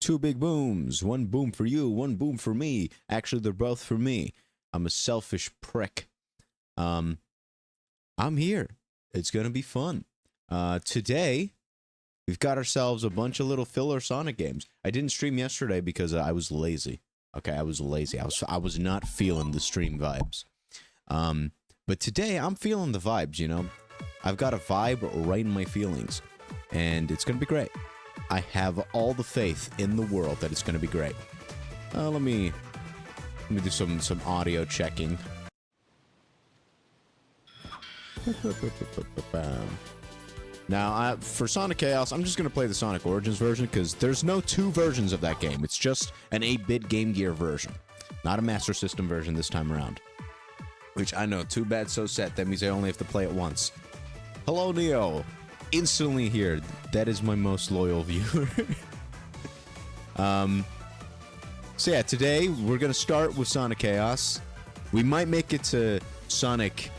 two big booms. One boom for you, one boom for me. Actually, they're both for me. I'm a selfish prick. I'm here. It's gonna be fun. Today, we've got ourselves a bunch of little filler Sonic games. I didn't stream yesterday because I was lazy. Okay, I was lazy. I was not feeling the stream vibes. But today, I'm feeling the vibes, you know? I've got a vibe right in my feelings. And it's gonna be great. I have all the faith in the world that it's gonna be great. Let me do some audio checking. Now, for Sonic Chaos, I'm just gonna play the Sonic Origins version because there's no two versions of that game. It's just an 8-bit Game Gear version, not a Master System version this time around. Which I know, too bad, so sad. That means I only have to play it once. Hello, Neo. Instantly here. That is my most loyal viewer. So yeah, today we're gonna start with Sonic Chaos. We might make it to Sonic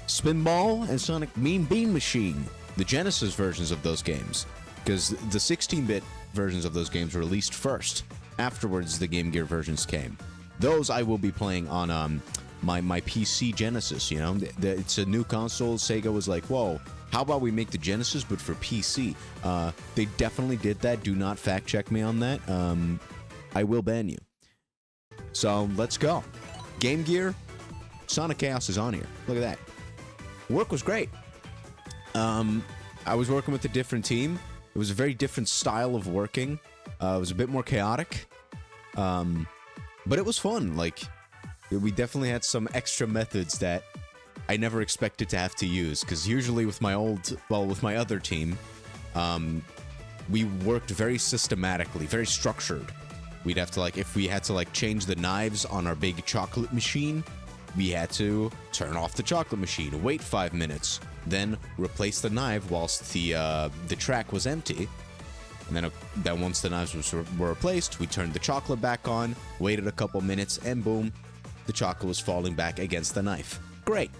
Spinball and Sonic Mean Bean Machine, the Genesis versions of those games, because the 16-bit versions of those games were released first. Afterwards, the Game Gear versions came. Those I will be playing on my PC Genesis. You know, it's a new console. Sega was like, whoa. How about we make the Genesis, but for PC? They definitely did that. Do not fact check me on that. I will ban you. So, let's go. Game Gear, Sonic Chaos is on here. Look at that. Work was great. I was working with a different team. It was a very different style of working. It was a bit more chaotic. But it was fun. Like, we definitely had some extra methods that I never expected to have to use, because usually with my other team, we worked very systematically, very structured. We'd have to, like, if we had to, like, change the knives on our big chocolate machine, we had to turn off the chocolate machine, wait 5 minutes, then replace the knife whilst the track was empty. And then once the knives were replaced, we turned the chocolate back on, waited a couple minutes, and boom, the chocolate was falling back against the knife. Great.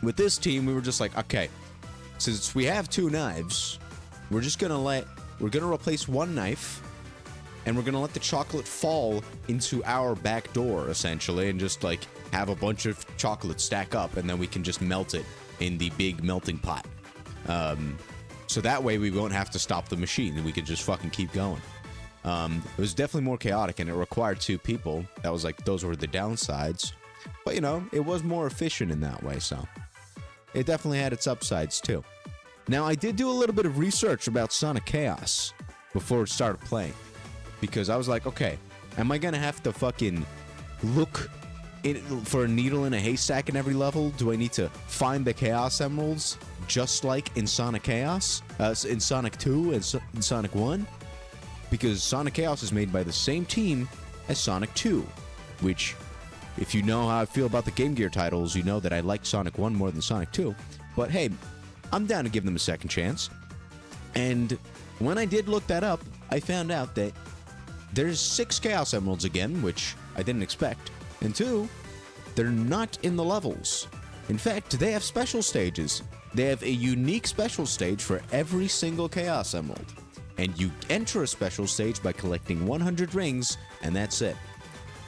With this team, we were just like, okay, since we have two knives, we're gonna replace one knife, and we're gonna let the chocolate fall into our back door, essentially, and just, like, have a bunch of chocolate stack up, and then we can just melt it in the big melting pot. So that way we won't have to stop the machine, and we could just fucking keep going. It was definitely more chaotic, and it required two people. That was, like, those were the downsides. But, you know, it was more efficient in that way, so it definitely had its upsides, too. Now, I did do a little bit of research about Sonic Chaos before I started playing, because I was like, okay, am I gonna have to fucking look for a needle in a haystack in every level? Do I need to find the Chaos Emeralds just like in Sonic Chaos, in Sonic 2 and in Sonic 1? Because Sonic Chaos is made by the same team as Sonic 2, which, if you know how I feel about the Game Gear titles, you know that I like Sonic 1 more than Sonic 2. But hey, I'm down to give them a second chance. And when I did look that up, I found out that there's 6 Chaos Emeralds again, which I didn't expect. And 2, they're not in the levels. In fact, they have special stages. They have a unique special stage for every single Chaos Emerald. And you enter a special stage by collecting 100 rings, and that's it.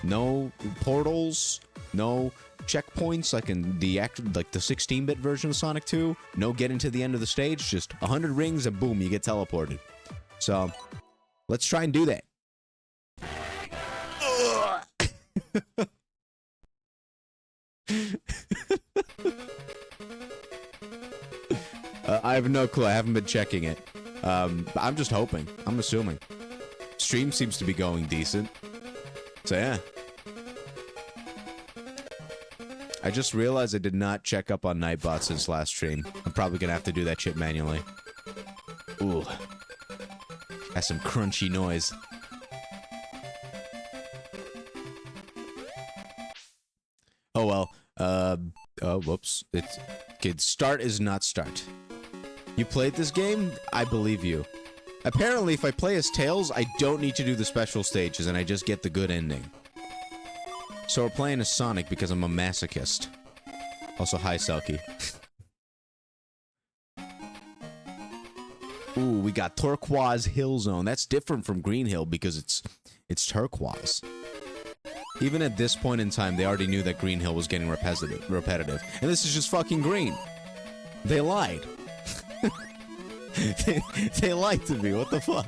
No portals, no checkpoints like in the 16-bit version of Sonic 2. No getting to the end of the stage, just 100 rings and boom, you get teleported. So, let's try and do that. I have no clue. I haven't been checking it. I'm just hoping. I'm assuming. Stream seems to be going decent. So yeah. I just realized I did not check up on Nightbot since last stream. I'm probably gonna have to do that shit manually. Ooh. That's some crunchy noise. Oh well. Oh, whoops. Start is not start. You played this game? I believe you. Apparently, if I play as Tails, I don't need to do the special stages, and I just get the good ending. So we're playing as Sonic because I'm a masochist. Also, hi, Selkie. Ooh, we got Turquoise Hill Zone. That's different from Green Hill because it's turquoise. Even at this point in time, they already knew that Green Hill was getting repetitive. And this is just fucking green. They lied. they lied to me. What the fuck?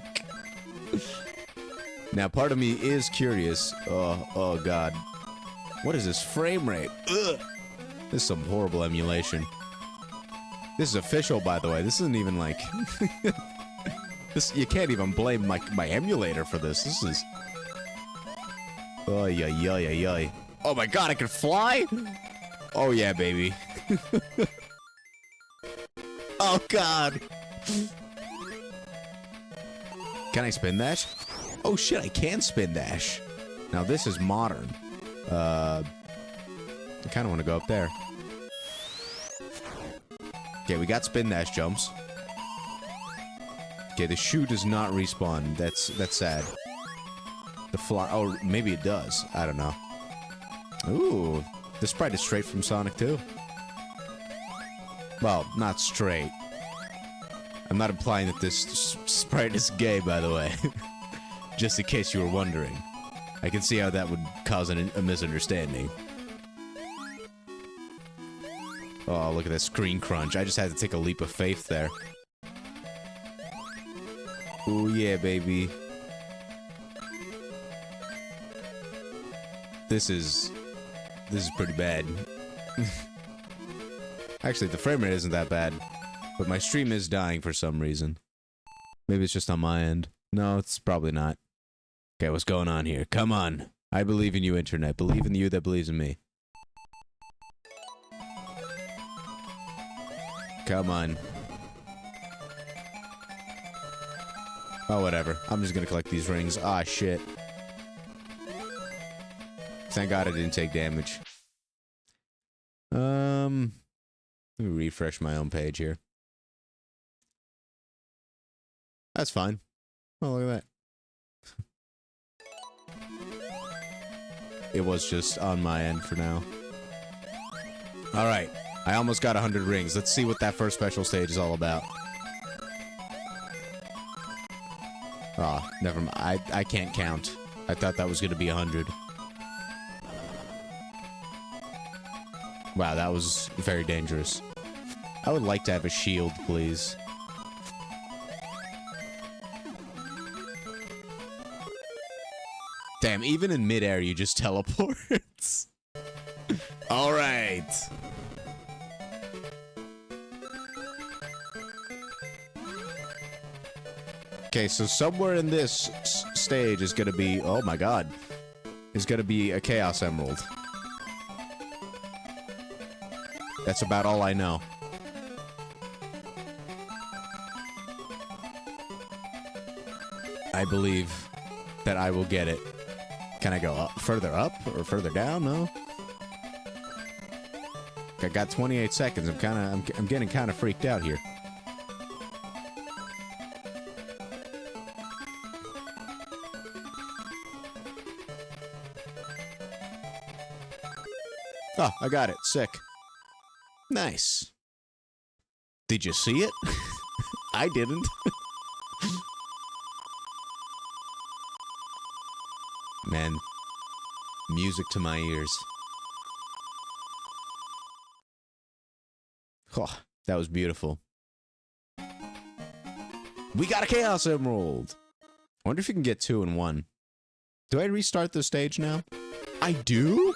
Now, part of me is curious. Oh God. What is this frame rate? Ugh. This is some horrible emulation. This is official, by the way. This isn't even like... this, you can't even blame my emulator for this. This is... Oh, yeah. Oh my God, I can fly? Oh yeah, baby. Oh God. Can I spin dash? Oh shit, I can spin dash. Now this is modern. I kind of want to go up there. Okay, we got spin dash jumps. Okay, the shoe does not respawn. That's sad. The fly... Oh, maybe it does. I don't know. Ooh. This sprite is straight from Sonic 2. Well, not straight. I'm not implying that this sprite is gay, by the way. Just in case you were wondering. I can see how that would cause a misunderstanding. Oh, look at that screen crunch. I just had to take a leap of faith there. Ooh, yeah, baby. This is pretty bad. Actually, the frame rate isn't that bad. But my stream is dying for some reason. Maybe it's just on my end. No, it's probably not. Okay, what's going on here? Come on. I believe in you, Internet. Believe in you that believes in me. Come on. Oh, whatever. I'm just gonna collect these rings. Ah, shit. Thank God I didn't take damage. Let me refresh my own page here. That's fine. Oh, look at that. It was just on my end for now. Alright. I almost got 100 rings. Let's see what that first special stage is all about. Oh, never mind. I can't count. I thought that was going to be 100. Wow, that was very dangerous. I would like to have a shield, please. Damn, even in midair, you just teleport. All right. Okay, so somewhere in this stage is gonna be... Oh my God. Is gonna be a Chaos Emerald. That's about all I know. I believe that I will get it. Can I go up, further up or further down? No. I got 28 seconds. I'm getting kind of freaked out here. Oh, I got it. Sick. Nice. Did you see it? I didn't. Man, music to my ears. Oh, that was beautiful. We got a Chaos Emerald! I wonder if you can get 2 in 1. Do I restart the stage now? I do?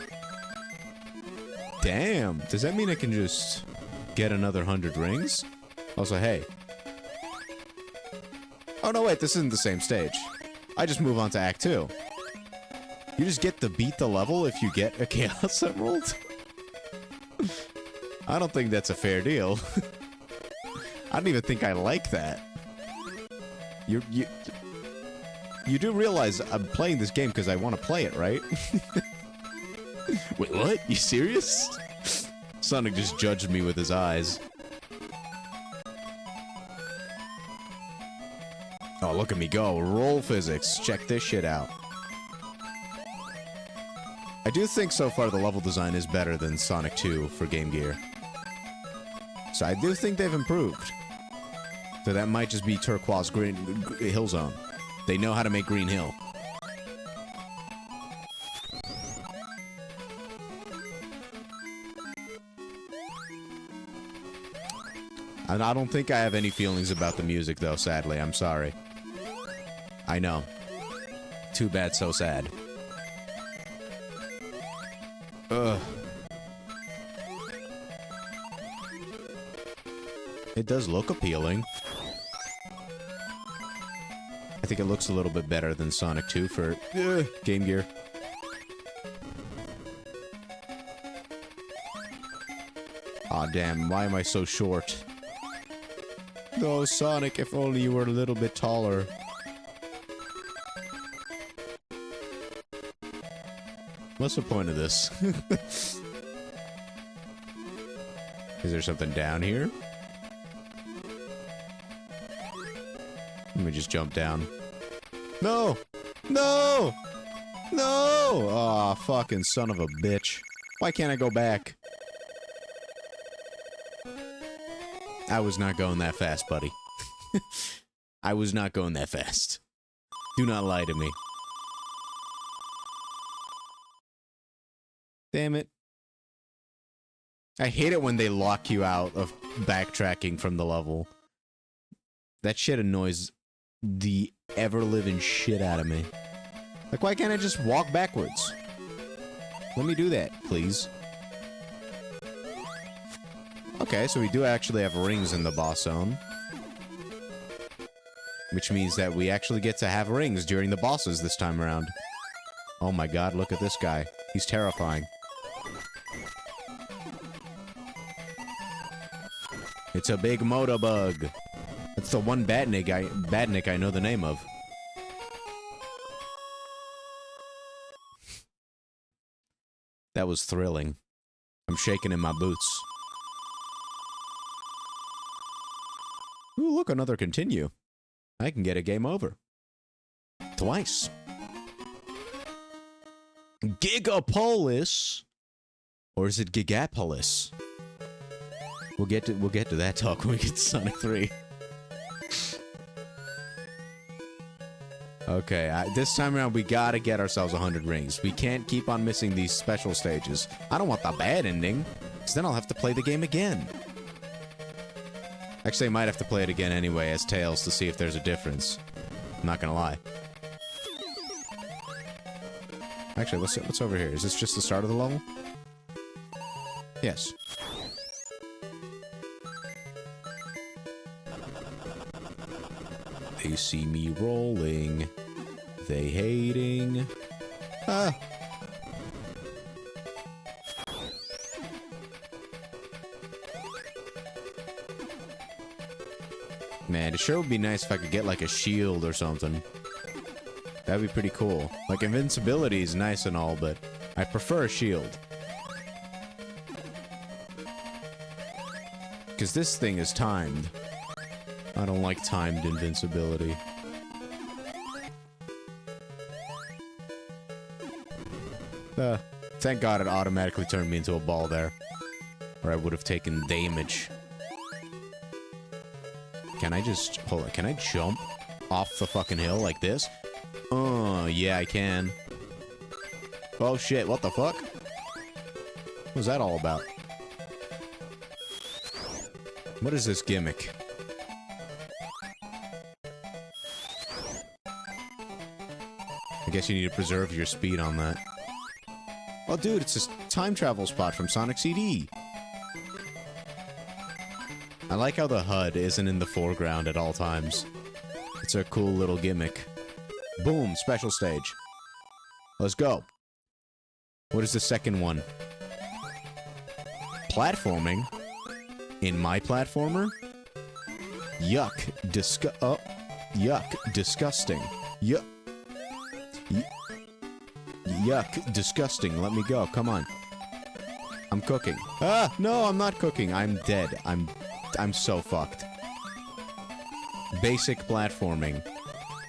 Damn, does that mean I can just get another 100 rings? Also, hey. Oh no, wait, this isn't the same stage. I just move on to Act 2. You just get to beat the level if you get a Chaos Emerald? I don't think that's a fair deal. I don't even think I like that. You do realize I'm playing this game because I want to play it, right? Wait, what? You serious? Sonic just judged me with his eyes. Oh, look at me go. Roll physics. Check this shit out. I do think so far the level design is better than Sonic 2 for Game Gear. So I do think they've improved. So that might just be Turquoise Green Hill Zone. They know how to make Green Hill. And I don't think I have any feelings about the music, though, sadly. I'm sorry. I know. Too bad, so sad. Ugh. It does look appealing. I think it looks a little bit better than Sonic 2 for Game Gear. Aw, damn. Why am I so short? No, Sonic, if only you were a little bit taller. What's the point of this? Is there something down here? Let me just jump down. No! No! No! Aw, fucking son of a bitch. Why can't I go back? I was not going that fast, buddy. I was not going that fast. Do not lie to me. Damn it. I hate it when they lock you out of backtracking from the level. That shit annoys the ever-living shit out of me. Like, why can't I just walk backwards? Let me do that, please. Okay, so we do actually have rings in the boss zone. Which means that we actually get to have rings during the bosses this time around. Oh my god, look at this guy. He's terrifying. It's a big Motobug. That's the one badnik I know the name of. That was thrilling. I'm shaking in my boots. Ooh, look, another continue. I can get a game over. Twice. Gigapolis? Or is it Gigapolis? We'll get to that talk when we get to Sonic 3. Okay, this time around we gotta get ourselves 100 rings. We can't keep on missing these special stages. I don't want the bad ending, because then I'll have to play the game again. Actually, I might have to play it again anyway as Tails to see if there's a difference. I'm not gonna lie. Actually, what's over here? Is this just the start of the level? Yes. They see me rolling. They hating. Ah! Man, it sure would be nice if I could get, like, a shield or something. That'd be pretty cool. Like, invincibility is nice and all, but I prefer a shield. Because this thing is timed. I don't like timed invincibility. Thank God it automatically turned me into a ball there. Or I would have taken damage. Can I just... Hold on, can I jump off the fucking hill like this? Oh, yeah, I can. Oh, shit, what the fuck? What was that all about? What is this gimmick? I guess you need to preserve your speed on that. Oh, dude, it's a time travel spot from Sonic CD. I like how the HUD isn't in the foreground at all times. It's a cool little gimmick. Boom, special stage. Let's go. What is the second one? Platforming? In my platformer? Yuck. Yuck. Disgusting. Yuck. Yuck. Disgusting. Let me go. Come on. I'm cooking. Ah! No, I'm not cooking. I'm dead. I'm so fucked. Basic platforming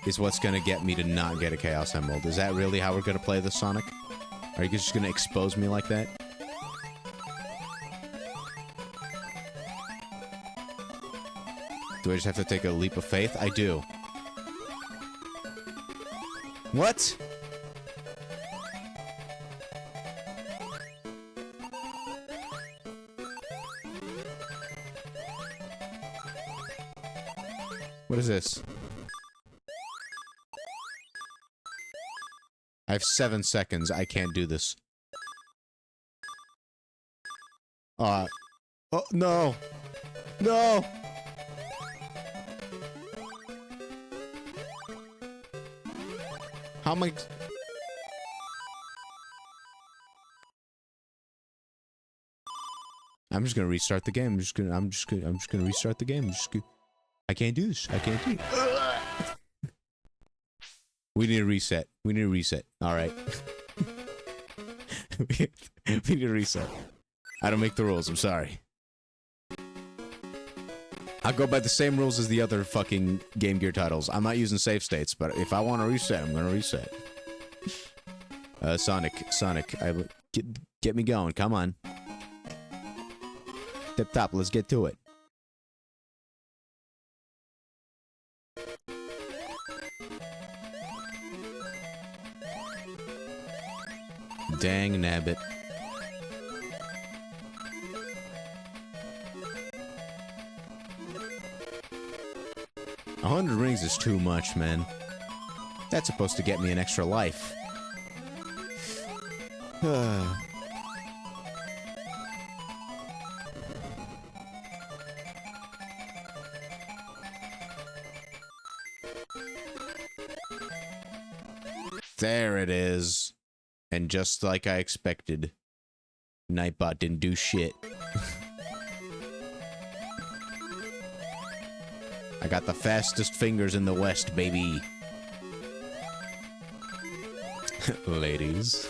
is what's gonna get me to not get a Chaos Emerald. Is that really how we're gonna play this, Sonic? Are you just gonna expose me like that? Do I just have to take a leap of faith? I do. What? What is this? I have 7 seconds. I can't do this. Oh, no. No! How am I... I'm just gonna restart the game. I'm just gonna restart the game. I can't do this. I can't do it. We need a reset. We need a reset. Alright. We need a reset. I don't make the rules. I'm sorry. I'll go by the same rules as the other fucking Game Gear titles. I'm not using save states, but if I want to reset, I'm gonna reset. Sonic, get me going. Come on. Tip top. Let's get to it. Dang nabbit. A 100 rings is too much, man. That's supposed to get me an extra life. There it is. And just like I expected, Nightbot didn't do shit. I got the fastest fingers in the West, baby. Ladies.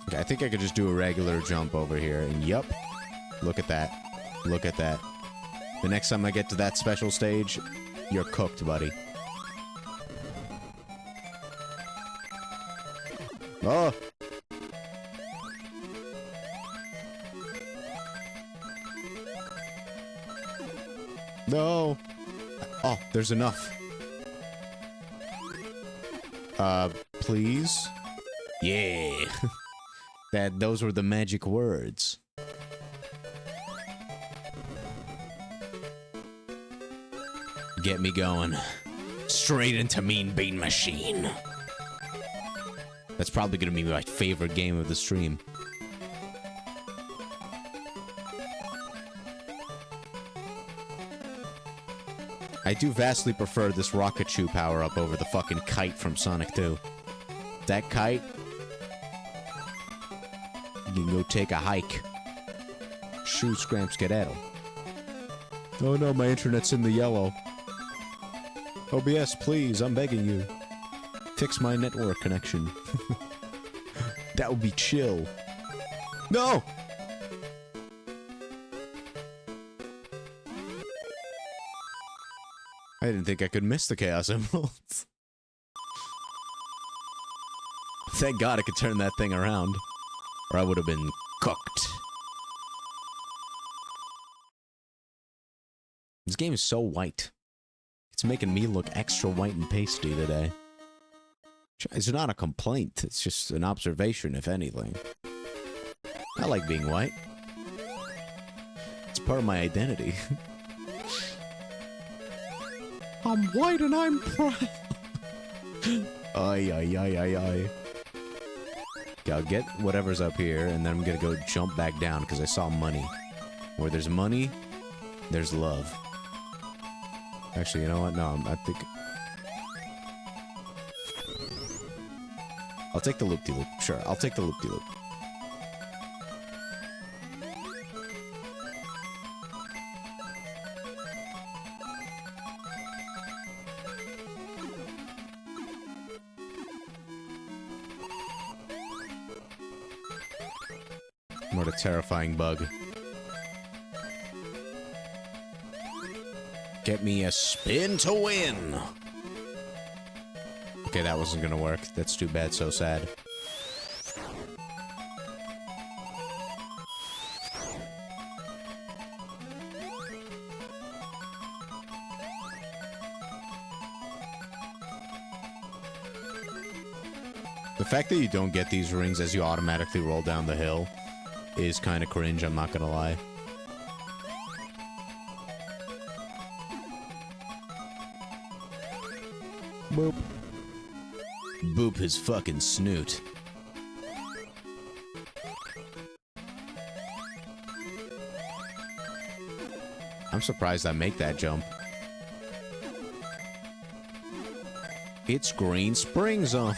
Okay, I think I could just do a regular jump over here, and yup. Look at that. Look at that. The next time I get to that special stage, you're cooked, buddy. Oh! No! Oh, there's enough. Please? Yeah! Those were the magic words. Get me going. Straight into Mean Bean Machine. That's probably gonna be my favorite game of the stream. I do vastly prefer this Rocket Shoe power-up over the fucking kite from Sonic 2. That kite... You can go take a hike. Shoe scram skedaddle. Oh no, my internet's in the yellow. OBS, please, I'm begging you. Fix my network connection. That would be chill. No! I didn't think I could miss the Chaos Emeralds. Thank God I could turn that thing around, or I would have been cooked. This game is so white. It's making me look extra white and pasty today. It's not a complaint, it's just an observation, if anything. I like being white. It's part of my identity. I'm white and I'm proud. Ay, ay, ay, ay, ay. Okay, I'll get whatever's up here, and then I'm gonna go jump back down, because I saw money. Where there's money, there's love. Actually, you know what? No, I think... I'll take the loop-de-loop. Sure, I'll take the loop-de-loop. What a terrifying bug. Get me a spin to win! Okay, that wasn't gonna work. That's too bad, so sad. The fact that you don't get these rings as you automatically roll down the hill is kind of cringe, I'm not gonna lie. Boop. Boop his fucking snoot. I'm surprised I make that jump. It's Green Spring Zone.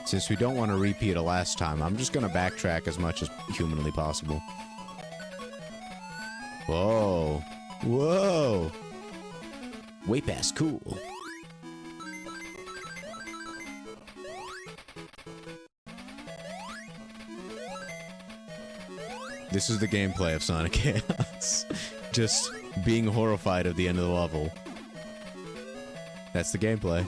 Since we don't want to repeat a last time, I'm just gonna backtrack as much as humanly possible. Whoa. Whoa. Way past cool. This is the gameplay of Sonic Chaos. Just being horrified of the end of the level. That's the gameplay.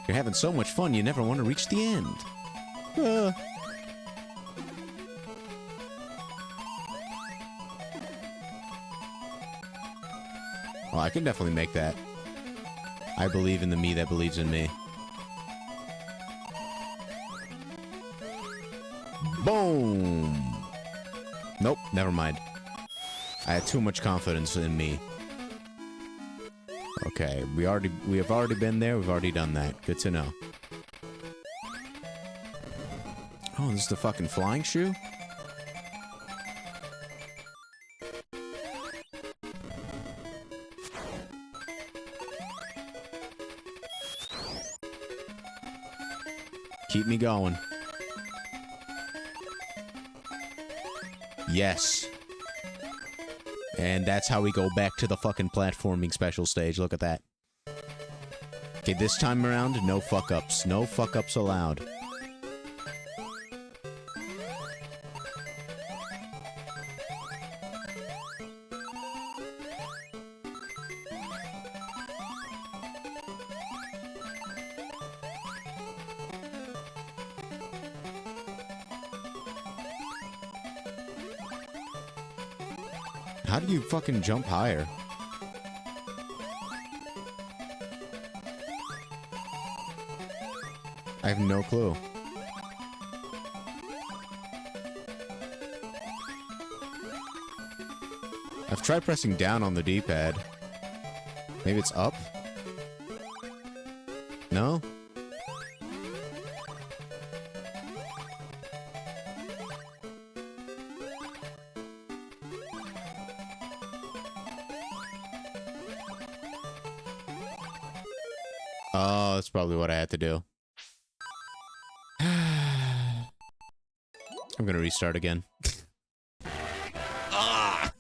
You're having so much fun, you never want to reach the end. Well, I can definitely make that. I believe in the me that believes in me. Boom! Nope, never mind. I had too much confidence in me. Okay, we have already been there, we've already done that. Good to know. Oh, this is the fucking flying shoe? Keep me going. Yes. And that's how we go back to the fucking platforming special stage. Look at that. Okay, this time around, no fuck-ups. No fuck-ups allowed. How do you fucking jump higher? I have no clue. I've tried pressing down on the D-pad. Maybe it's up? No? Oh, that's probably what I had to do. I'm gonna restart again. Ah!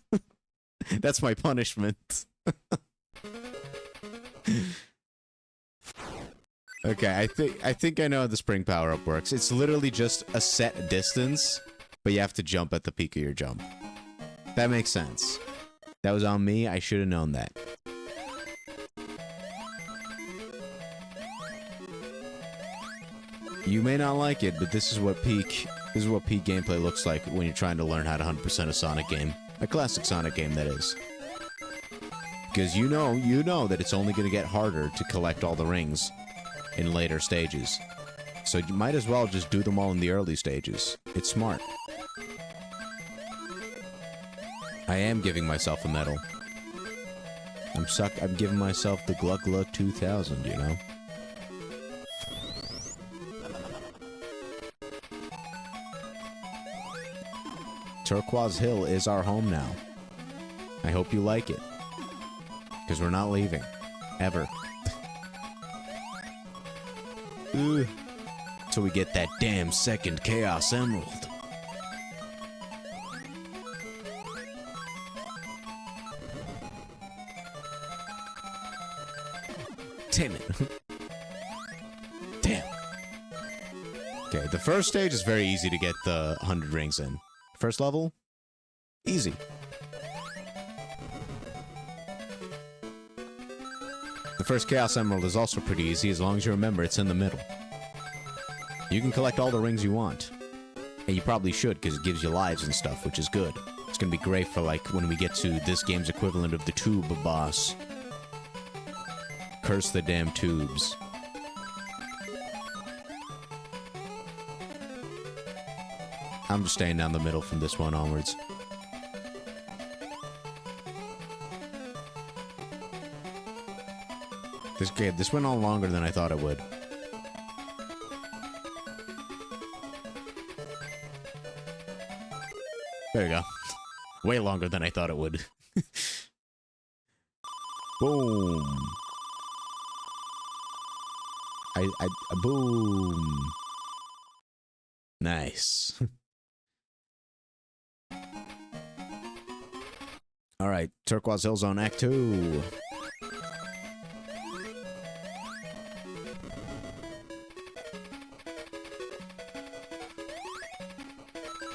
That's my punishment. Okay, I think I know how the spring power-up works. It's literally just a set distance, but you have to jump at the peak of your jump. That makes sense. That was on me. I should have known that. You may not like it, but this is what peak gameplay looks like when you're trying to learn how to 100% a Sonic game. A classic Sonic game, that is. Because you know that it's only going to get harder to collect all the rings in later stages. So you might as well just do them all in the early stages. It's smart. I am giving myself a medal. I'm giving myself the Gluck Gluck 2000, you know? Turquoise Hill is our home now. I hope you like it. Because we're not leaving. Ever. Ooh. Till we get that damn second Chaos Emerald. Damn it. Damn. Okay, the first stage is very easy to get the 100 rings in. First level, easy. The first Chaos Emerald is also pretty easy as long as you remember it's in the middle. You can collect all the rings you want. And you probably should, because it gives you lives and stuff, which is good. It's gonna be great for, like, when we get to this game's equivalent of the tube boss. Curse the damn tubes. I'm just staying down the middle from this one onwards. This went on longer than I thought it would. There you go. Way longer than I thought it would. Boom. Boom. Nice. Alright, Turquoise Hill Zone Act 2.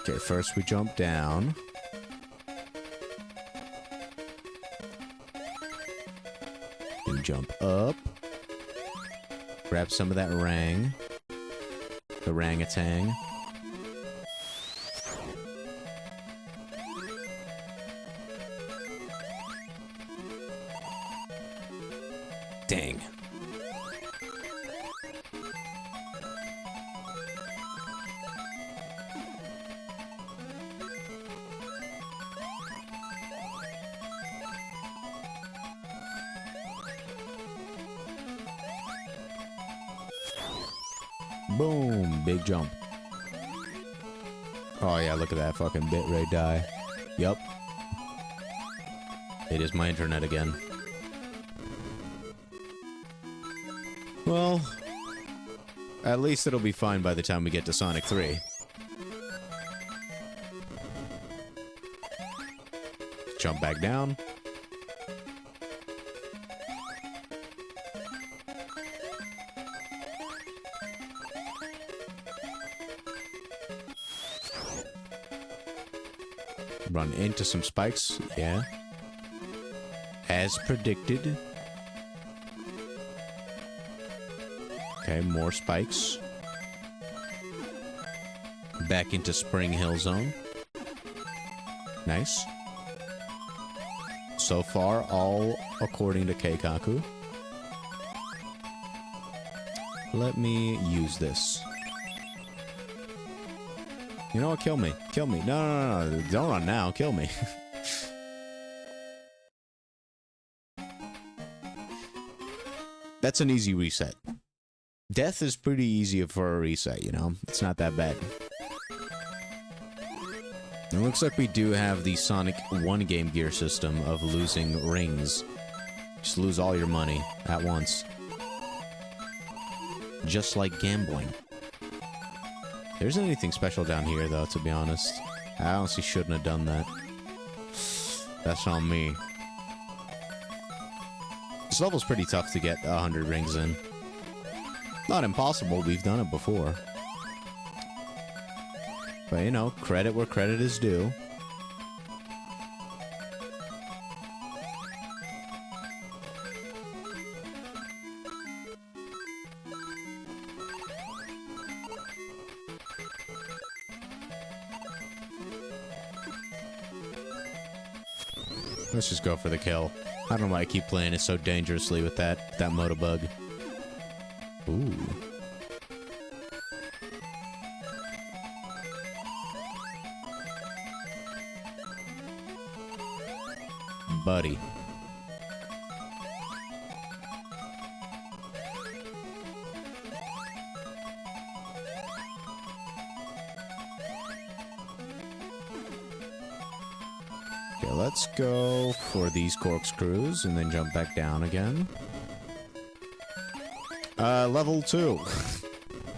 Okay, first we jump down. Then jump up. Grab some of that rang. The rangatang. Dang. Boom, big jump. Oh yeah, look at that fucking bitrate die. Yup. It is my internet again. Well, at least it'll be fine by the time we get to Sonic 3. Jump back down. Run into some spikes, yeah. As predicted. Okay, more spikes. Back into Spring Hill Zone. Nice. So far, all according to Keikaku. Let me use this. You know what? Kill me. Kill me. No. Don't run now. Kill me. That's an easy reset. Death is pretty easy for a reset, you know? It's not that bad. It looks like we do have the Sonic 1 Game Gear system of losing rings. Just lose all your money at once. Just like gambling. There isn't anything special down here, though, to be honest. I honestly shouldn't have done that. That's on me. This level's pretty tough to get 100 rings in. Not impossible, we've done it before. But, you know, credit where credit is due. Let's just go for the kill. I don't know why I keep playing it so dangerously with that Motobug. Ooh. Buddy. Okay, let's go for these corkscrews and then jump back down again. Level 2.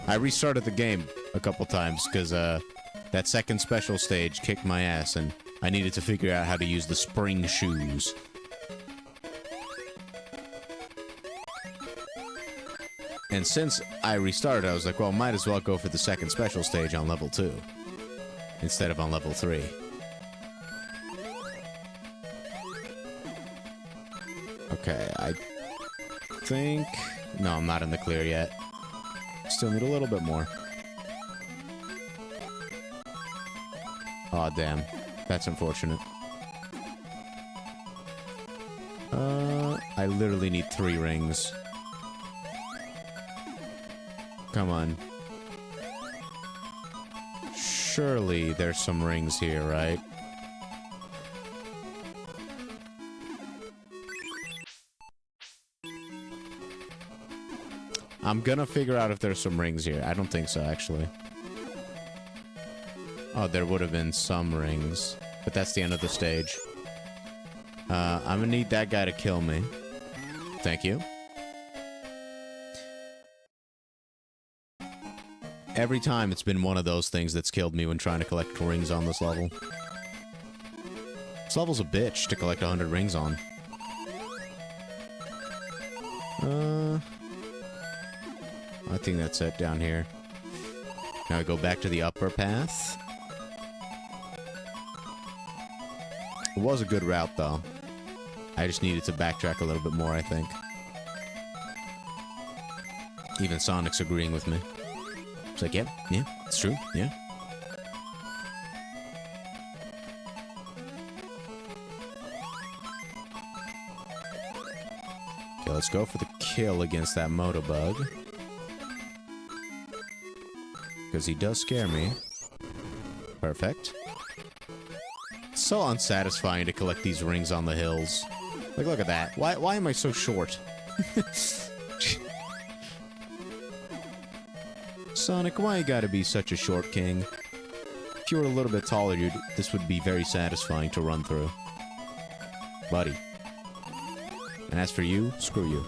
I restarted the game a couple times because that second special stage kicked my ass and I needed to figure out how to use the spring shoes. And since I restarted, I was like, well, might as well go for the second special stage on level 2 instead of on level 3. Okay, I think... No, I'm not in the clear yet. Still need a little bit more. Aw, damn. That's unfortunate. I literally need 3 rings. Come on. Surely there's some rings here, right? I'm gonna figure out if there's some rings here. I don't think so, actually. Oh, there would have been some rings. But that's the end of the stage. I'm gonna need that guy to kill me. Thank you. Every time it's been one of those things that's killed me when trying to collect rings on this level. This level's a bitch to collect 100 rings on. I think that's it down here. Now I go back to the upper path. It was a good route, though. I just needed to backtrack a little bit more, I think. Even Sonic's agreeing with me. It's like, yeah, it's true, yeah. Okay, let's go for the kill against that Motobug. Because he does scare me. Perfect. It's so unsatisfying to collect these rings on the hills. Like, look at that. Why am I so short? Sonic, why you gotta be such a short king? If you were a little bit taller, this would be very satisfying to run through. Buddy. And as for you, screw you.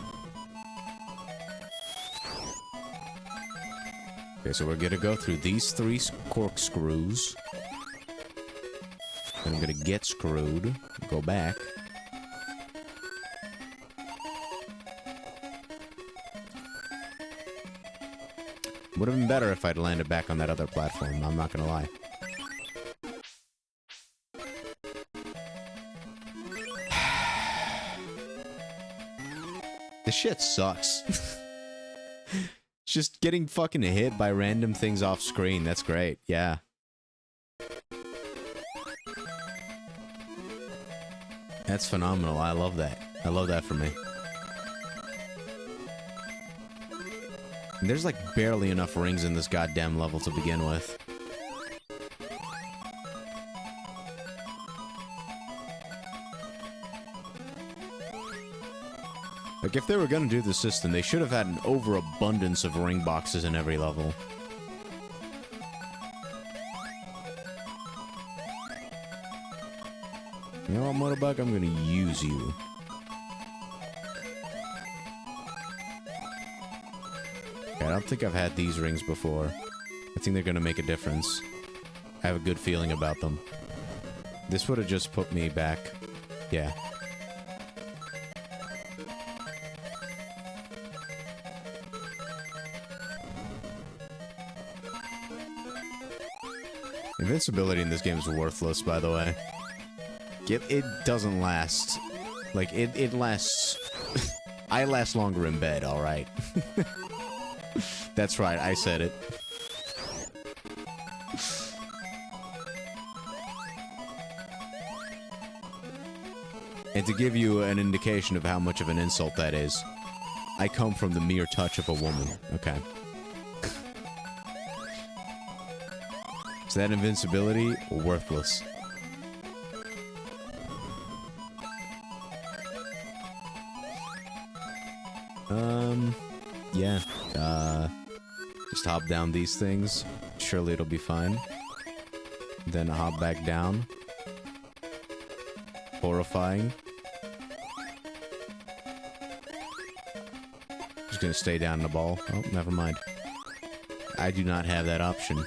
Okay, so we're gonna go through these 3 corkscrews. And I'm gonna get screwed. Go back. Would have been better if I'd landed back on that other platform, I'm not gonna lie. This shit sucks. Just getting fucking hit by random things off screen, that's great, yeah. That's phenomenal, I love that. I love that for me. And there's like barely enough rings in this goddamn level to begin with. Like, if they were gonna do the system, they should have had an overabundance of ring boxes in every level. You know what, Motobug? I'm gonna use you. Okay, I don't think I've had these rings before. I think they're gonna make a difference. I have a good feeling about them. This would have just put me back. Yeah. Invincibility in this game is worthless, by the way. It doesn't last. Like, it lasts... I last longer in bed, alright? That's right, I said it. And to give you an indication of how much of an insult that is, I come from the mere touch of a woman, okay? So that invincibility, worthless. Yeah. Just hop down these things. Surely it'll be fine. Then hop back down. Horrifying. Just gonna stay down in the ball. Oh, never mind. I do not have that option.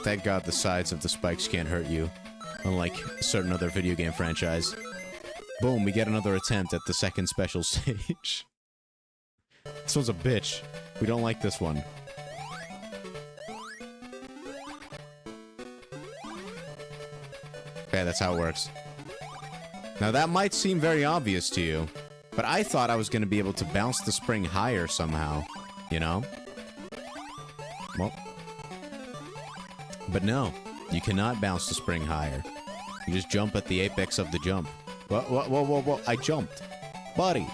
Thank God the sides of the spikes can't hurt you. Unlike a certain other video game franchise. Boom, we get another attempt at the second special stage. This one's a bitch. We don't like this one. Okay, that's how it works. Now that might seem very obvious to you, but I thought I was going to be able to bounce the spring higher somehow, you know? Well. But no, you cannot bounce the spring higher. You just jump at the apex of the jump. Whoa, I jumped. Buddy.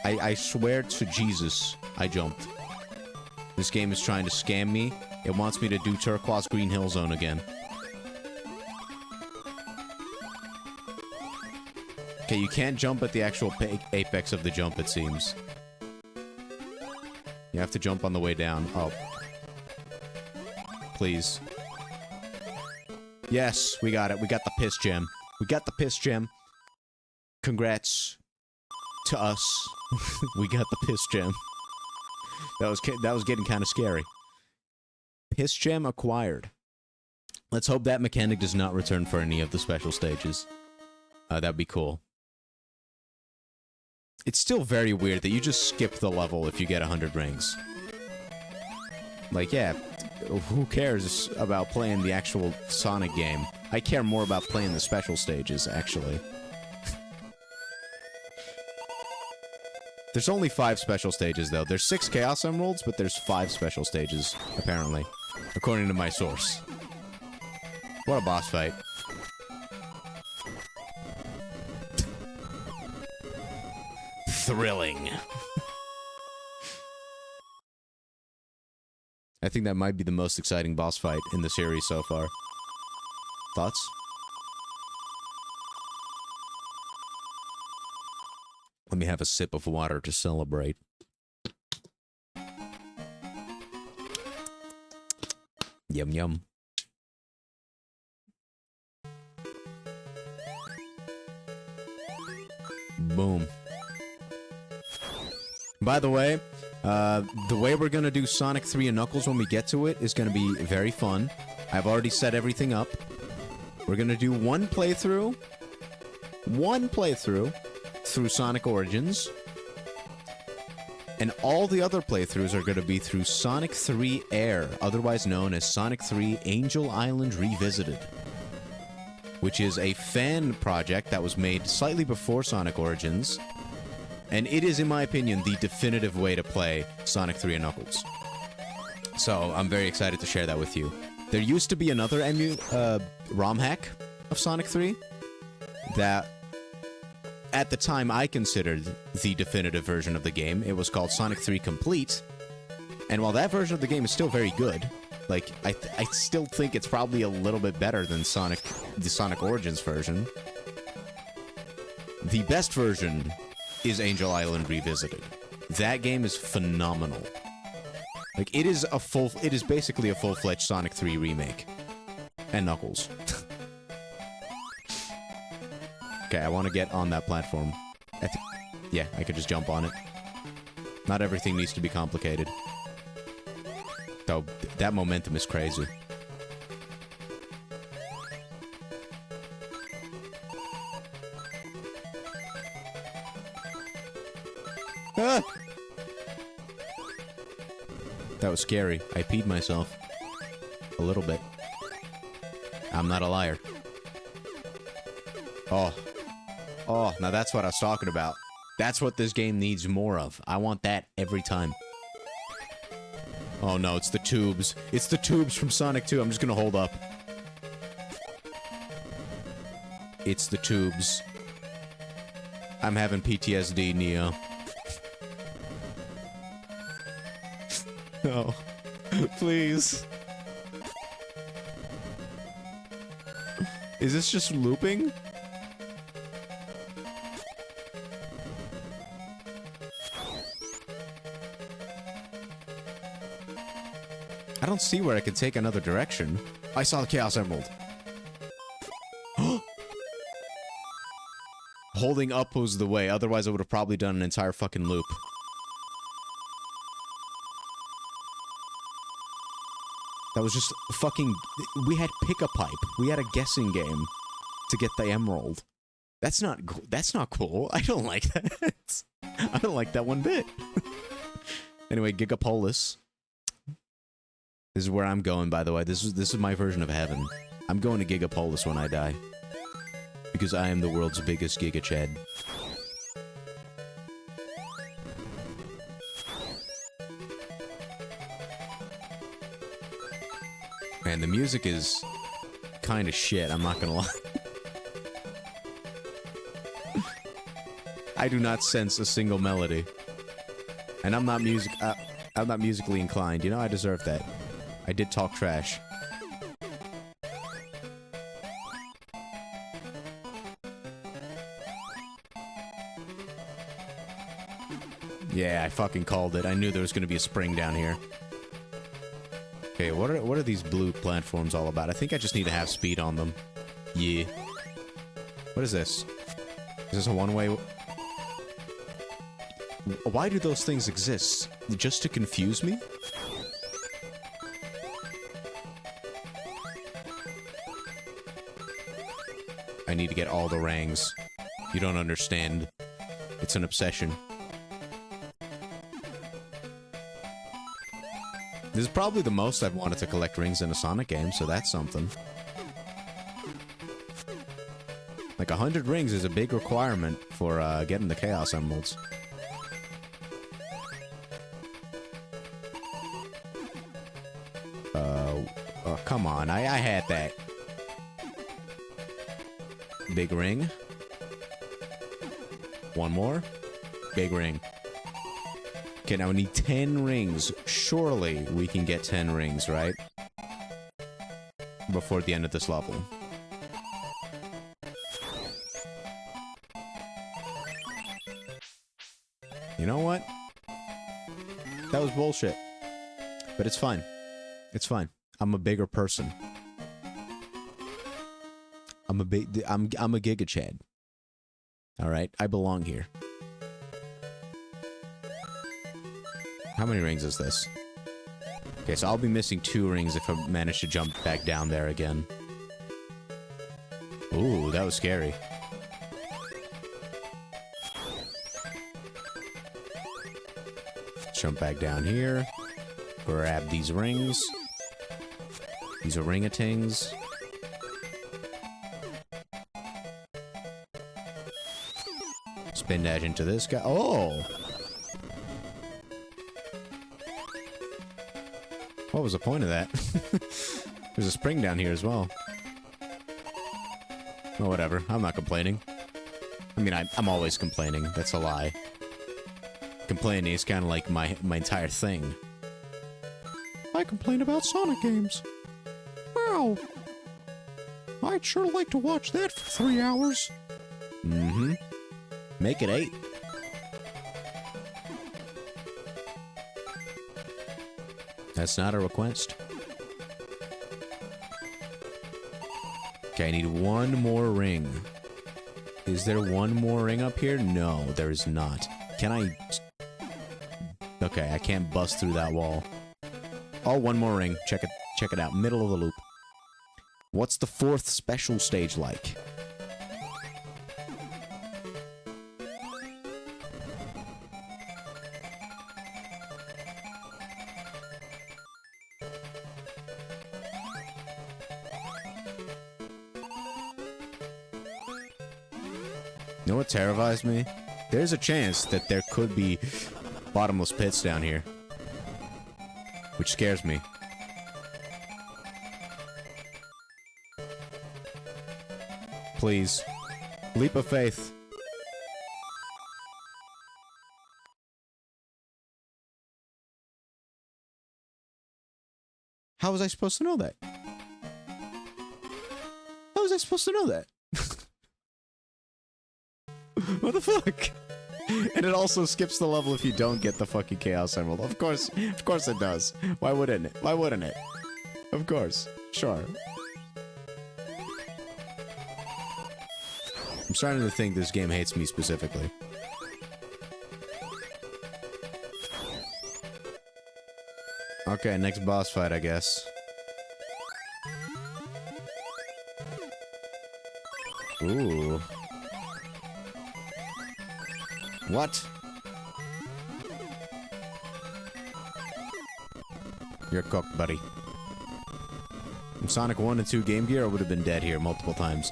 I swear to Jesus, I jumped. This game is trying to scam me. It wants me to do Turquoise Green Hill Zone again. Okay, you can't jump at the actual apex of the jump, it seems. You have to jump on the way down. Oh. Please. Yes, we got it. We got the piss gem. We got the piss gem. Congrats to us. We got the piss gem. That was getting kind of scary. Piss gem acquired. Let's hope that mechanic does not return for any of the special stages. That'd be cool. It's still very weird that you just skip the level if you get 100 rings. Like, yeah, who cares about playing the actual Sonic game? I care more about playing the special stages, actually. There's only 5 special stages, though. There's 6 Chaos Emeralds, but there's 5 special stages, apparently. According to my source. What a boss fight. Thrilling. I think that might be the most exciting boss fight in the series so far. Thoughts? Let me have a sip of water to celebrate. Yum yum. Boom. By the way, the way we're gonna do Sonic 3 and Knuckles when we get to it is gonna be very fun. I've already set everything up. We're gonna do one playthrough through Sonic Origins, and all the other playthroughs are gonna be through Sonic 3 Air, otherwise known as Sonic 3 Angel Island Revisited, which is a fan project that was made slightly before Sonic Origins. And it is, in my opinion, the definitive way to play Sonic 3 and Knuckles. So, I'm very excited to share that with you. There used to be another ROM hack of Sonic 3 that, at the time, I considered the definitive version of the game. It was called Sonic 3 Complete. And while that version of the game is still very good, like, I still think it's probably a little bit better than the Sonic Origins version. The best version is Angel Island Revisited. That game is phenomenal. Like, it is basically a full-fledged Sonic 3 remake. And Knuckles. Okay, I want to get on that platform. Yeah, I could just jump on it. Not everything needs to be complicated. Though, that momentum is crazy. Ah! That was scary. I peed myself. A little bit. I'm not a liar. Oh. Oh, now that's what I was talking about. That's what this game needs more of. I want that every time. Oh no, it's the tubes. It's the tubes from Sonic 2. I'm just gonna hold up. It's the tubes. I'm having PTSD, Neo. No. Please. Is this just looping? I don't see where I can take another direction. I saw the Chaos Emerald. Holding up was the way, otherwise I would have probably done an entire fucking loop. That was just fucking... We had Pick-a-Pipe. We had a guessing game to get the emerald. That's not cool. I don't like that. I don't like that one bit. Anyway, Gigapolis. This is where I'm going, by the way. This is my version of heaven. I'm going to Gigapolis when I die. Because I am the world's biggest Giga Chad. Man, the music is kind of shit, I'm not gonna lie. I do not sense a single melody. And I'm not musically inclined. You know, I deserve that. I did talk trash. Yeah, I fucking called it. I knew there was gonna be a spring down here. Okay, what are these blue platforms all about? I think I just need to have speed on them. Yeah. What is this? Is this a one-way? Why do those things exist? Just to confuse me? I need to get all the rangs. You don't understand. It's an obsession. This is probably the most I've wanted to collect rings in a Sonic game, so that's something. Like, 100 rings is a big requirement for getting the Chaos Emeralds. Oh, come on, I had that. Big ring. One more. Big ring. Okay, now we need 10 rings. Surely we can get 10 rings, right? Before the end of this level. You know what? That was bullshit. But it's fine. It's fine. I'm a bigger person. I'm a Giga Chad. Alright? I belong here. How many rings is this? Okay, so I'll be missing 2 rings if I manage to jump back down there again. Ooh, that was scary. Jump back down here. Grab these rings. These are ring-a-tings. Spin dash into this guy. Oh! What was the point of that? There's a spring down here as well. Oh, whatever. I'm not complaining. I mean, I'm always complaining. That's a lie. Complaining is kind of like my entire thing. I complain about Sonic games. Wow. I'd sure like to watch that for 3 hours. Mm-hmm. Make it 8. That's not a request. Okay, I need 1 more ring. Is there 1 more ring up here? No, there is not. Can I... Okay, I can't bust through that wall. Oh, 1 more ring. Check it out. Middle of the loop. What's the 4th special stage like? You know what terrifies me? There's a chance that there could be bottomless pits down here. Which scares me. Please. Leap of faith. How was I supposed to know that? How was I supposed to know that? What the fuck? And it also skips the level if you don't get the fucking Chaos Emerald. Of course it does. Why wouldn't it? Why wouldn't it? Of course. Sure. I'm starting to think this game hates me specifically. Okay, next boss fight, I guess. Ooh. What? You're cooked, buddy. In Sonic 1 and 2 Game Gear, I would have been dead here multiple times.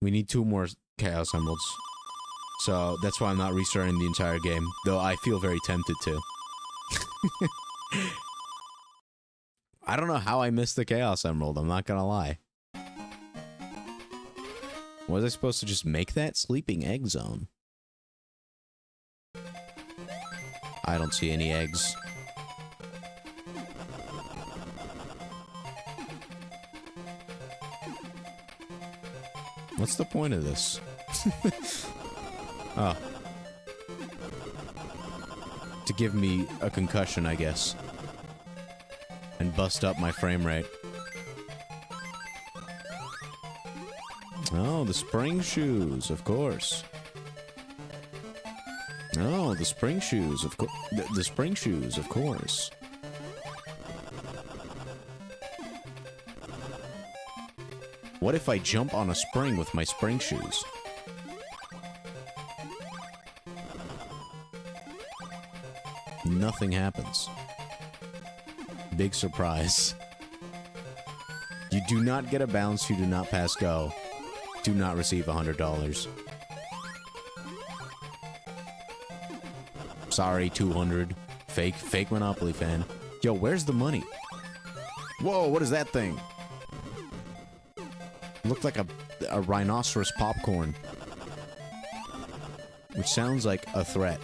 We need 2 more Chaos Emeralds. So, that's why I'm not restarting the entire game. Though I feel very tempted to. I don't know how I missed the Chaos Emerald, I'm not gonna lie. Was I supposed to just make that sleeping egg zone? I don't see any eggs. What's the point of this? Oh. To give me a concussion, I guess. And bust up my frame rate. Oh, the spring shoes, of course. Oh, the spring shoes, of course. The spring shoes, of course. What if I jump on a spring with my spring shoes? Nothing happens. Big surprise. You do not get a bounce, you do not pass go. Do not receive $100. Sorry, 200. Fake Monopoly fan. Yo, where's the money? Whoa, what is that thing? Looked like a rhinoceros popcorn. Which sounds like a threat.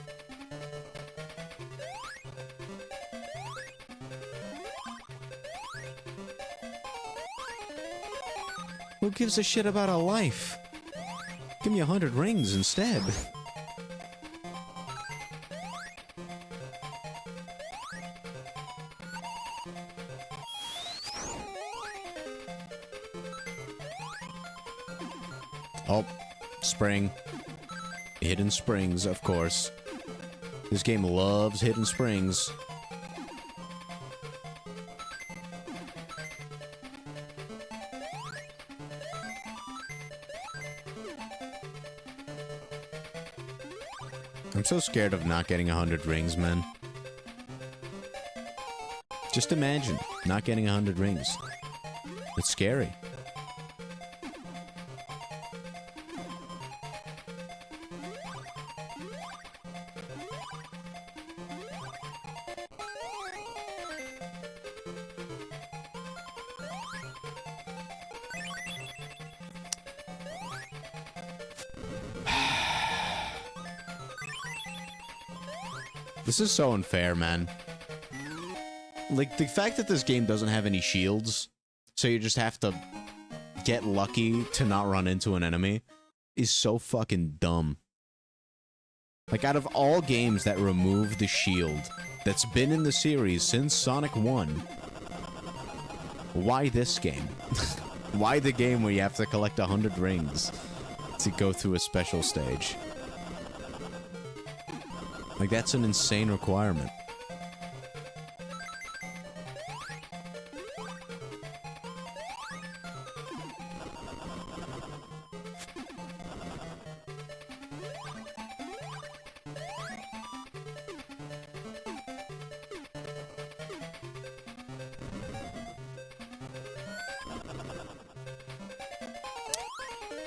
Who gives a shit about a life? Give me 100 rings instead. Oh, spring. Hidden springs, of course. This game loves hidden springs. I'm so scared of not getting 100 rings, man. Just imagine not getting 100 rings. It's scary. This is so unfair, man. Like, the fact that this game doesn't have any shields, so you just have to get lucky to not run into an enemy, is so fucking dumb. Like, out of all games that remove the shield that's been in the series since Sonic 1, why this game? Why the game where you have to collect 100 rings to go through a special stage? Like, that's an insane requirement.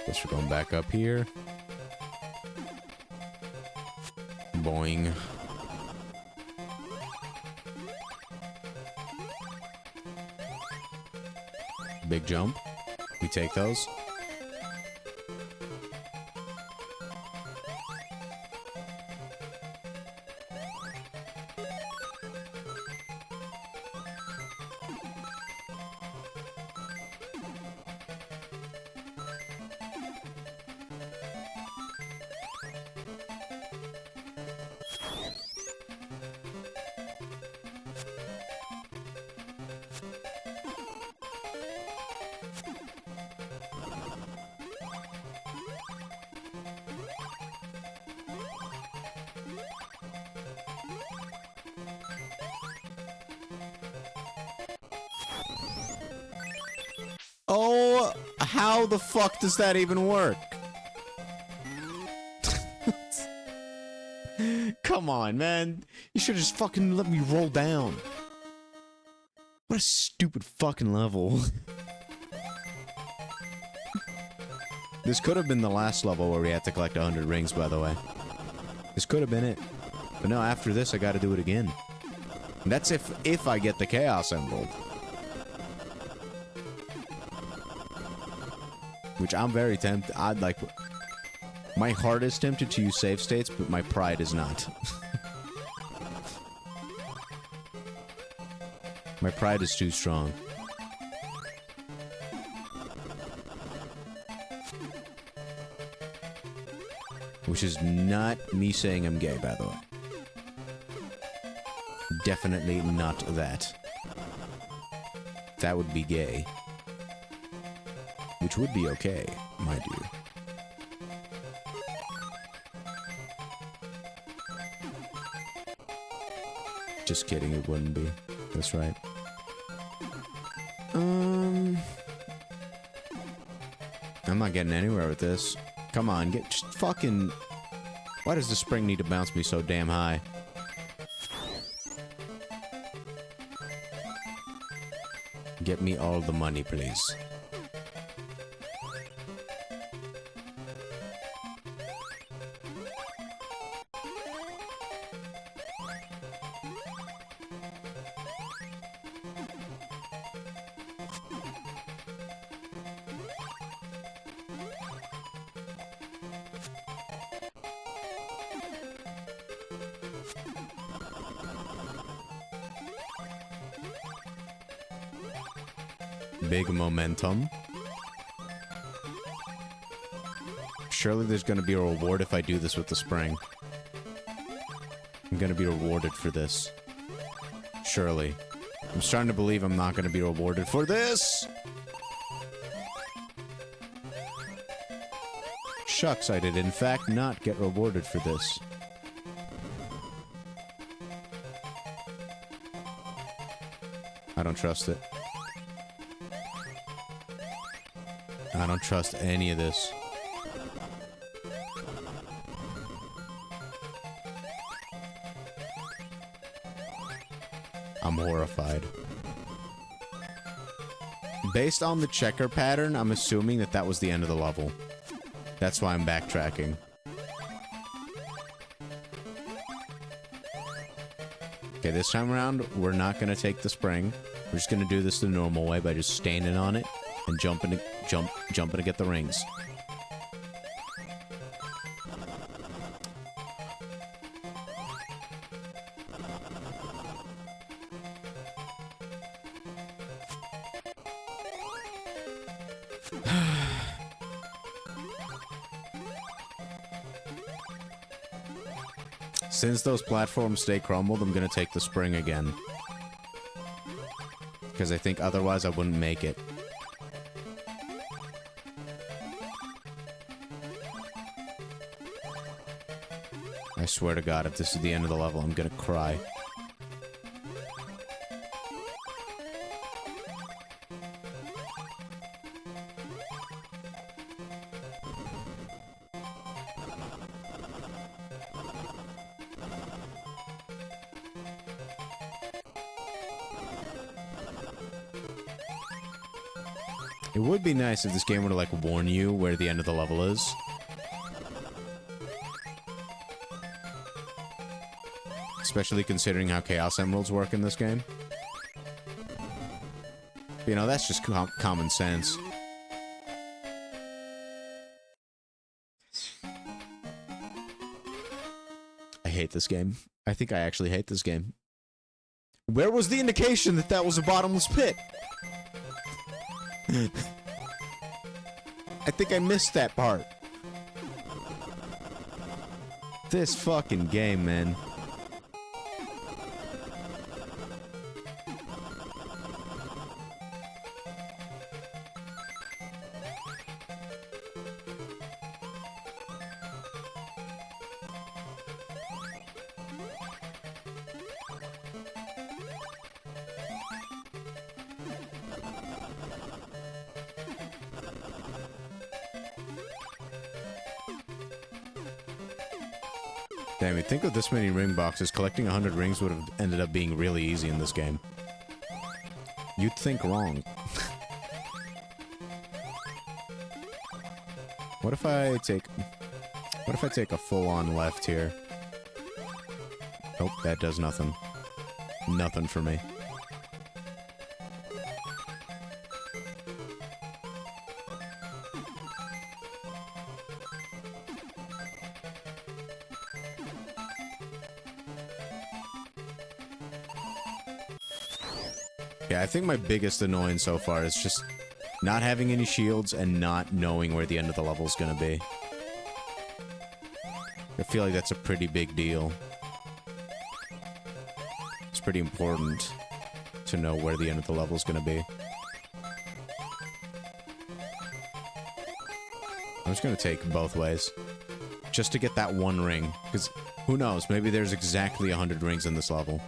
Guess we're going back up here. Boing. Big jump. We take those. Oh, how the fuck does that even work? Come on, man. You should just fucking let me roll down. What a stupid fucking level. This could have been the last level where we had to collect 100 rings, by the way. This could have been it. But no, after this, I gotta do it again. And that's if I get the Chaos Emerald. Which I'm very tempted. I'd like... My heart is tempted to use save states, but my pride is not. My pride is too strong. Which is not me saying I'm gay, by the way. Definitely not that. That would be gay. Which would be okay, my dear. Just kidding, it wouldn't be. That's right. I'm not getting anywhere with this. Come on, get just fucking... Why does the spring need to bounce me so damn high? Get me all the money, please. Big momentum. Surely there's gonna be a reward if I do this with the spring. I'm gonna be rewarded for this. Surely. I'm starting to believe I'm not gonna be rewarded for this! Shucks, I did in fact not get rewarded for this. I don't trust it. I don't trust any of this. I'm horrified. Based on the checker pattern, I'm assuming that that was the end of the level. That's why I'm backtracking. Okay, this time around, we're not gonna take the spring. We're just gonna do this the normal way by just standing on it and jumping to get the rings. Since those platforms stay crumbled, I'm gonna take the spring again. Because I think otherwise I wouldn't make it. I swear to God, if this is the end of the level, I'm gonna cry. It would be nice if this game were to, like, warn you where the end of the level is. Especially considering how Chaos Emeralds work in this game. You know, that's just common sense. I hate this game. I think I actually hate this game. Where was the indication that that was a bottomless pit? I think I missed that part. This fucking game, man. Damn, you'd think with this many ring boxes, collecting 100 rings would have ended up being really easy in this game. You'd think wrong. What if I take a full-on left here? Nope, that does nothing. Nothing for me. Yeah, I think my biggest annoyance so far is just not having any shields and not knowing where the end of the level is gonna be. I feel like that's a pretty big deal. It's pretty important to know where the end of the level is gonna be. I'm just gonna take both ways. Just to get that one ring. Because, who knows, maybe there's exactly 100 rings in this level.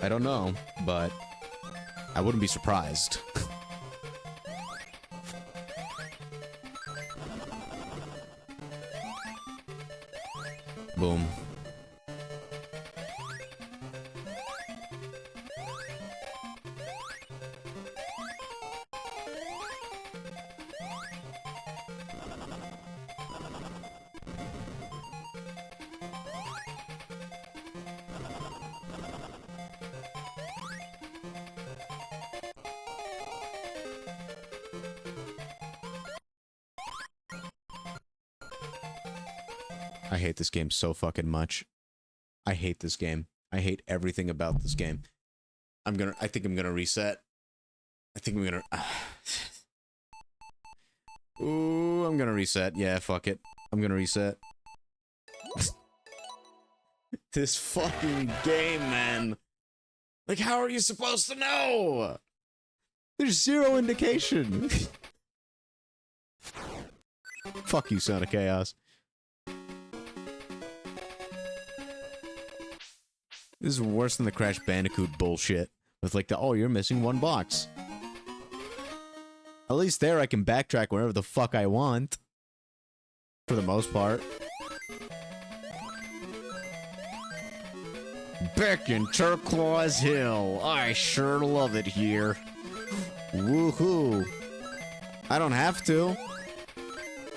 I don't know, but I wouldn't be surprised. Boom. I hate this game so fucking much. I hate this game. I hate everything about this game. I think I'm gonna reset. I think I'm gonna... Ooh, I'm gonna reset. Yeah, fuck it. I'm gonna reset. This fucking game, man. Like, how are you supposed to know? There's zero indication. Fuck you, Sonic Chaos. This is worse than the Crash Bandicoot bullshit. With like the, oh, you're missing one box. At least there I can backtrack wherever the fuck I want. For the most part. Back in Turquoise Hill. I sure love it here. Woohoo. I don't have to.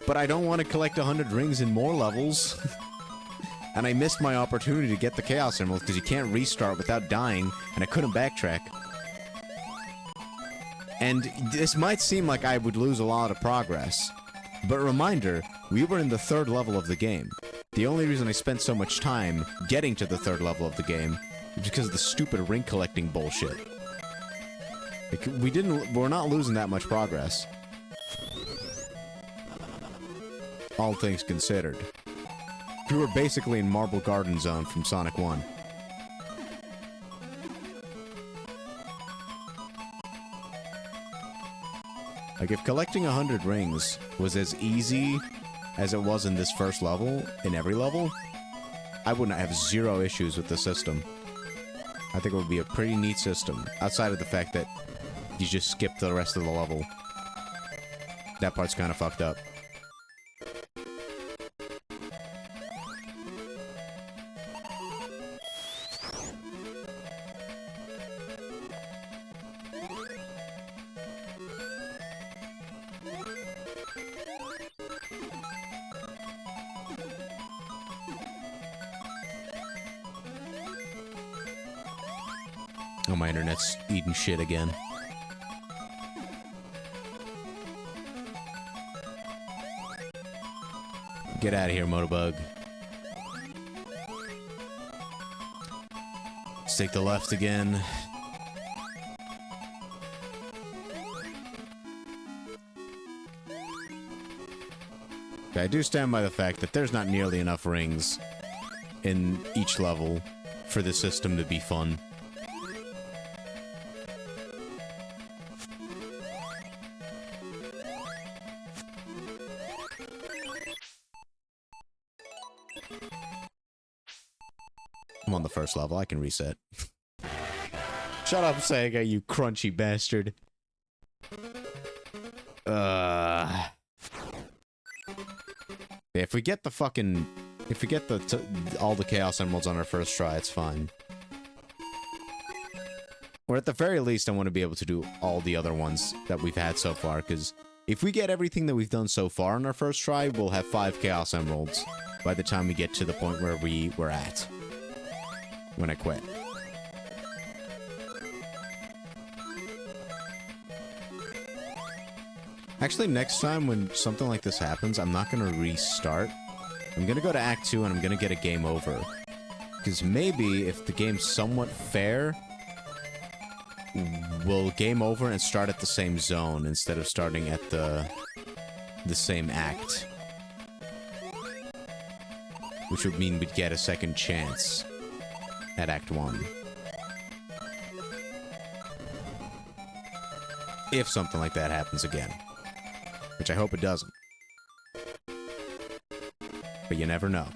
But I don't want to collect 100 rings in more levels. And I missed my opportunity to get the Chaos Emerald because you can't restart without dying, and I couldn't backtrack. And this might seem like I would lose a lot of progress, but reminder, we were in the 3rd level of the game. The only reason I spent so much time getting to the 3rd level of the game is because of the stupid ring collecting bullshit. Like, we're not losing that much progress. All things considered. We were basically in Marble Garden Zone from Sonic 1. Like, if collecting 100 rings was as easy as it was in this first level, in every level, I wouldn't have zero issues with the system. I think it would be a pretty neat system, outside of the fact that you just skip the rest of the level. That part's kind of fucked up. Oh, my internet's eating shit again. Get out of here, Motobug. Let's take the left again. Okay, I do stand by the fact that there's not nearly enough rings in each level for the system to be fun. I'm on the first level, I can reset. Shut up, Sega, you crunchy bastard. If we get the fucking If we get all the Chaos Emeralds on our first try, it's fine. Or at the very least, I want to be able to do all the other ones that we've had so far, because if we get everything that we've done so far on our first try, we'll have 5 Chaos Emeralds by the time we get to the point where we were at when I quit. Actually, next time when something like this happens, I'm not going to restart. I'm going to go to Act 2 and I'm going to get a game over. Because maybe if the game's somewhat fair, we'll game over and start at the same zone instead of starting at the same act. Which would mean we'd get a second chance at Act 1. If something like that happens again. Which I hope it doesn't. But you never know.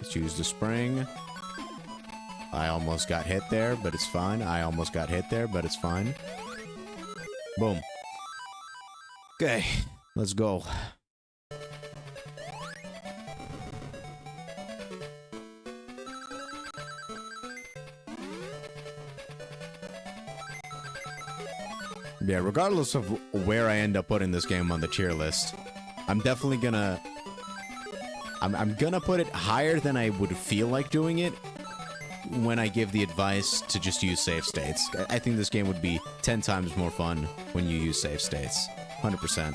Let's use the spring. I almost got hit there, but it's fine. I almost got hit there, but it's fine. Boom. Okay, let's go. Yeah, regardless of where I end up putting this game on the tier list, I'm definitely gonna... I'm gonna put it higher than I would feel like doing it when I give the advice to just use save states. I think this game would be 10 times more fun when you use save states. 100%.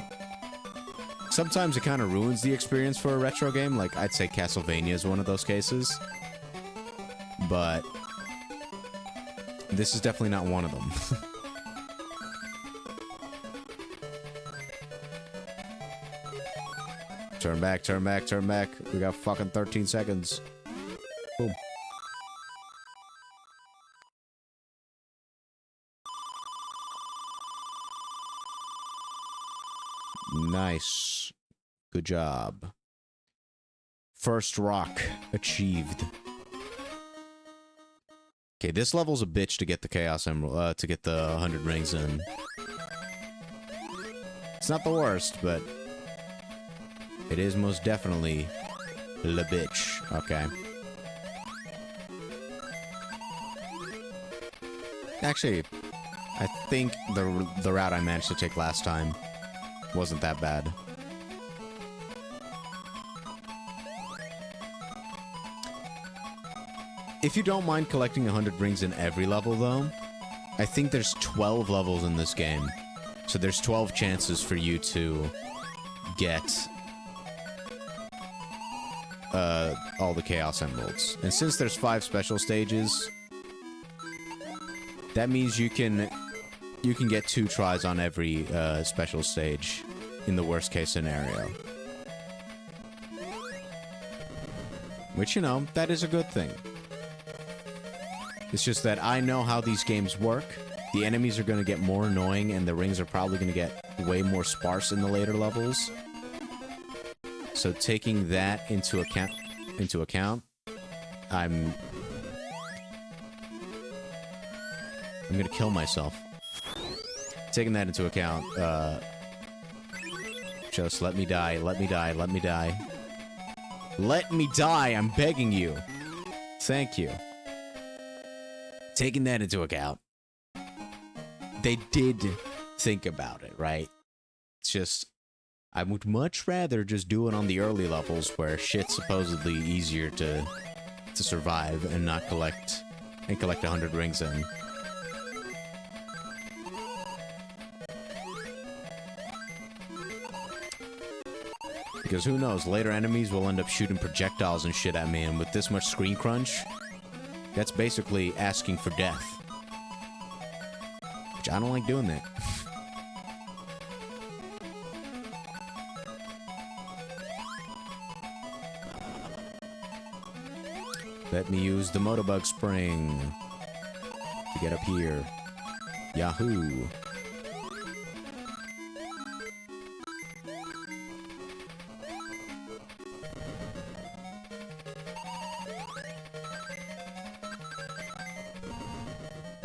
Sometimes it kind of ruins the experience for a retro game, like I'd say Castlevania is one of those cases. But this is definitely not one of them. Turn back, turn back, turn back. We got fucking 13 seconds. Boom. Nice. Good job. First rock achieved. Okay, this level's a bitch to get the Chaos Emerald, to get the 100 rings in. It's not the worst, but it is most definitely the bitch. Okay. Actually, I think the route I managed to take last time wasn't that bad. If you don't mind collecting 100 rings in every level, though, I think there's 12 levels in this game. So there's 12 chances for you to get all the Chaos Emeralds. And since there's 5 special stages, that means you can get 2 tries on every special stage in the worst case scenario. Which, you know, that is a good thing. It's just that I know how these games work. The enemies are going to get more annoying, and the rings are probably going to get way more sparse in the later levels. So taking that into account, I'm going to kill myself. Taking that into account, just let me die, let me die, let me die. Let me die, I'm begging you. Thank you. Taking that into account, they did think about it, right? It's just, I would much rather just do it on the early levels where shit's supposedly easier to survive and not collect 100 rings in. Because who knows, later enemies will end up shooting projectiles and shit at me, and with this much screen crunch, that's basically asking for death. Which I don't like doing that. Let me use the Motobug Spring to get up here. Yahoo!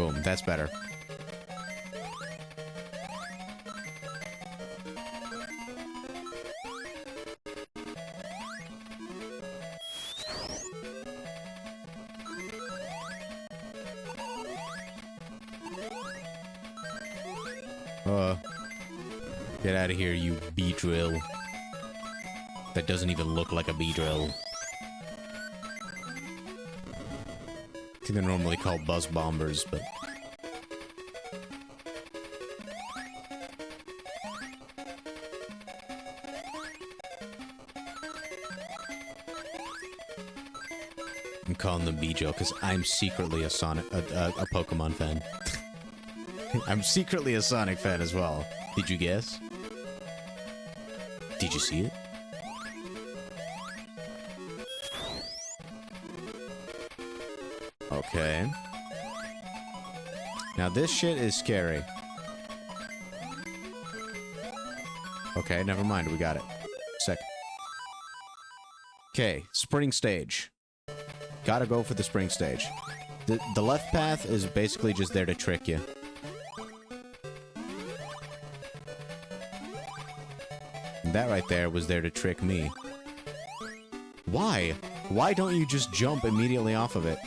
Boom, that's better. Get out of here, you bee drill. That doesn't even look like a bee drill. I think they're normally called buzz bombers, but... I'm calling them bee drill because I'm secretly a Pokemon fan. I'm secretly a Sonic fan as well. Did you guess? Did you see it? Okay. Now this shit is scary. Okay, never mind. We got it. Sick. Okay, spring stage. Gotta go for the spring stage. The left path is basically just there to trick you. And that right there was there to trick me. Why? Why don't you just jump immediately off of it?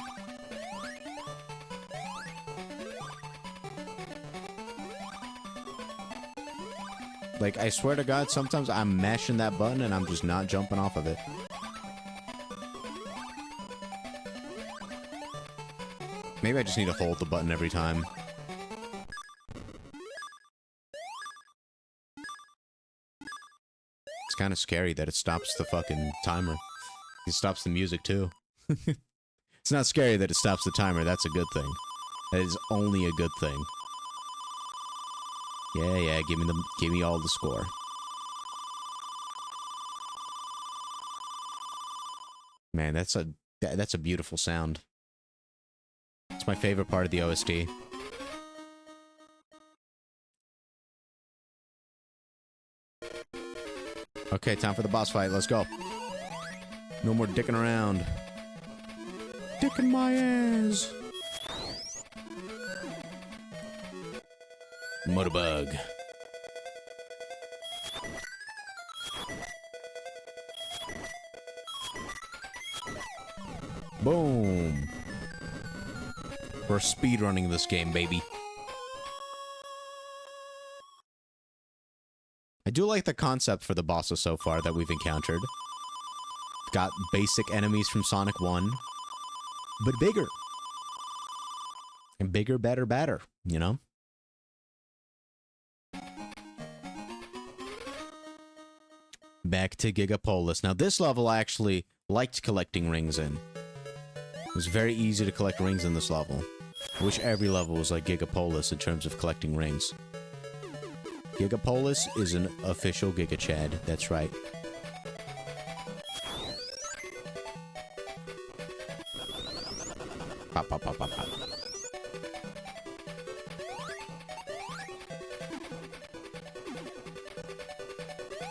Like, I swear to God, sometimes I'm mashing that button and I'm just not jumping off of it. Maybe I just need to hold the button every time. It's kind of scary that it stops the fucking timer. It stops the music, too. It's not scary that it stops the timer. That's a good thing. That is only a good thing. Yeah, give me all the score. Man, that's a beautiful sound. It's my favorite part of the OST. Okay, time for the boss fight. Let's go. No more dicking around. Dicking my ass. Motorbug. Boom. We're speedrunning this game, baby. I do like the concept for the bosses so far that we've encountered. Got basic enemies from Sonic 1, but bigger. And bigger, better, badder, you know? Back to Gigapolis. Now, this level I actually liked collecting rings in. It was very easy to collect rings in this level. I wish every level was like Gigapolis in terms of collecting rings. Gigapolis is an official Giga Chad. That's right. Pop, pop, pop, pop, pop.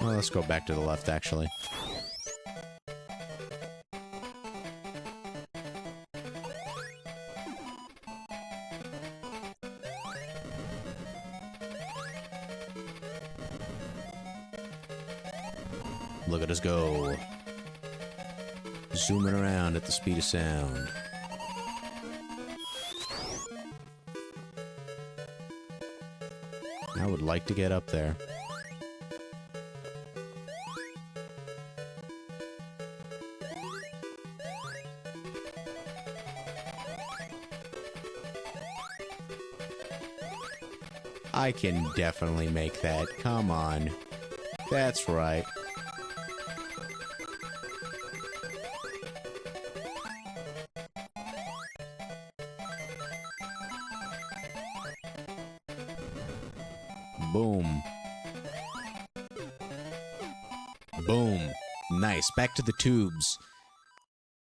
Well, let's go back to the left, actually. Look at us go. Zooming around at the speed of sound. I would like to get up there. I can definitely make that. Come on. That's right. Boom. Boom. Nice. Back to the tubes.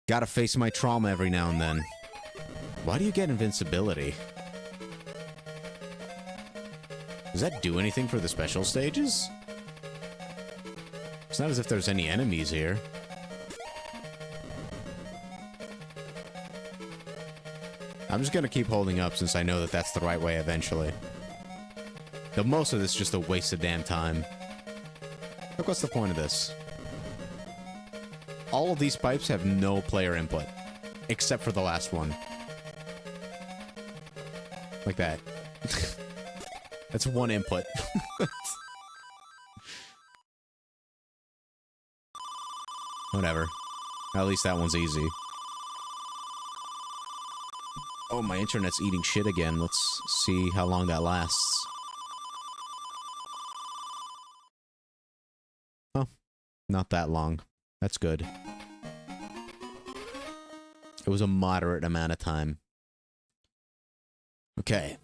Gotta face my trauma every now and then. Why do you get invincibility? Does that do anything for the special stages? It's not as if there's any enemies here. I'm just gonna keep holding up since I know that that's the right way eventually. Though most of this is just a waste of damn time. Look, what's the point of this? All of these pipes have no player input. Except for the last one. Like that. That's one input. Whatever. At least that one's easy. Oh, my internet's eating shit again. Let's see how long that lasts. Oh, not that long. That's good. It was a moderate amount of time. Okay.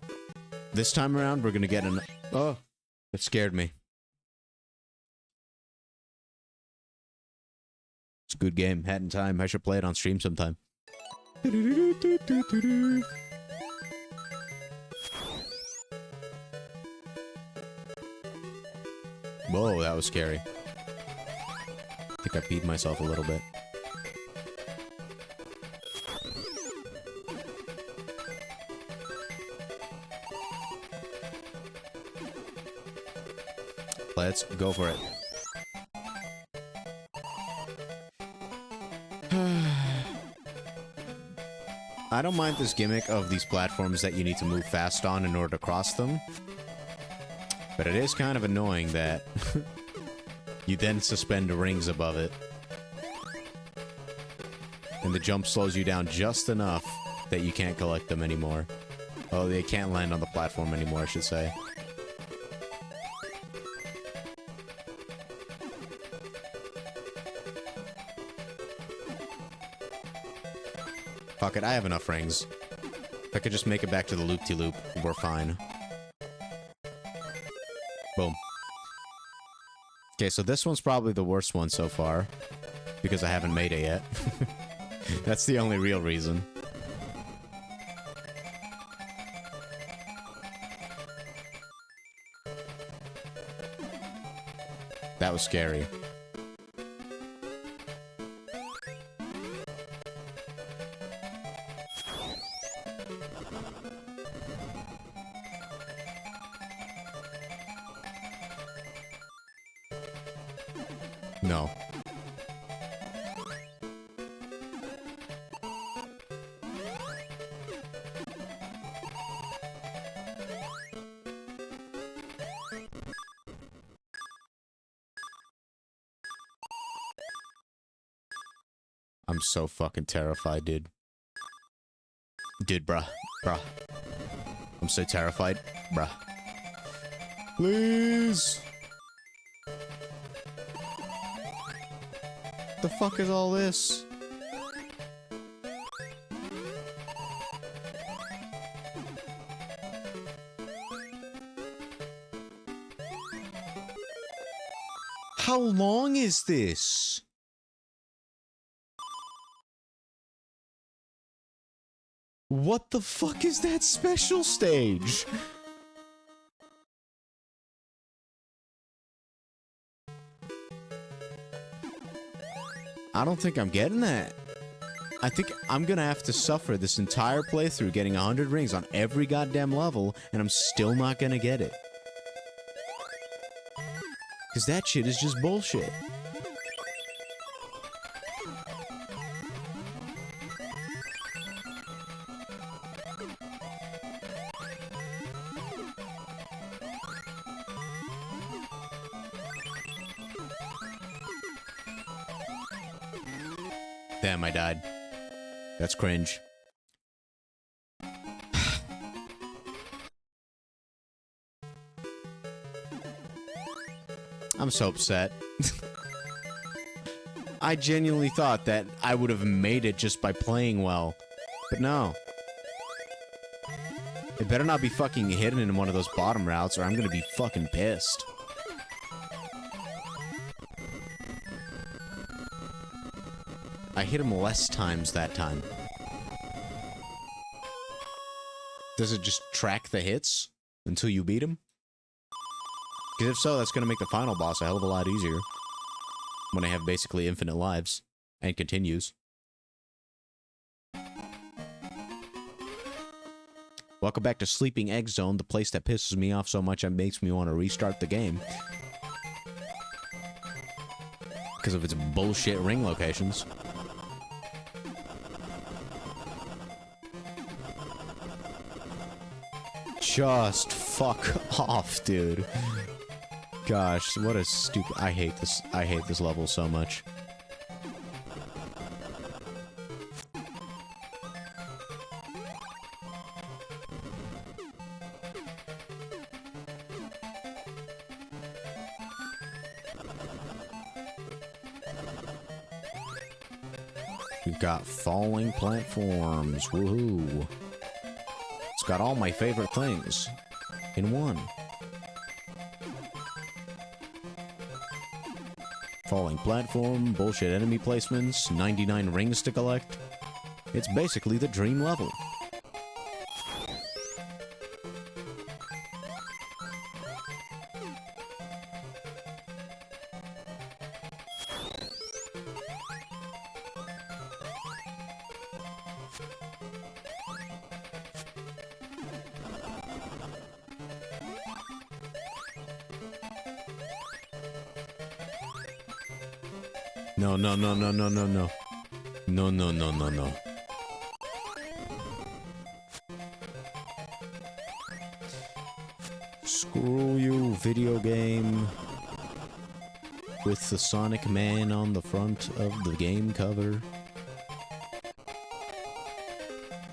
This time around, we're gonna get an... Oh, it scared me. It's a good game. Had in time. I should play it on stream sometime. Whoa, that was scary. I think I peed myself a little bit. Let's go for it. I don't mind this gimmick of these platforms that you need to move fast on in order to cross them. But it is kind of annoying that you then suspend rings above it. And the jump slows you down just enough that you can't collect them anymore. Oh, they can't land on the platform anymore, I should say. Fuck it, I have enough rings. If I could just make it back to the loop-de-loop, we're fine. Boom. Okay, so this one's probably the worst one so far. Because I haven't made it yet. That's the only real reason. That was scary. No. I'm so fucking terrified, dude. Dude, bruh. Bruh. I'm so terrified. Bruh. Please! The fuck is all this? How long is this? What the fuck is that special stage? I don't think I'm getting that. I think I'm gonna have to suffer this entire playthrough getting 100 rings on every goddamn level, and I'm still not gonna get it. Because that shit is just bullshit. Damn, I died. That's cringe. I'm so upset. I genuinely thought that I would have made it just by playing well. But no. It better not be fucking hidden in one of those bottom routes or I'm gonna be fucking pissed. I hit him less times that time. Does it just track the hits until you beat him? Because if so, that's going to make the final boss a hell of a lot easier. When I have basically infinite lives. And continues. Welcome back to Sleeping Egg Zone, the place that pisses me off so much it makes me want to restart the game. Because of its bullshit ring locations. Just fuck off, dude. Gosh, what a stupid... I hate this level so much. We've got falling platforms. Woohoo. It's got all my favorite things in one. Falling platform, bullshit enemy placements, 99 rings to collect. It's basically the dream level. No, no, no, no, no, no, no. No, no, no, no, no. Screw you, video game. With the Sonic Man on the front of the game cover.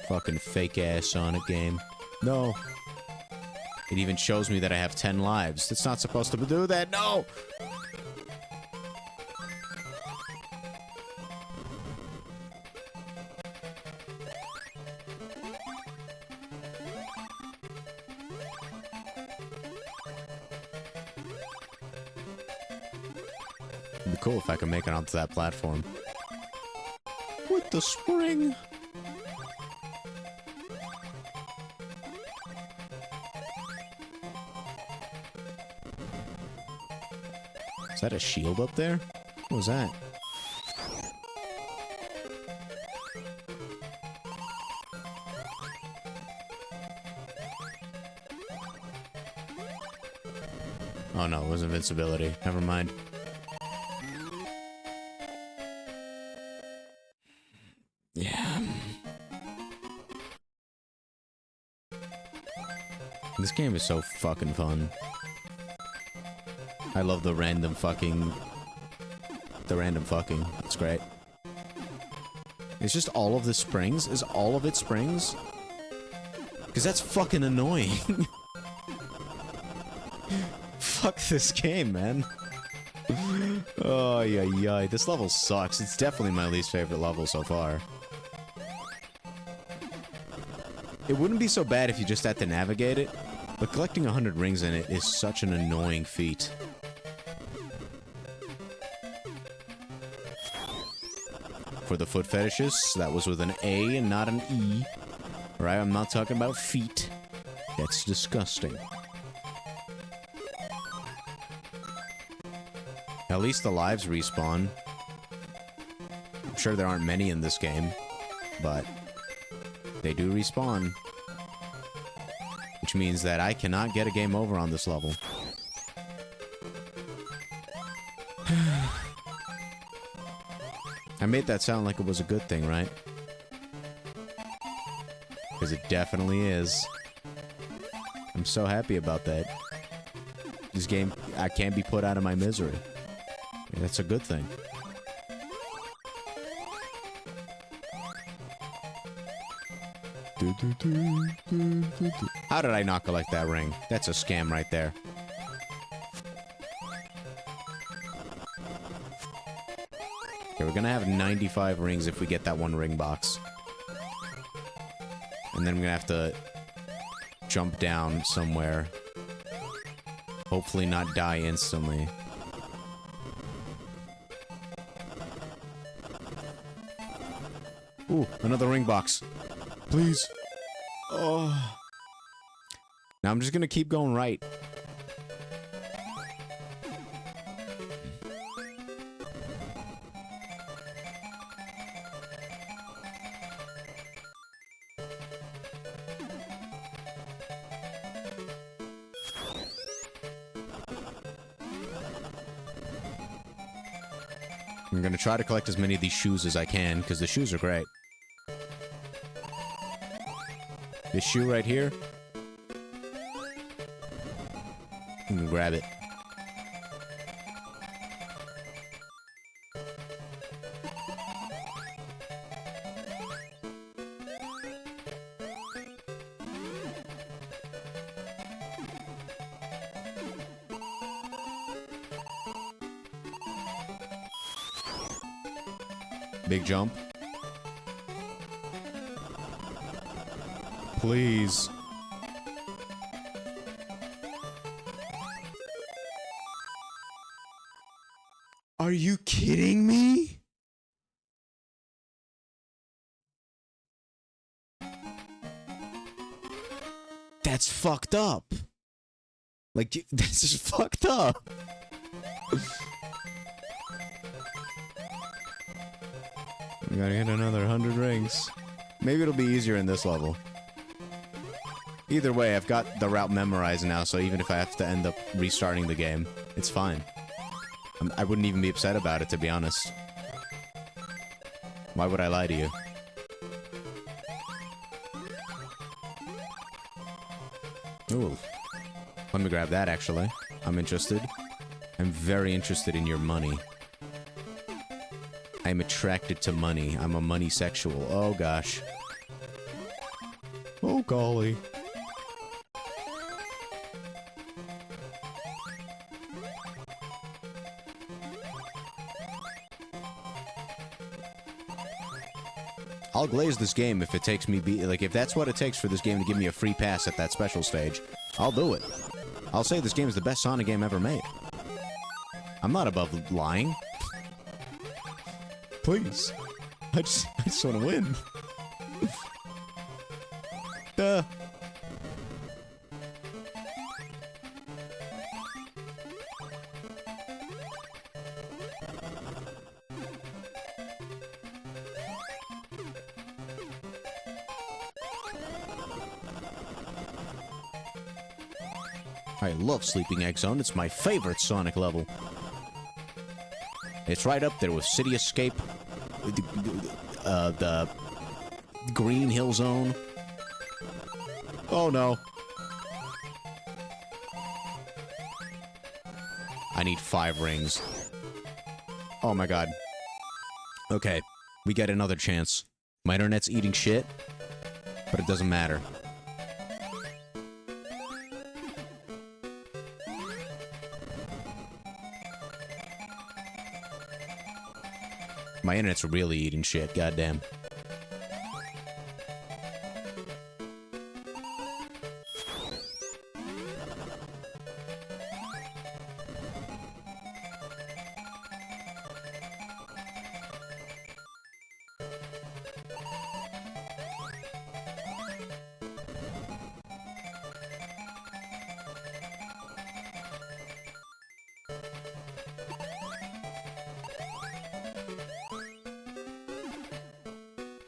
Fucking fake-ass Sonic game. No. It even shows me that I have 10 lives. It's not supposed to do that, no! It'd be cool if I could make it onto that platform. With the spring! Is that a shield up there? What was that? Oh no, it was invincibility. Never mind. Yeah. This game is so fucking fun. I love the random fucking... It's great. It's just all of the springs? Is all of it springs? Because that's fucking annoying. Fuck this game, man. Oh, yeah. This level sucks. It's definitely my least favorite level so far. It wouldn't be so bad if you just had to navigate it, but collecting 100 rings in it is such an annoying feat. For the foot fetishists, that was with an A and not an E. Right, I'm not talking about feet. That's disgusting. At least the lives respawn. I'm sure there aren't many in this game, but they do respawn. Which means that I cannot get a game over on this level. I made that sound like it was a good thing, right? Because it definitely is. I'm so happy about that. This game, I can't be put out of my misery. That's a good thing. How did I not collect that ring? That's a scam right there. Okay, we're gonna have 95 rings if we get that one ring box. And then I'm gonna have to jump down somewhere. Hopefully not die instantly. Ooh, another ring box. Please. Oh. Now I'm just gonna keep going right. I'm gonna try to collect as many of these shoes as I can, because the shoes are great. This shoe right here. You can grab it. Big jump. Please. Are you kidding me? That's fucked up. Like, this is fucked up. We gotta get another 100 rings. Maybe it'll be easier in this level. Either way, I've got the route memorized now, so even if I have to end up restarting the game, it's fine. I wouldn't even be upset about it, to be honest. Why would I lie to you? Ooh. Let me grab that, actually. I'm interested. I'm very interested in your money. I'm attracted to money. I'm a money sexual. Oh, gosh. Oh, golly. I'll glaze this game if it takes me if that's what it takes for this game to give me a free pass at that special stage. I'll do it. I'll say this game is the best Sonic game ever made. I'm not above lying. Please. I just want to win. Duh. I love Sleeping Egg Zone. It's my favorite Sonic level. It's right up there with City Escape, the Green Hill Zone. Oh no. I need 5 rings. Oh my god. Okay, we get another chance. My internet's eating shit, but it doesn't matter. My internet's really eating shit, goddamn.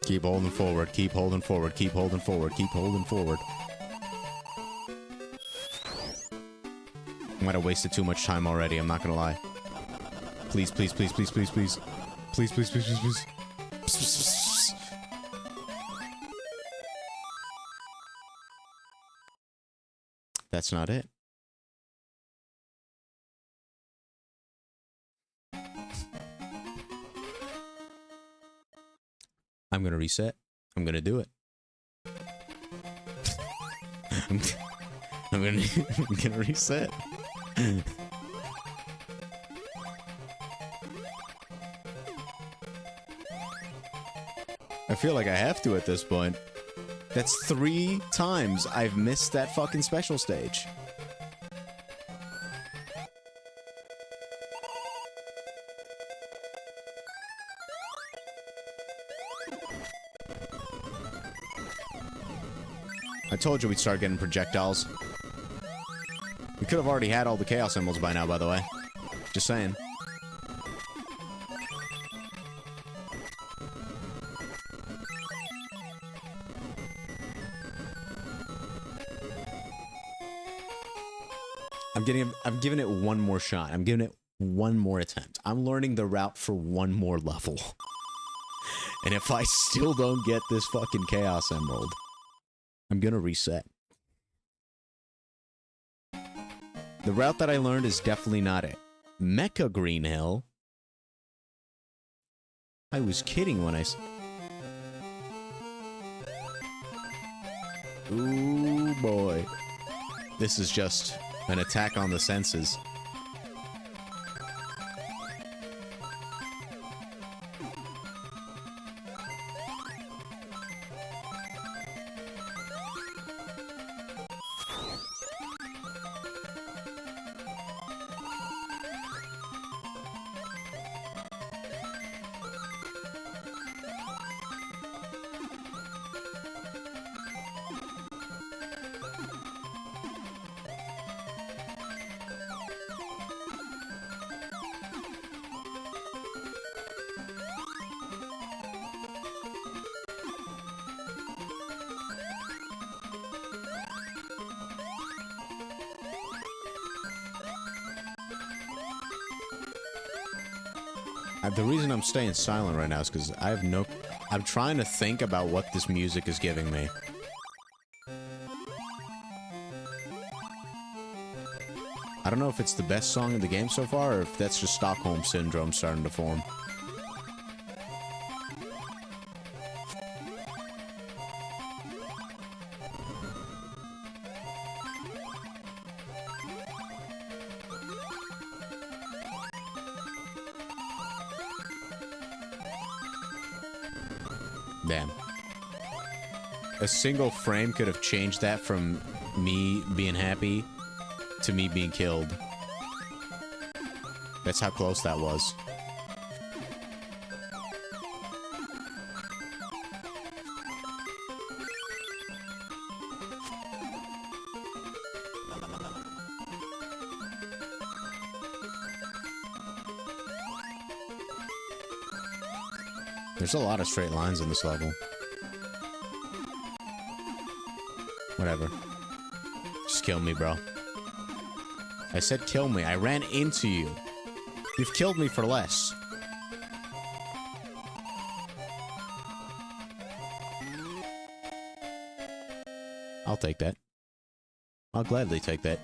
Keep holding forward, keep holding forward, keep holding forward, keep holding forward. I might have wasted too much time already, I'm not gonna lie. Please, please, please, please, please, please. Please, please, please, please, please. That's not it. I'm gonna reset. I'm gonna do it. I'm gonna reset. I feel like I have to at this point. That's 3 times I've missed that fucking special stage. I told you we'd start getting projectiles. We could have already had all the chaos symbols by now, by the way. Just saying. I'm giving it one more shot. I'm giving it one more attempt. I'm learning the route for one more level. And if I still don't get this fucking Chaos Emerald, I'm gonna reset. The route that I learned is definitely not it. Mecha Green Hill? I was kidding when I said... Ooh, boy. This is just an attack on the senses. The reason I'm staying silent right now is because I have no... I'm trying to think about what this music is giving me. I don't know if it's the best song in the game so far, or if that's just Stockholm Syndrome starting to form. Damn. A single frame could have changed that from me being happy to me being killed. That's how close that was. There's a lot of straight lines in this level. Whatever. Just kill me, bro. I said kill me. I ran into you. You've killed me for less. I'll take that. I'll gladly take that.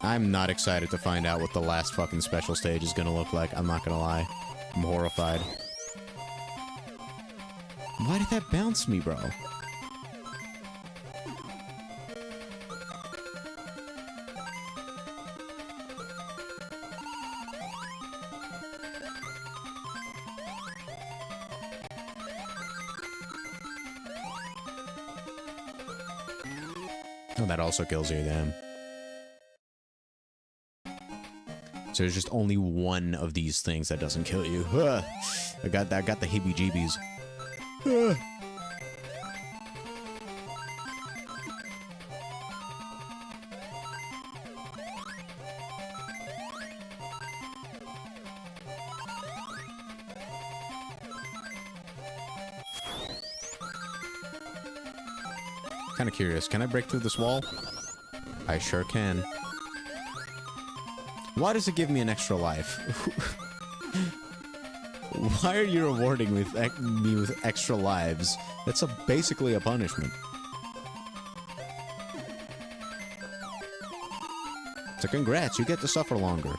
I'm not excited to find out what the last fucking special stage is gonna look like. I'm not gonna lie. I'm horrified. Why did that bounce me, bro? Oh, that also kills you, damn. So there's just only one of these things that doesn't kill you. Ugh. I got the heebie-jeebies. Kind of curious. Can I break through this wall? I sure can. Why does it give me an extra life? Why are you rewarding me with extra lives? That's basically a punishment. So congrats, you get to suffer longer.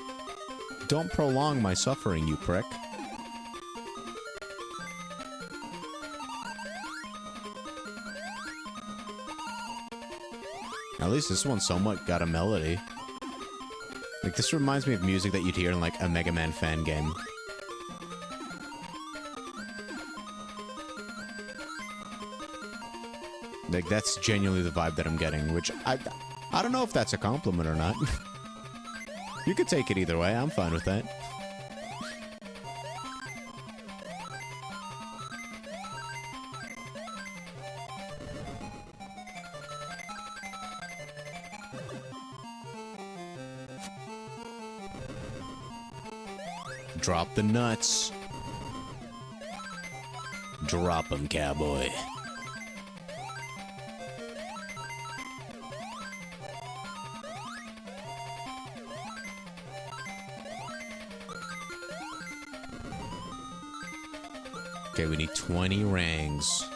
Don't prolong my suffering, you prick. At least this one somewhat got a melody. Like, this reminds me of music that you'd hear in, like, a Mega Man fan game. Like, that's genuinely the vibe that I'm getting, which I don't know if that's a compliment or not. You could take it either way, I'm fine with that. Drop the nuts. Drop 'em, cowboy. Okay, we need 20 rings.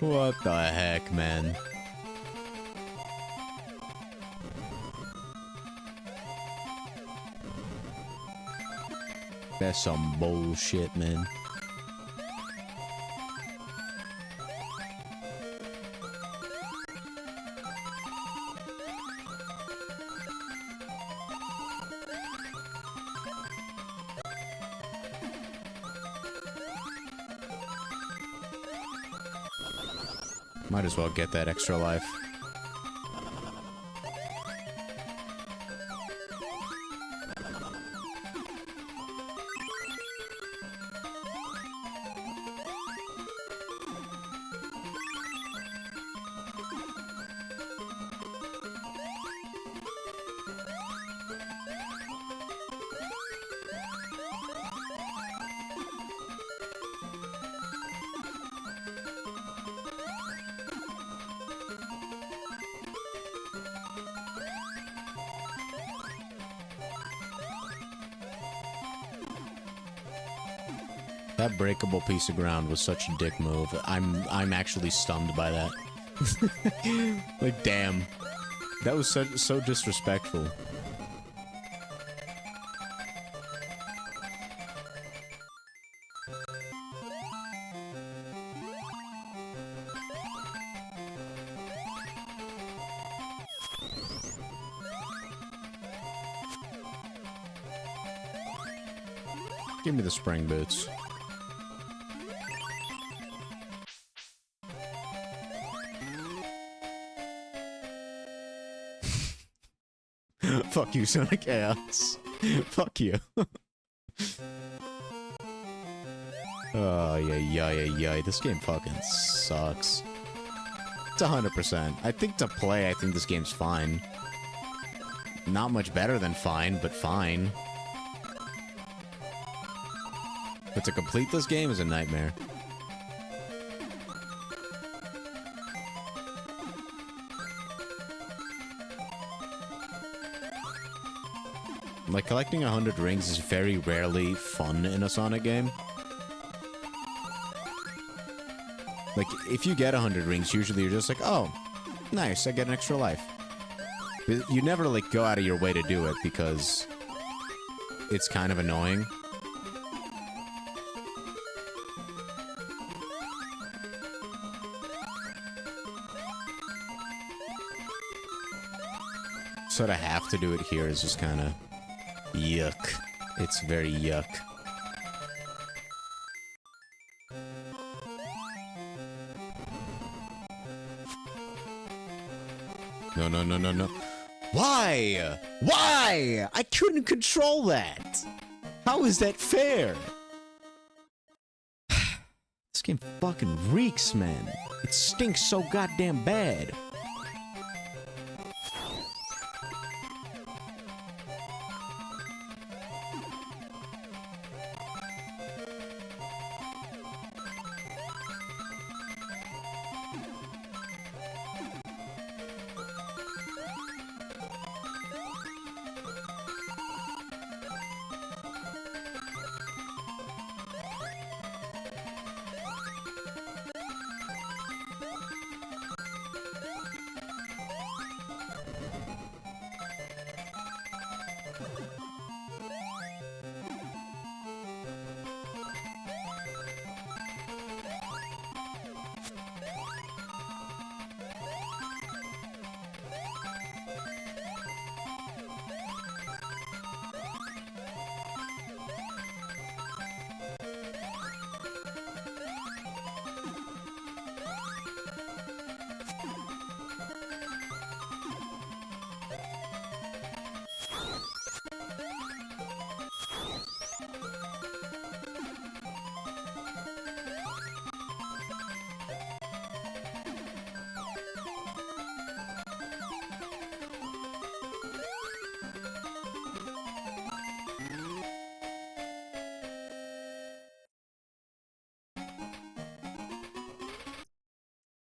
What the heck, man? That's some bullshit, man. Might as well get that extra life. That breakable piece of ground was such a dick move. I'm actually stunned by that. Like, damn. That was so disrespectful. Give me the spring boots. Fuck you, Sonic Chaos. Fuck you. Oh, yeah. This game fucking sucks. It's 100%. I think to play, I think this game's fine. Not much better than fine, but fine. But to complete this game is a nightmare. Like, collecting 100 rings is very rarely fun in a Sonic game. Like, if you get 100 rings, usually you're just like, oh, nice, I get an extra life. But you never, like, go out of your way to do it because it's kind of annoying. So to have to do it here is just kind of yuck. It's very yuck. No. Why? Why? I couldn't control that. How is that fair? This game fucking reeks, man. It stinks so goddamn bad.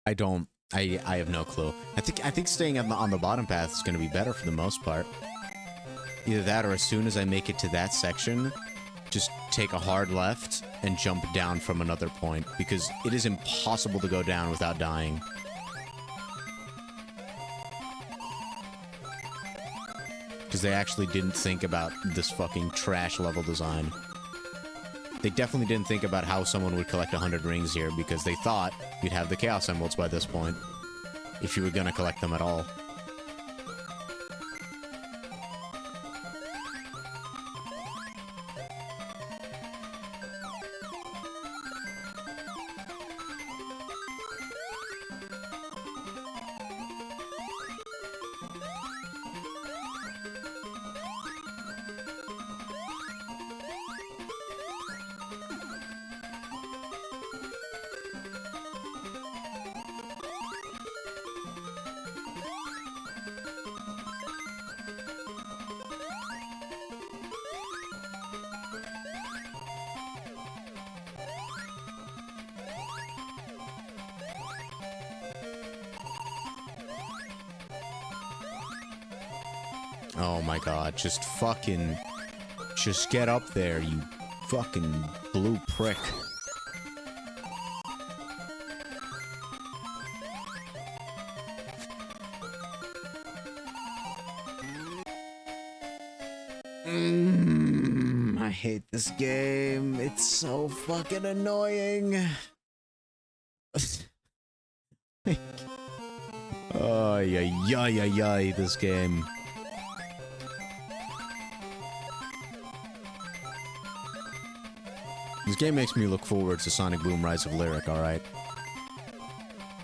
I don't. I have no clue. I think staying on the bottom path is going to be better for the most part. Either that, or as soon as I make it to that section, just take a hard left and jump down from another point, because it is impossible to go down without dying. Because they actually didn't think about this fucking trash level design. They definitely didn't think about how someone would collect 100 rings here, because they thought you'd have the Chaos Emeralds by this point, if you were gonna collect them at all. Oh my god, just fucking... Just get up there, you fucking blue prick. I hate this game. It's so fucking annoying. Oh, yeah, this game. This game makes me look forward to Sonic Boom Rise of Lyric, alright?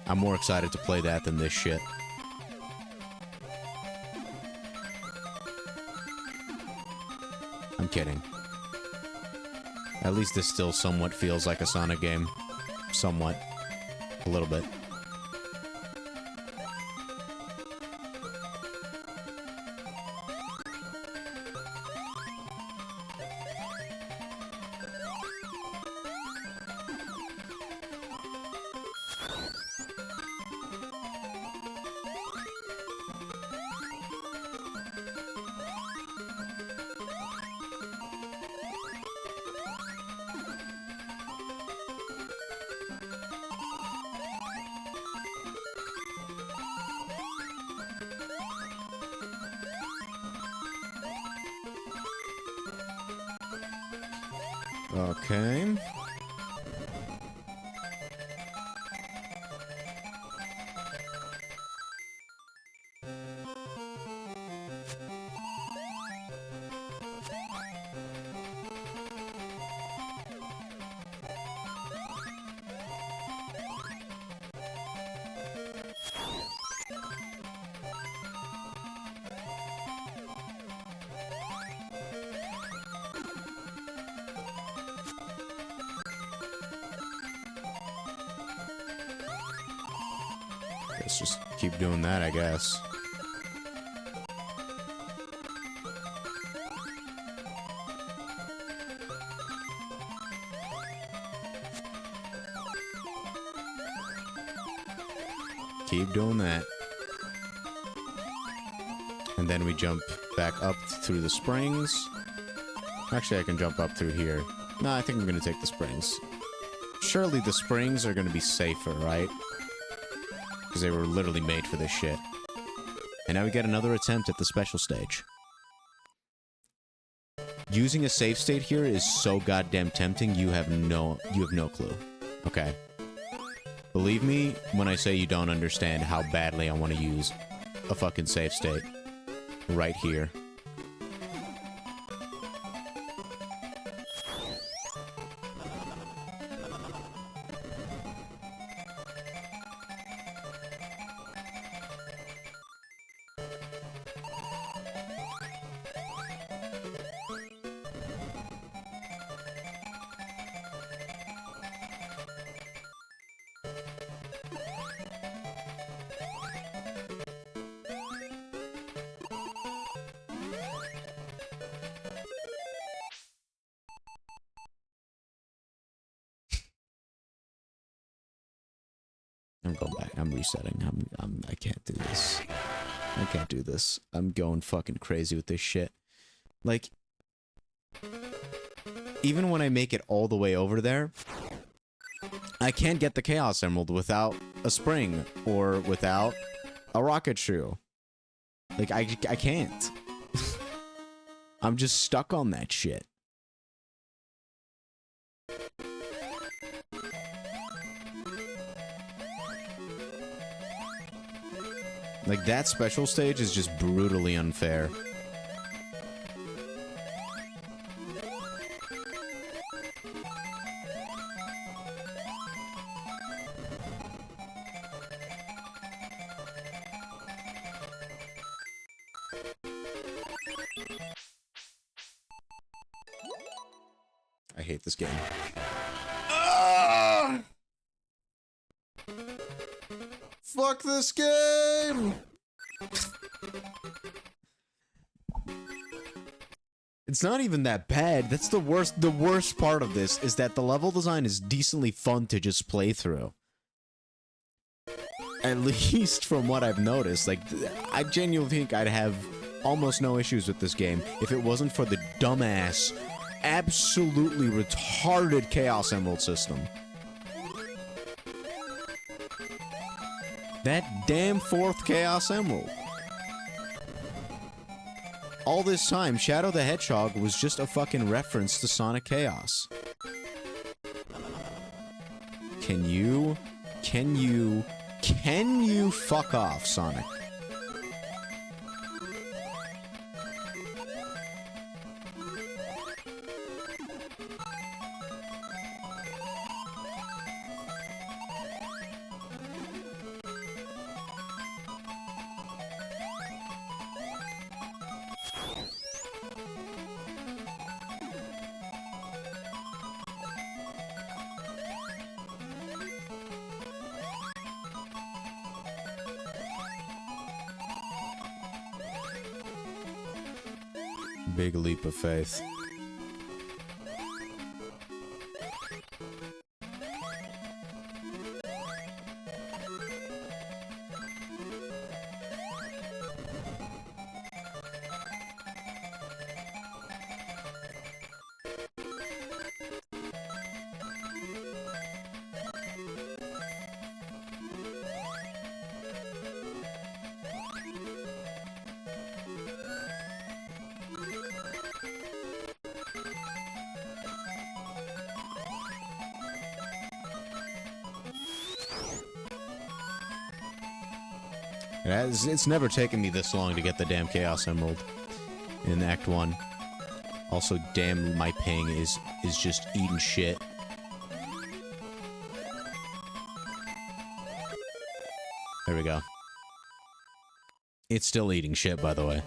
I'm more excited to play that than this shit. I'm kidding. At least this still somewhat feels like a Sonic game. Somewhat. A little bit. Okay. Let's just keep doing that, I guess. Keep doing that. And then we jump back up through the springs. Actually, I can jump up through here. No, I think I'm going to take the springs. Surely the springs are going to be safer, right? Because they were literally made for this shit. And now we get another attempt at the special stage. Using a save state here is so goddamn tempting, you have no clue. Okay. Believe me when I say you don't understand how badly I want to use a fucking save state. Right here. I'm going back. I'm resetting. I can't do this. I can't do this. I'm going fucking crazy with this shit. Like, even when I make it all the way over there, I can't get the Chaos Emerald without a spring or without a rocket shoe. Like, I can't. I'm just stuck on that shit. Like, that special stage is just brutally unfair. I hate this game. Ah! Fuck this game! It's not even that bad. That's the worst. The worst part of this is that the level design is decently fun to just play through. At least from what I've noticed. Like, I genuinely think I'd have almost no issues with this game if it wasn't for the dumbass, absolutely retarded Chaos Emerald system. That damn fourth Chaos Emerald. All this time, Shadow the Hedgehog was just a fucking reference to Sonic Chaos. Can you fuck off, Sonic? Big leap of faith. It's never taken me this long to get the damn Chaos Emerald in Act 1. Also, damn, my ping is just eating shit. There we go. It's still eating shit, by the way.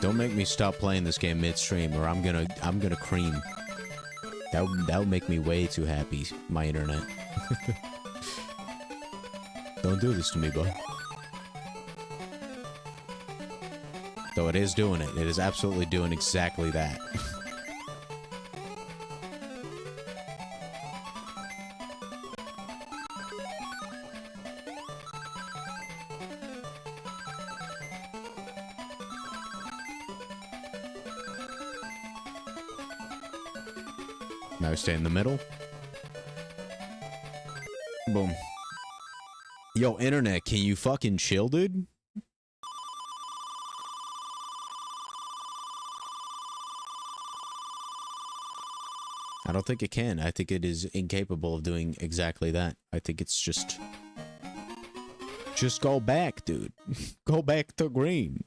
Don't make me stop playing this game midstream, or I'm gonna cream. That would make me way too happy, my internet. Don't do this to me, bud. Though it is doing it. It is absolutely doing exactly that. Now we stay in the middle. Boom. Yo, internet, can you fucking chill, dude? I don't think it can. I think it is incapable of doing exactly that. I think it's just go back, dude. Go back to green.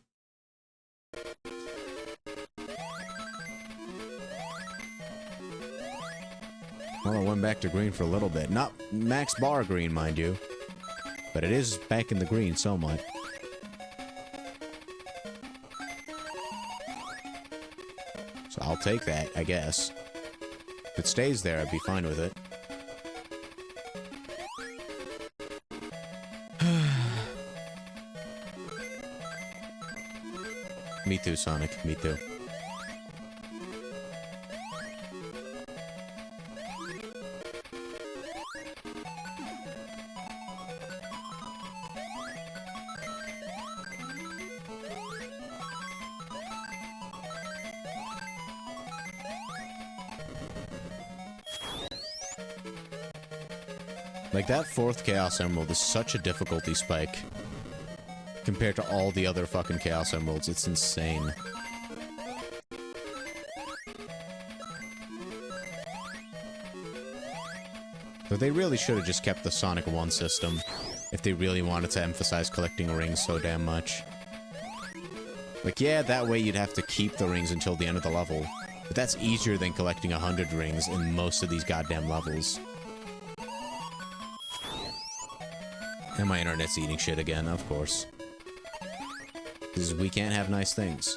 Well, I went back to green for a little bit. Not max bar green, mind you. But it is back in the green somewhat. So I'll take that, I guess. If it stays there, I'd be fine with it. Me too, Sonic. Me too. Like, that 4th Chaos Emerald is such a difficulty spike compared to all the other fucking Chaos Emeralds. It's insane. But they really should have just kept the Sonic 1 system if they really wanted to emphasize collecting rings so damn much. Like, yeah, that way you'd have to keep the rings until the end of the level. But that's easier than collecting 100 rings in most of these goddamn levels. And my internet's eating shit again, of course. Because we can't have nice things.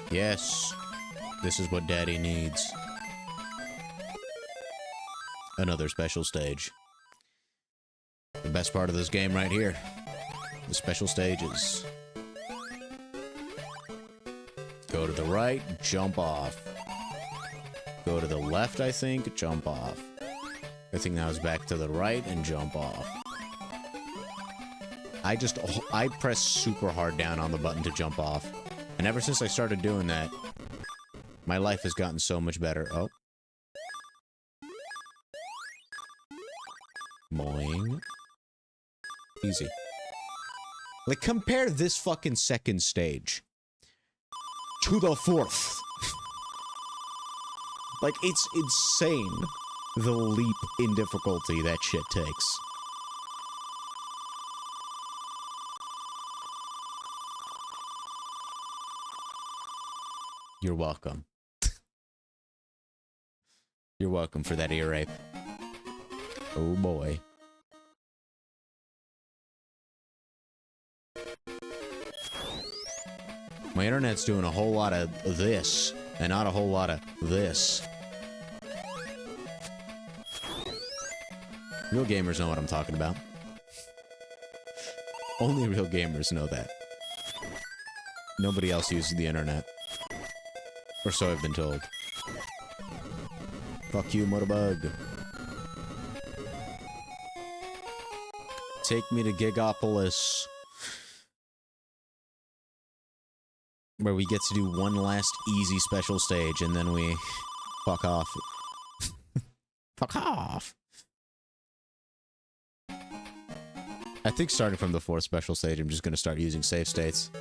Yes, this is what Daddy needs. Another special stage. The best part of this game right here. The special stages. Go to the right, jump off. Go to the left, I think, jump off. I think now it's back to the right and jump off. I press super hard down on the button to jump off. And ever since I started doing that, my life has gotten so much better. Oh. Boing. Easy. Like, compare this fucking 2nd stage to the 4th. Like, it's insane the leap in difficulty that shit takes. You're welcome. You're welcome for that ear rape. Oh boy. My internet's doing a whole lot of this, and not a whole lot of this. Real gamers know what I'm talking about. Only real gamers know that. Nobody else uses the internet. Or so I've been told. Fuck you, Motorbug. Take me to Gigopolis. Where we get to do one last easy special stage, and then we fuck off. Fuck off! I think starting from the 4th special stage, I'm just gonna start using save states.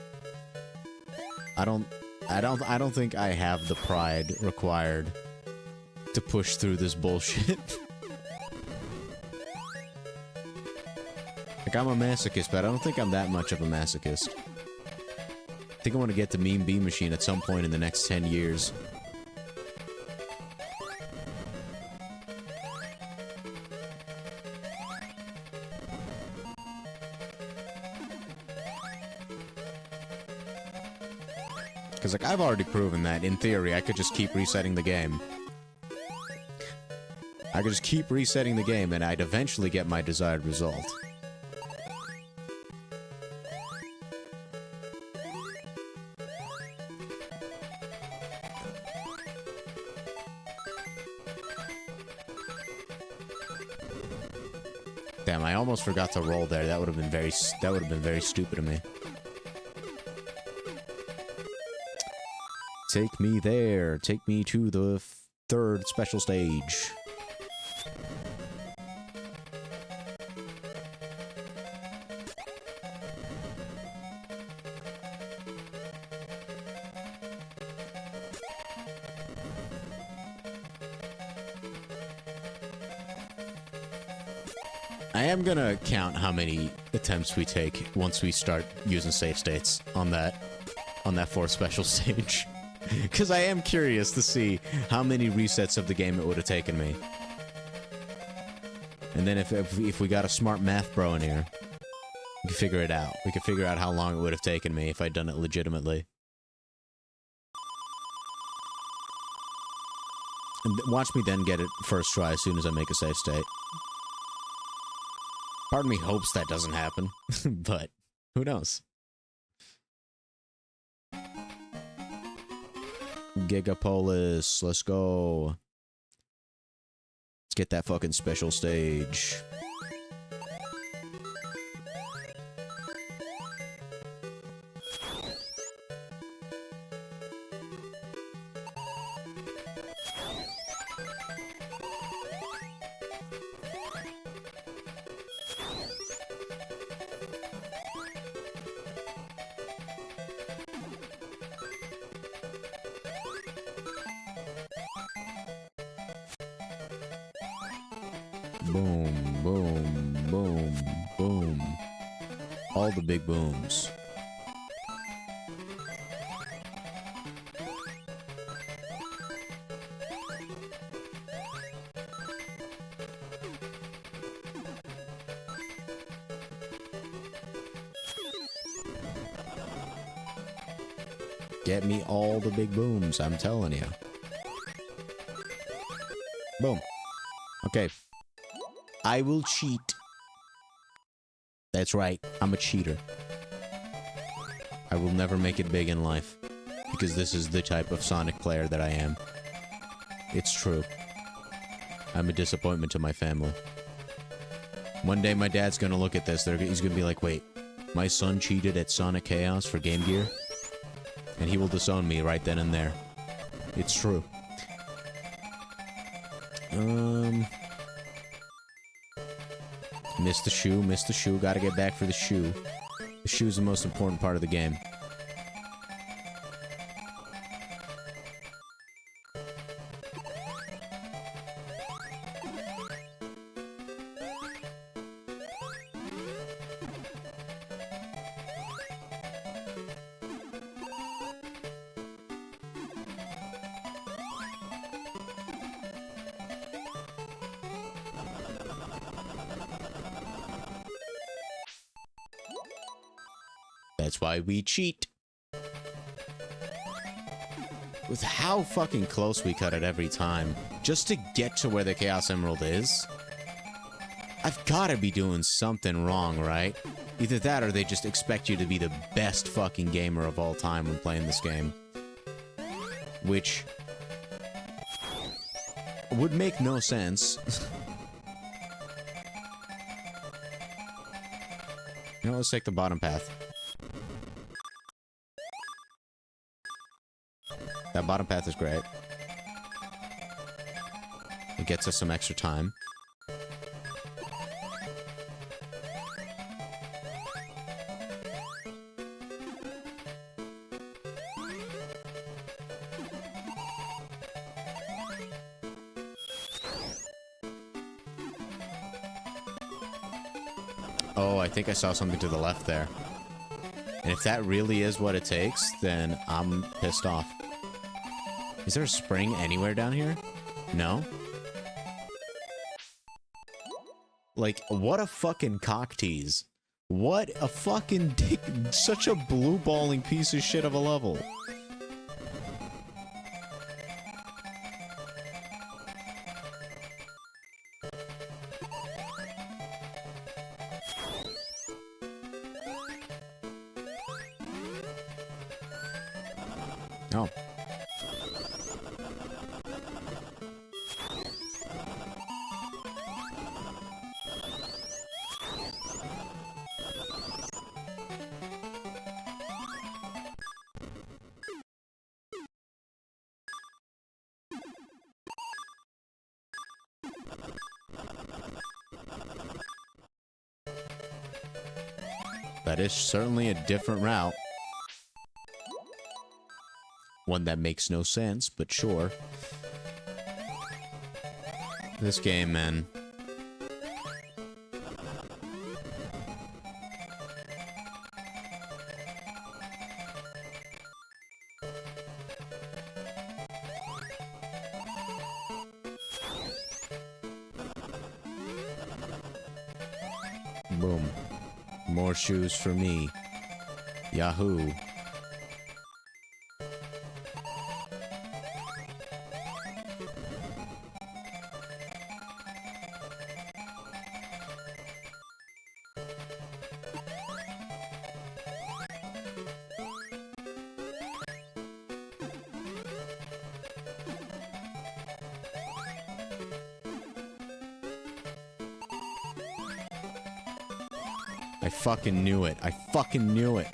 I don't think I have the pride required to push through this bullshit. Like, I'm a masochist, but I don't think I'm that much of a masochist. I think I want to get to Mean Bean Machine at some point in the next 10 years. Because, like, I've already proven that, in theory, I could just keep resetting the game. I could just keep resetting the game, and I'd eventually get my desired result. Damn, I almost forgot to roll there. That would have been very stupid of me. Take me there. Take me to the 3rd special stage. I am gonna count how many attempts we take once we start using save states on that 4th special stage. Because I am curious to see how many resets of the game it would have taken me. And then if we got a smart math bro in here, we can figure it out. We can figure out how long it would have taken me if I'd done it legitimately. And watch me then get it first try as soon as I make a save state. Part of me hopes that doesn't happen, but who knows? Gigapolis, let's go. Let's get that fucking special stage. Boom, boom, boom, boom. All the big booms. Get me all the big booms, I'm telling you. Boom. Okay. I will cheat. That's right, I'm a cheater. I will never make it big in life, because this is the type of Sonic player that I am. It's true. I'm a disappointment to my family. One day my dad's gonna look at this, he's gonna be like, wait, my son cheated at Sonic Chaos for Game Gear? And he will disown me right then and there. It's true. Missed the shoe, gotta get back for the shoe. The shoe's the most important part of the game. That's why we cheat. With how fucking close we cut it every time, just to get to where the Chaos Emerald is, I've gotta be doing something wrong, right? Either that or they just expect you to be the best fucking gamer of all time when playing this game. Which would make no sense. You know, let's take the bottom path. That bottom path is great. It gets us some extra time. Oh, I think I saw something to the left there. And if that really is what it takes, then I'm pissed off. Is there a spring anywhere down here? No? Like, what a fucking cock tease. What a fucking dick. Such a blue balling piece of shit of a level. Oh. That is certainly a different route. One that makes no sense, but sure. This game, man. Boom. More shoes for me. Yahoo. I fucking knew it. I fucking knew it.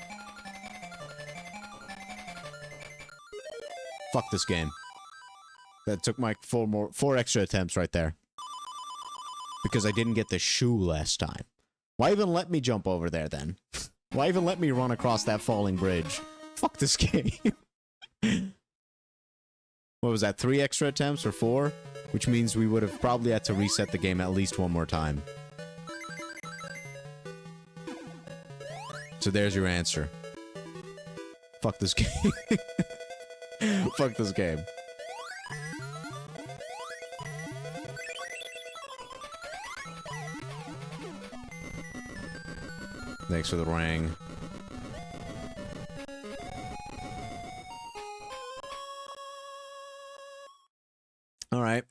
Fuck this game. That took my four extra attempts right there. Because I didn't get the shoe last time. Why even let me jump over there then? Why even let me run across that falling bridge? Fuck this game. What was that, 3 extra attempts or 4? Which means we would have probably had to reset the game at least one more time. So there's your answer. Fuck this game. Fuck this game. Thanks for the ring. Alright.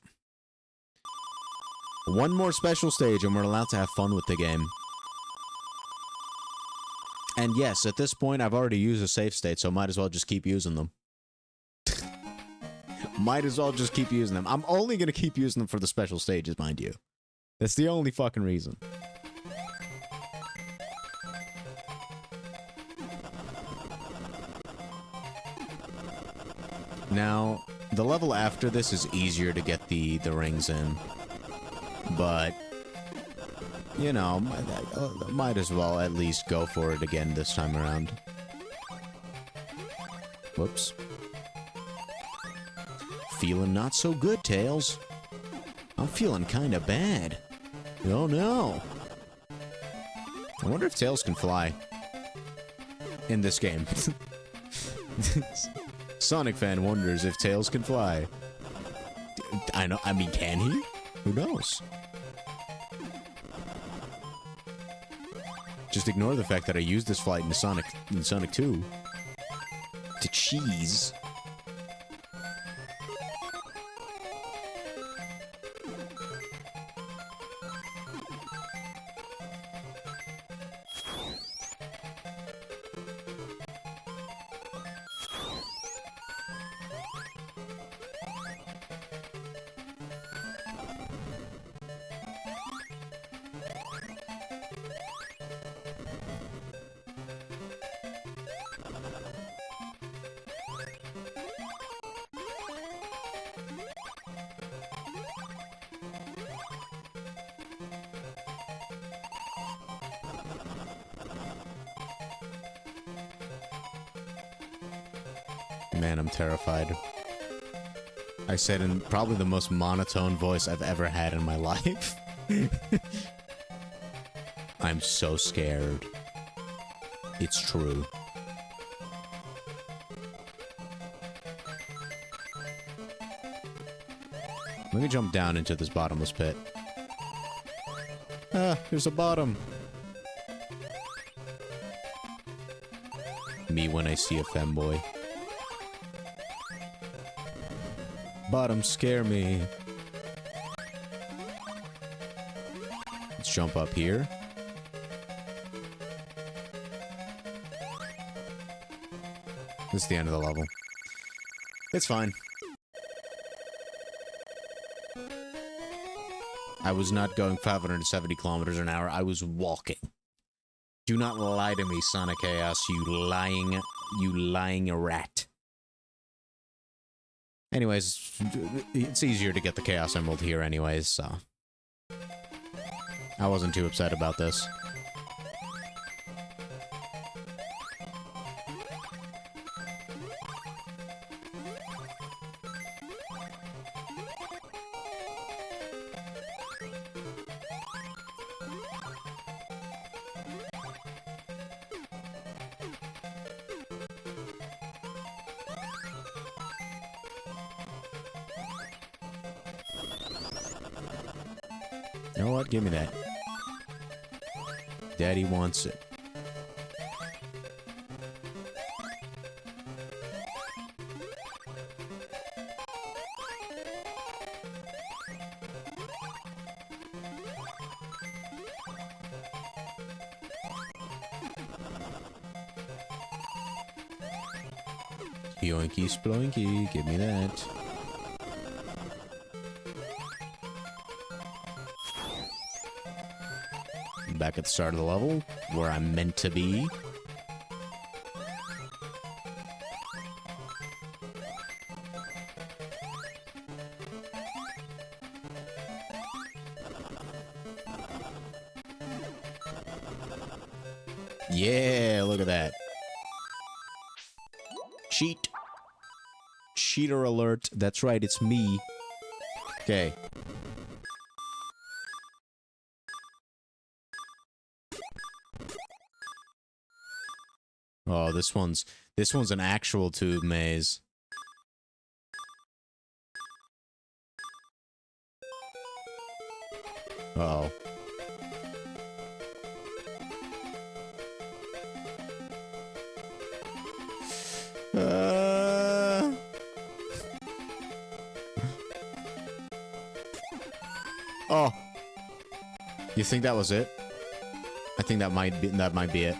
One more special stage and we're allowed to have fun with the game. And yes, at this point I've already used a save state, so might as well just keep using them. Might as well just keep using them. I'm only gonna keep using them for the special stages, mind you. That's the only fucking reason. Now, the level after this is easier to get the rings in. But, you know, might as well at least go for it again this time around. Whoops. Feeling not so good, Tails. I'm feeling kinda bad. Oh no. I wonder if Tails can fly. In this game. Sonic fan wonders if Tails can fly. I mean, can he? Who knows? Just ignore the fact that I used this flight in Sonic 2. To cheese. Man, I'm terrified. I said in probably the most monotone voice I've ever had in my life. I'm so scared. It's true. Let me jump down into this bottomless pit. Ah, there's a bottom. Me when I see a femboy. Bottoms scare me. Let's jump up here. This is the end of the level. It's fine. I was not going 570 kilometers an hour. I was walking. Do not lie to me, Sonic Chaos, you lying rat. Anyways, it's easier to get the Chaos Emerald here anyways, so... I wasn't too upset about this. You know what? Give me that. Daddy wants it. Yoinky sploinky, give me that. Back at the start of the level, where I'm meant to be. Yeah, look at that. Cheat. Cheater alert. That's right, it's me. Okay. Oh, this one's an actual tube maze. Uh-oh. Oh. You think that was it? I think that might be it.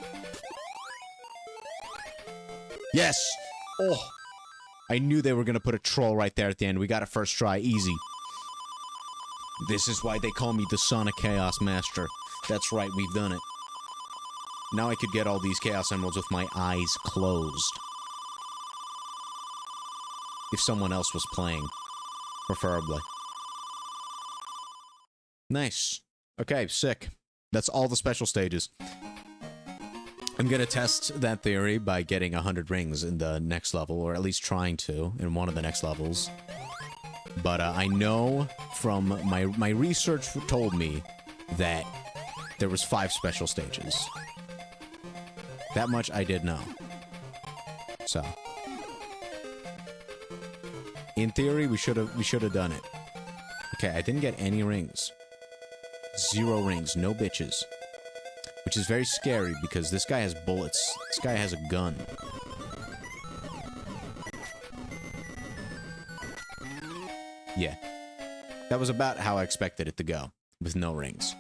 Yes! Oh! I knew they were gonna put a troll right there at the end. We got it first try. Easy. This is why they call me the Sonic Chaos Master. That's right, we've done it. Now I could get all these Chaos Emeralds with my eyes closed. If someone else was playing. Preferably. Nice. Okay, sick. That's all the special stages. I'm gonna test that theory by getting 100 rings in the next level, or at least trying to, in one of the next levels. But I know from my research told me that there was 5 special stages. That much I did know. So, in theory, we should have done it. Okay, I didn't get any rings. 0 rings, no bitches. Which is very scary because this guy has bullets. This guy has a gun. Yeah. That was about how I expected it to go, with no rings.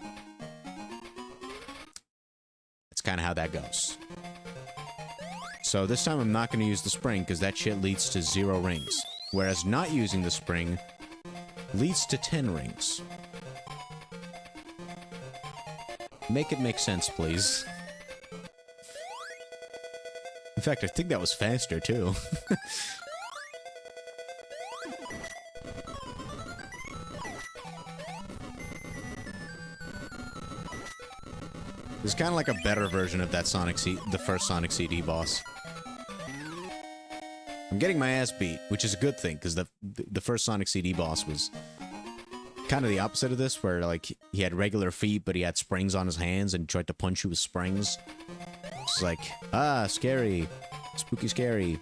That's kind of how that goes. So this time I'm not going to use the spring because that shit leads to 0 rings. Whereas not using the spring leads to 10 rings. Make it make sense, please. In fact, I think that was faster, too. It's kind of like a better version of that the first Sonic CD boss. I'm getting my ass beat, which is a good thing, because the first Sonic CD boss was kind of the opposite of this, where, like, he had regular feet, but he had springs on his hands and tried to punch you with springs. It's like, ah, scary. Spooky scary.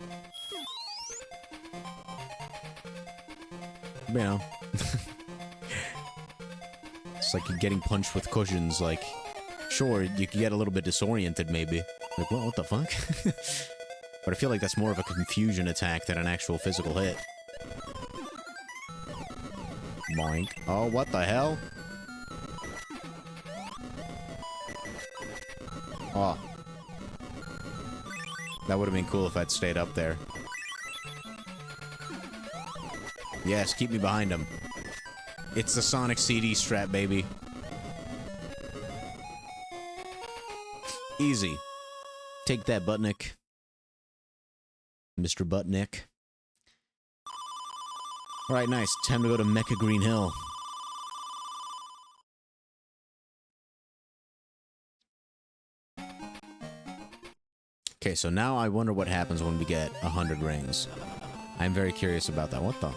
You know. It's like you're getting punched with cushions, like, sure, you can get a little bit disoriented, maybe. Like, what the fuck? But I feel like that's more of a confusion attack than an actual physical hit. Boink. Oh, what the hell? Oh. That would have been cool if I'd stayed up there. Yes, keep me behind him. It's the Sonic CD strap, baby. Easy. Take that, Buttnick. Mr. Buttnick. Alright, nice. Time to go to Mecha Green Hill. Okay, so now I wonder what happens when we get 100 rings. I'm very curious about that. What the?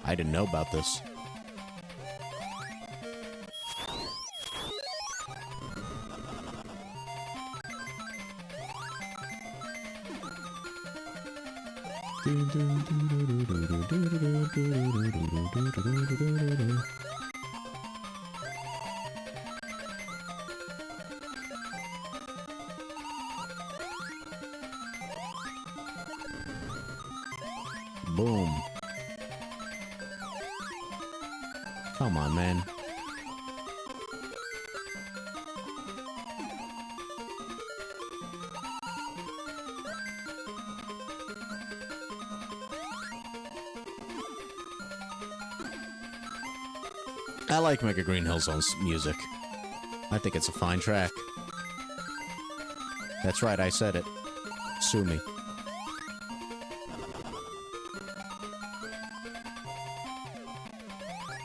I didn't know about this. Boom. Come on, man. I like Mega Green Hill Zone's music. I think it's a fine track. That's right, I said it. Sue me.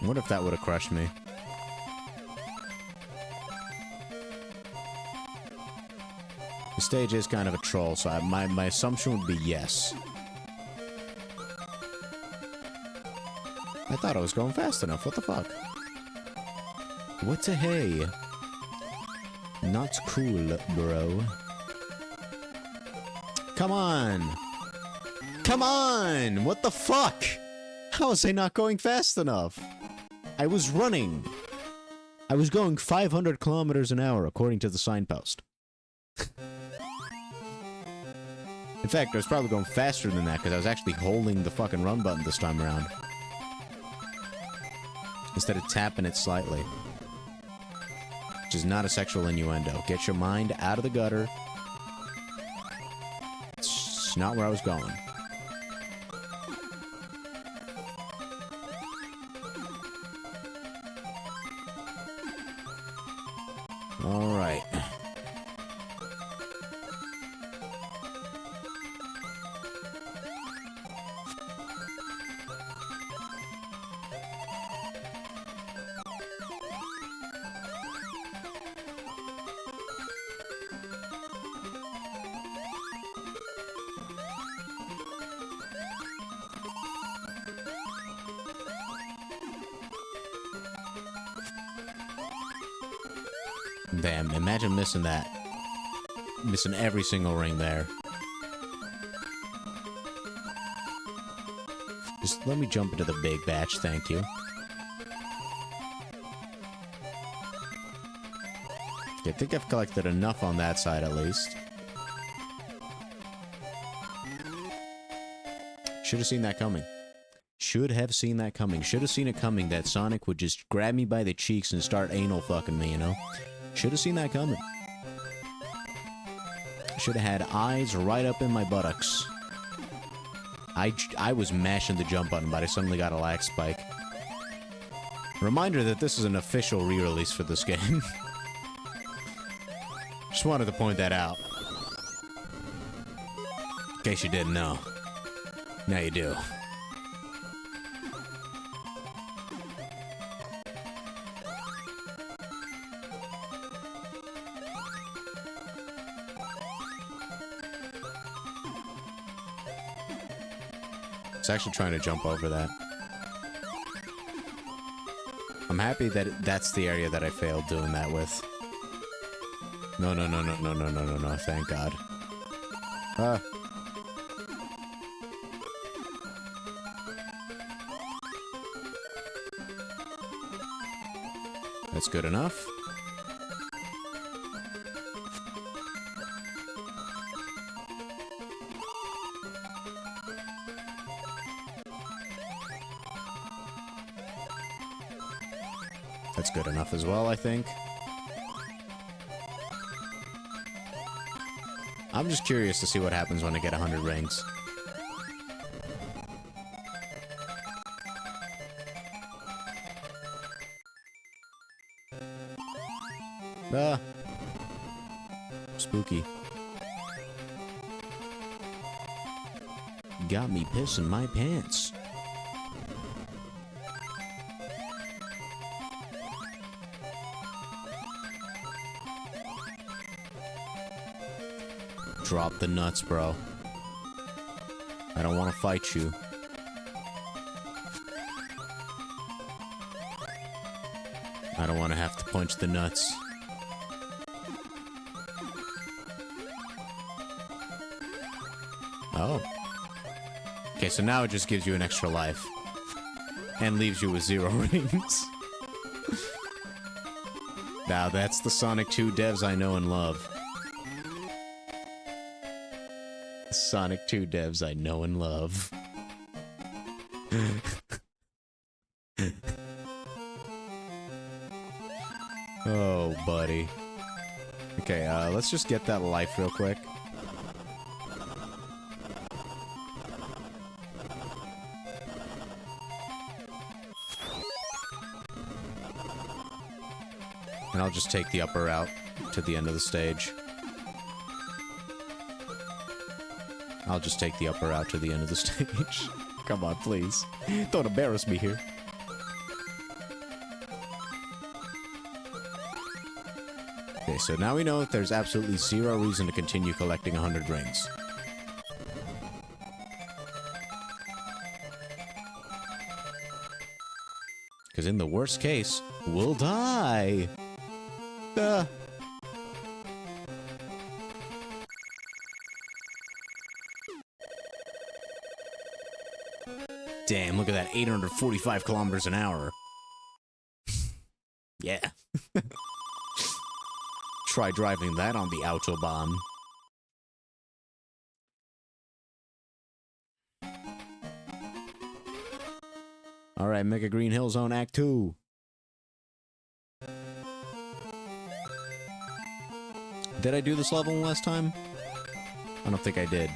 What if that would have crushed me? The stage is kind of a troll, so my assumption would be yes. I thought I was going fast enough. What the fuck? What the hey? Not cool, bro. Come on! Come on! What the fuck? How was I not going fast enough? I was running. I was going 500 kilometers an hour, according to the signpost. In fact, I was probably going faster than that, because I was actually holding the fucking run button this time around. Instead of tapping it slightly. Which is not a sexual innuendo. Get your mind out of the gutter. It's not where I was going. Alright. Damn, imagine missing that. Missing every single ring there. Just let me jump into the big batch, thank you. Okay, I think I've collected enough on that side at least. Should have seen that coming. Should have seen that coming. Should have seen it coming that Sonic would just grab me by the cheeks and start anal fucking me, you know? Should have seen that coming. Should have had eyes right up in my buttocks. I was mashing the jump button, but I suddenly got a lag spike. Reminder that this is an official re-release for this game. Just wanted to point that out. In case you didn't know. Now you do. It's actually trying to jump over that. I'm happy that that's the area that I failed doing that with. No, no, no, no, no, no, no, no, no, thank God. That's good enough. That's good enough as well, I think. I'm just curious to see what happens when I get 100 rings. Spooky. Got me pissing my pants. Drop the nuts, bro. I don't want to fight you. I don't want to have to punch the nuts. Oh. Okay, so now it just gives you an extra life. And leaves you with 0 rings. Now that's the Sonic 2 devs I know and love. Sonic 2 devs I know and love. Oh, buddy. Okay, let's just get that life real quick. And I'll just take the upper route to the end of the stage. I'll just take the upper route to the end of the stage. Come on, please. Don't embarrass me here. Okay, so now we know that there's absolutely zero reason to continue collecting 100 rings. Because in the worst case, we'll die. Damn, look at that, 845 kilometers an hour. Yeah. Try driving that on the Autobahn. Alright, Mega Green Hill Zone Act 2. Did I do this level last time? I don't think I did.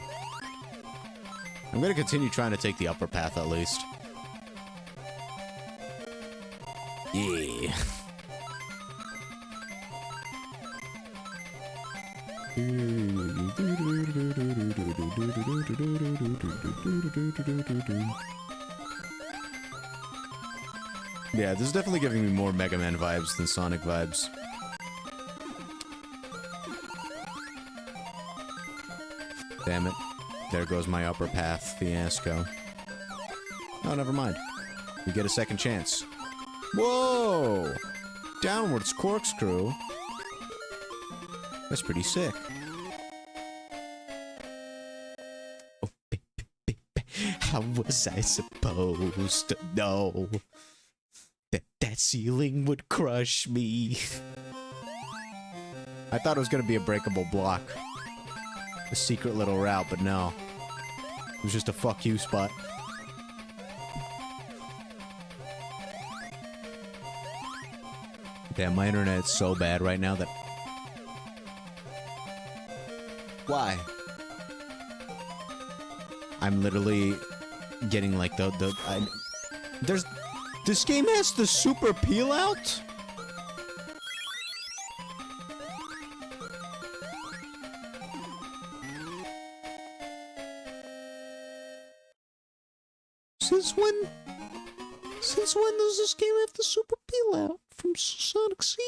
I'm gonna continue trying to take the upper path at least. Yeah. Yeah, this is definitely giving me more Mega Man vibes than Sonic vibes. Damn it. There goes my upper path fiasco. Oh, never mind. We get a second chance. Whoa! Downwards corkscrew. That's pretty sick. Oh, baby, how was I supposed to know that that ceiling would crush me? I thought it was gonna be a breakable block. A secret little route, but no. It was just a fuck you spot. Damn, my internet's so bad right now that... Why? I'm literally getting like there's... This game has the super peel out? Since when does this game have the super peel out from Sonic CD?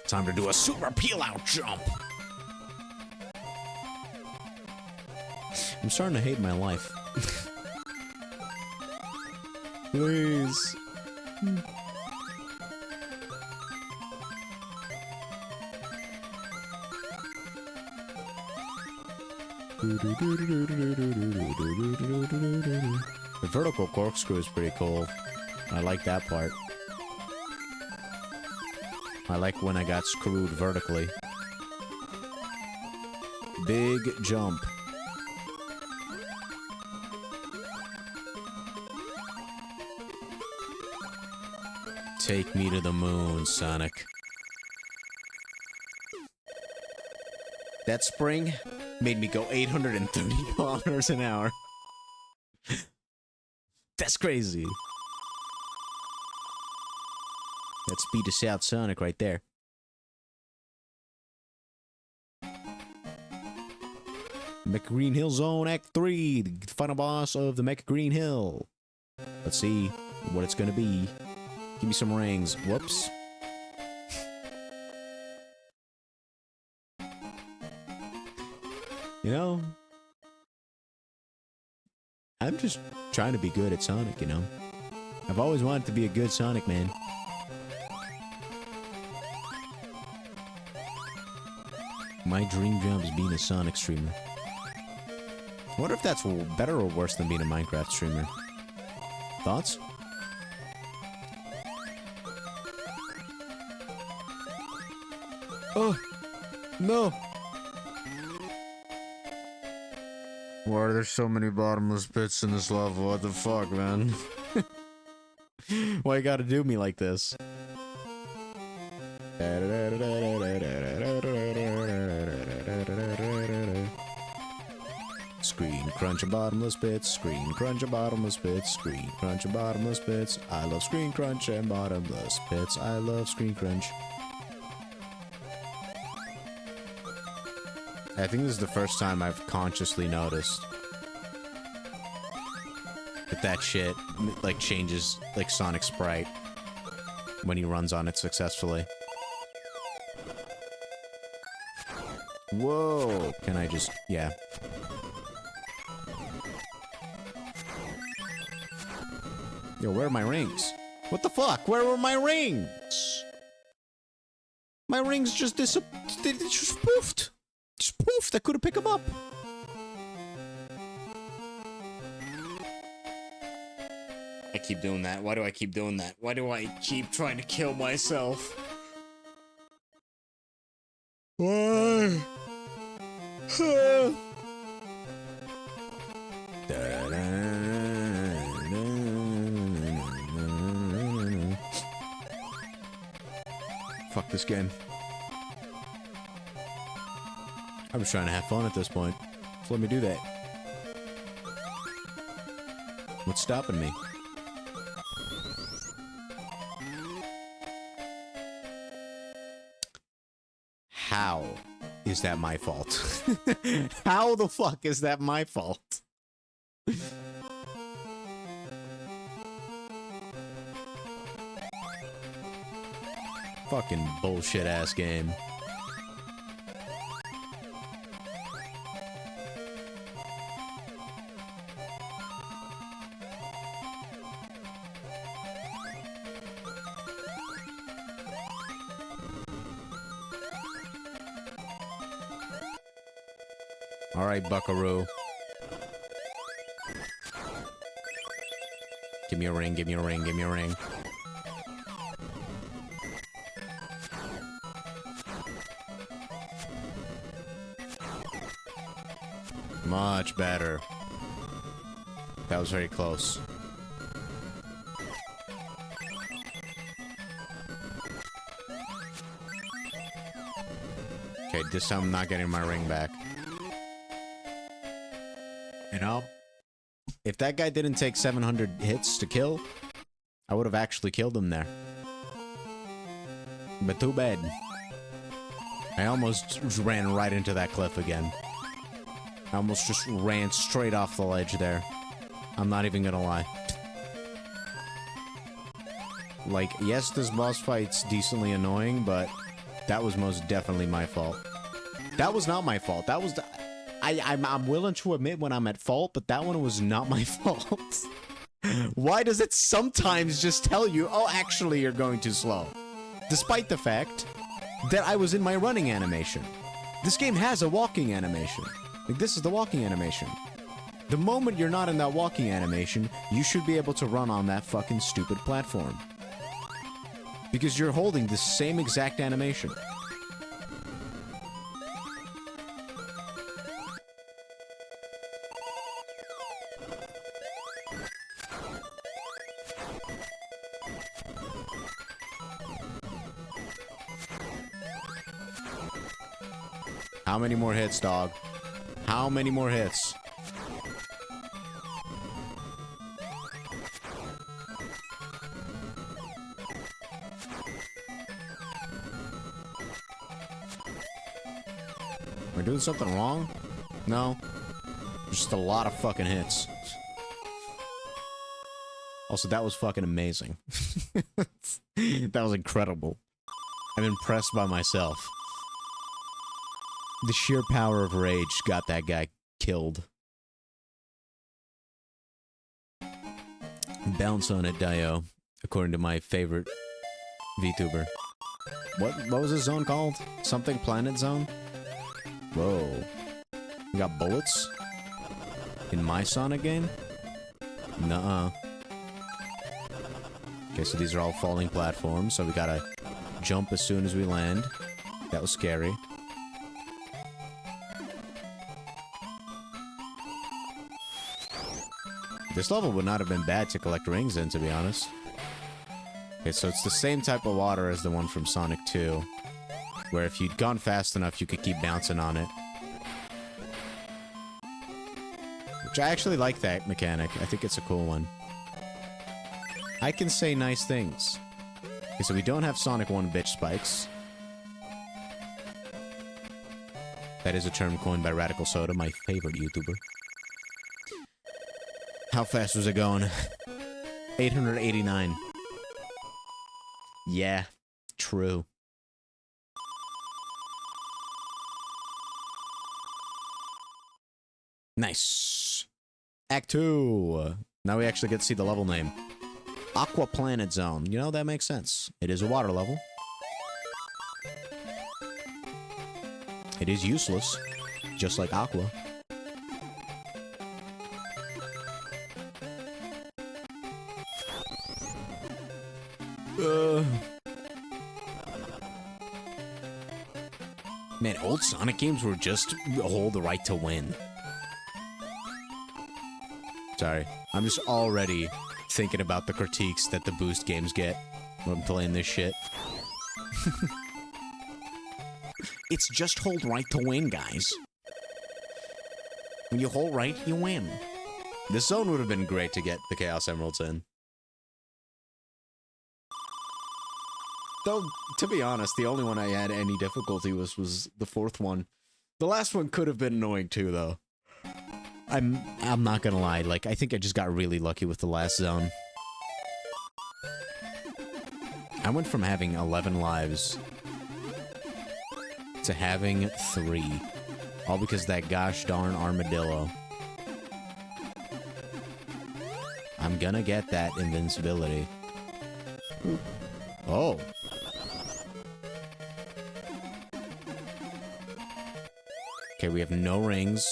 Time to do a super peel out jump. I'm starting to hate my life. Please. The vertical corkscrew is pretty cool. I like that part. I like when I got screwed vertically. Big jump. Take me to the moon, Sonic. That spring made me go 830 kilometers an hour. That's crazy. That's speed to South Sonic right there. Mecha Green Hill Zone Act 3, the final boss of the Mecha Green Hill. Let's see what it's gonna be. Give me some rings. Whoops. You know, I'm just trying to be good at Sonic, you know? I've always wanted to be a good Sonic man. My dream job is being a Sonic streamer. I wonder if that's better or worse than being a Minecraft streamer. Thoughts? Oh! No! Why are there so many bottomless pits in this level? What the fuck, man? Why you gotta do me like this? Screen crunch and bottomless bits, screen crunch and bottomless bits, screen crunch and bottomless bits. I love screen crunch and bottomless bits. I love screen crunch. I think this is the first time I've consciously noticed that shit, like, changes, like, Sonic sprite when he runs on it successfully. Whoa! Can I just... yeah. Yo, where are my rings? What the fuck? Where were my rings? My rings just they just poofed. Just poofed. I couldn't pick them up. I keep doing that. Why do I keep doing that? Why do I keep trying to kill myself? Why? Fuck this game. I'm just trying to have fun at this point. So let me do that. What's stopping me? How is that my fault? How the fuck is that my fault? Fucking bullshit ass game. All right, buckaroo. Give me a ring, give me a ring, give me a ring. Much better. That was very close. Okay, this time I'm not getting my ring back. You know, if that guy didn't take 700 hits to kill, I would have actually killed him there. But too bad. I almost ran right into that cliff again. I almost just ran straight off the ledge there. I'm not even gonna lie. Like, yes, this boss fight's decently annoying, but that was most definitely my fault. That was not my fault. That was... I'm willing to admit when I'm at fault, but that one was not my fault. Why does it sometimes just tell you, oh, actually, you're going too slow? Despite the fact that I was in my running animation. This game has a walking animation. Like, this is the walking animation. The moment you're not in that walking animation, you should be able to run on that fucking stupid platform. Because you're holding the same exact animation. How many more hits, dog? How many more hits? Am I doing something wrong? No. Just a lot of fucking hits. Also, that was fucking amazing. That was incredible. I'm impressed by myself. The sheer power of rage got that guy killed. Bounce on it, Dio, according to my favorite VTuber. What was his zone called? Something Planet Zone? Whoa. You got bullets? In my Sonic game? Nuh-uh. Okay, so these are all falling platforms, so we gotta jump as soon as we land. That was scary. This level would not have been bad to collect rings in, to be honest. Okay, so it's the same type of water as the one from Sonic 2, where if you'd gone fast enough, you could keep bouncing on it. Which I actually like that mechanic. I think it's a cool one. I can say nice things. Okay, so we don't have Sonic 1 bitch spikes. That is a term coined by Radical Soda, my favorite YouTuber. How fast was it going? 889. Yeah, true. Nice. Act 2. Now we actually get to see the level name. Aqua Planet Zone. You know, that makes sense. It is a water level. It is useless, just like Aqua. Man, old Sonic games were just hold the right to win. Sorry, I'm just already thinking about the critiques that the boost games get when I'm playing this shit. It's just hold right to win, guys. When you hold right, you win. This zone would have been great to get the Chaos Emeralds in. Though, to be honest, the only one I had any difficulty with was the fourth one. The last one could have been annoying too, though. I'm not gonna lie, like, I think I just got really lucky with the last zone. I went from having 11 lives to having 3. All because that gosh darn armadillo. I'm gonna get that invincibility. Oh. Okay, we have no rings.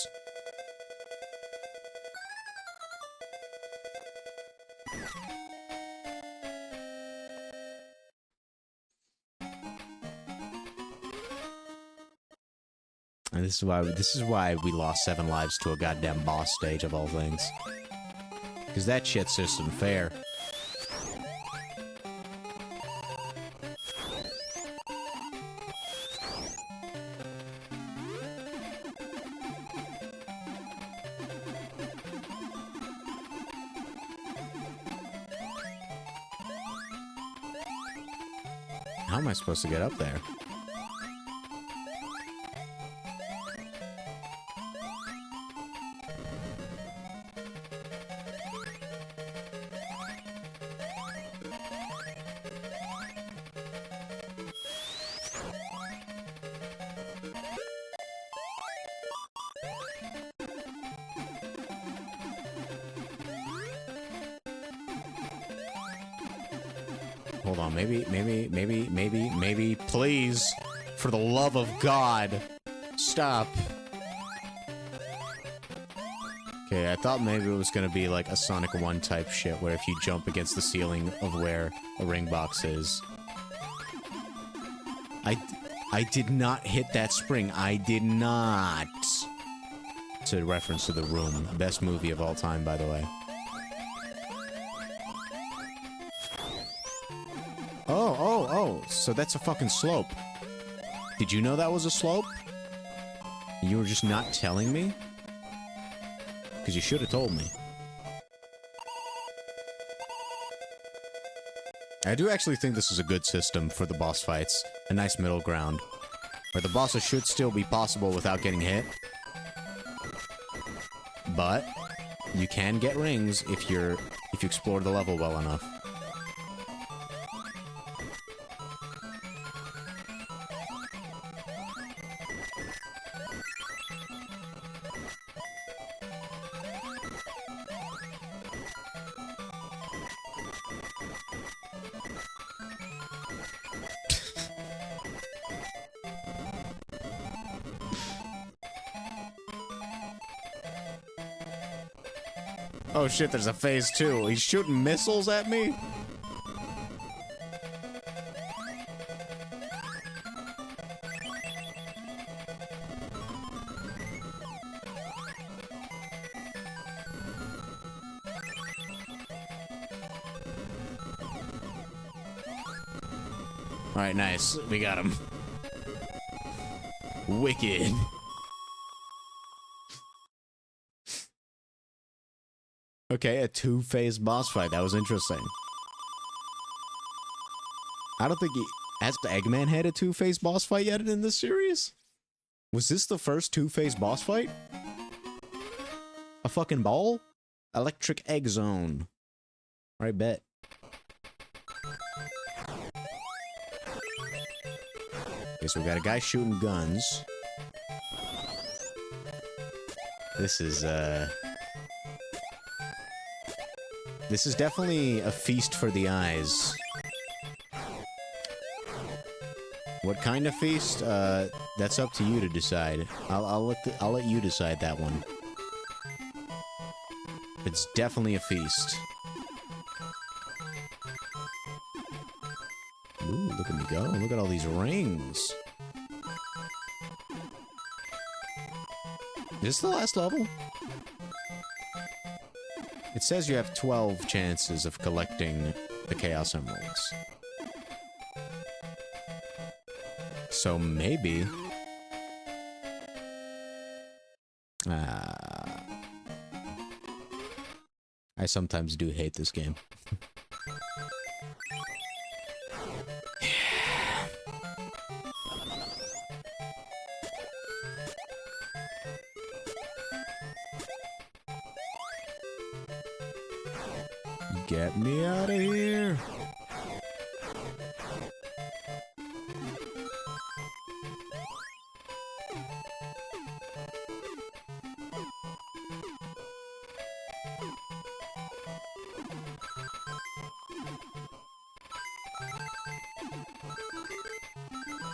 And this is why we lost 7 lives to a goddamn boss stage of all things. Because that shit's just unfair. How am I supposed to get up there? Hold on, maybe, please, for the love of God, stop. Okay, I thought maybe it was gonna be like a Sonic 1 type shit, where if you jump against the ceiling of where a ring box is. I did not hit that spring, I did not. It's a reference to The Room, best movie of all time, by the way. Oh, so that's a fucking slope. Did you know that was a slope? You were just not telling me? Because you should have told me. I do actually think this is a good system for the boss fights. A nice middle ground. Where the bosses should still be possible without getting hit. But you can get rings if you explore the level well enough. Oh shit, there's a phase 2. He's shooting missiles at me? Alright, nice. We got him. Wicked. Okay, a two-phase boss fight. That was interesting. I don't think has Eggman had a two-phase boss fight yet in this series? Was this the first two-phase boss fight? A fucking ball? Electric Egg Zone. Alright, bet. Okay, so we got a guy shooting guns. This is definitely a feast for the eyes. What kind of feast? That's up to you to decide. I'll let you decide that one. It's definitely a feast. Ooh, look at me go. Look at all these rings. Is this the last level? It says you have 12 chances of collecting the Chaos Emeralds. So maybe... I sometimes do hate this game. Get me out of here!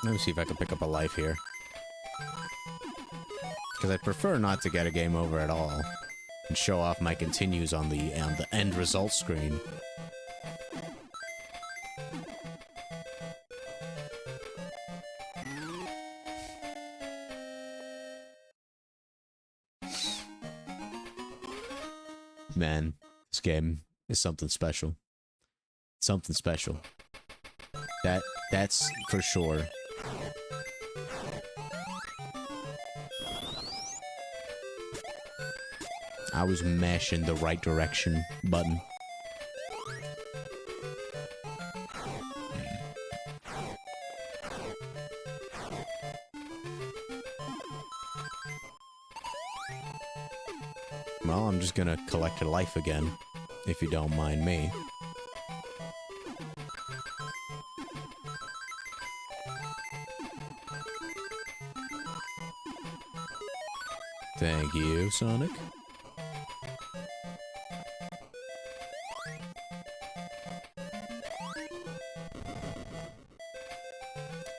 Let me see if I can pick up a life here. Because I prefer not to get a game over at all. And show off my continues on the end result screen. Man, this game is something special. Something special. That's for sure. I was mashing the right direction button. Well, I'm just gonna collect a life again, if you don't mind me. Thank you, Sonic.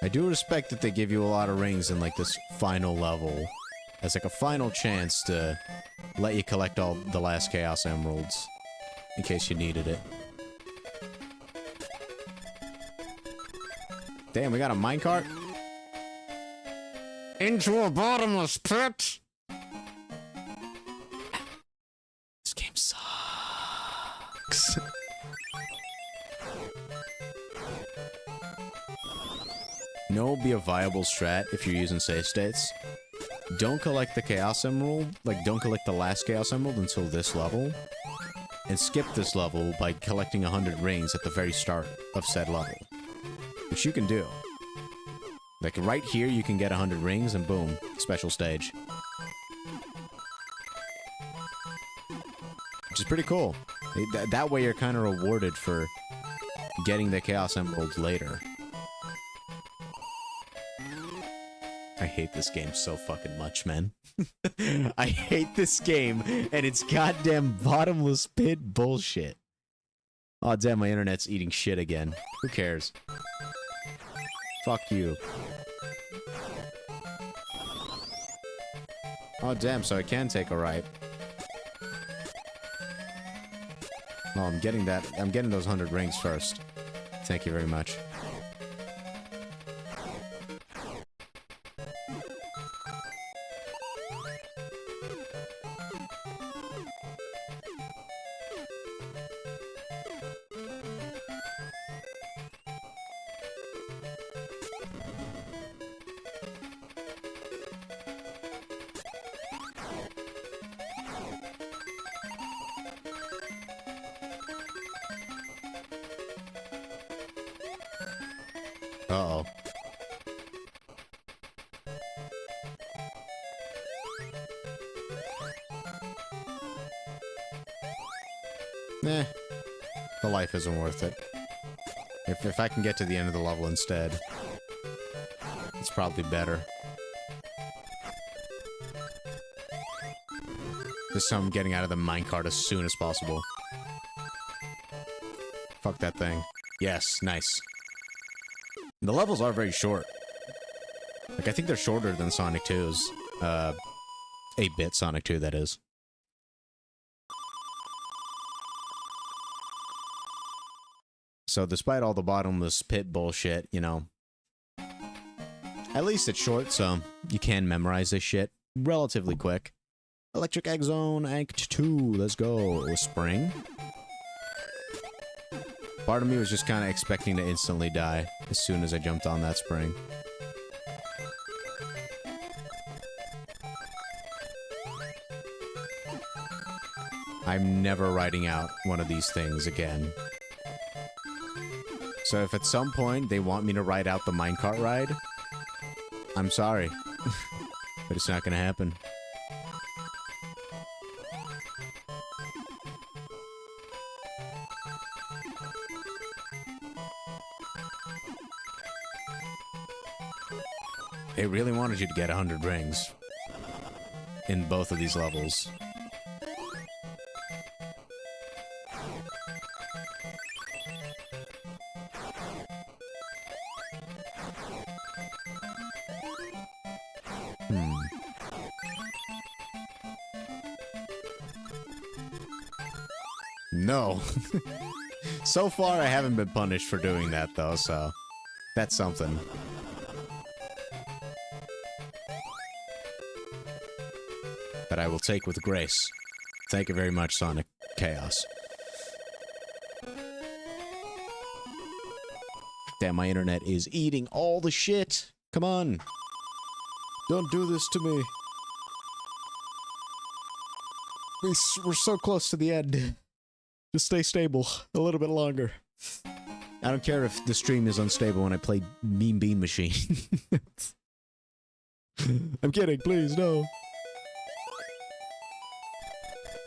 I do respect that they give you a lot of rings in, like, this final level. As, like, a final chance to let you collect all the last Chaos Emeralds. In case you needed it. Damn, we got a minecart? Into a bottomless pit? This game sucks. You know what would be a viable strat if you're using save states? Don't collect the Chaos Emerald, like, don't collect the last Chaos Emerald until this level, and skip this level by collecting 100 rings at the very start of said level. Which you can do. Like, right here, you can get 100 rings, and boom, special stage. Which is pretty cool. That way you're kind of rewarded for getting the Chaos Emeralds later. I hate this game so fucking much, man. I hate this game and its goddamn bottomless pit bullshit. Oh damn, my internet's eating shit again. Who cares? Fuck you. Oh damn, so I can take a right. No, I'm getting that. I'm getting those 100 rings first. Thank you very much. Uh-oh. Eh. The life isn't worth it. If I can get to the end of the level instead, it's probably better. Just so I'm getting out of the minecart as soon as possible. Fuck that thing. Yes, nice. The levels are very short. Like, I think they're shorter than Sonic 2's. 8-bit Sonic 2, that is. So despite all the bottomless pit bullshit, you know, at least it's short, so you can memorize this shit relatively quick. Electric Egg Zone, Act 2, let's go. Spring. Part of me was just kind of expecting to instantly die as soon as I jumped on that spring. I'm never riding out one of these things again. So if at some point they want me to ride out the minecart ride, I'm sorry. But it's not gonna happen. They really wanted you to get 100 rings in both of these levels. No. So far, I haven't been punished for doing that, though, so that's something. That I will take with grace. Thank you very much, Sonic Chaos. Damn, my internet is eating all the shit. Come on. Don't do this to me. We're so close to the end. Just stay stable a little bit longer. I don't care if the stream is unstable when I play Mean Bean Machine. I'm kidding, please, no.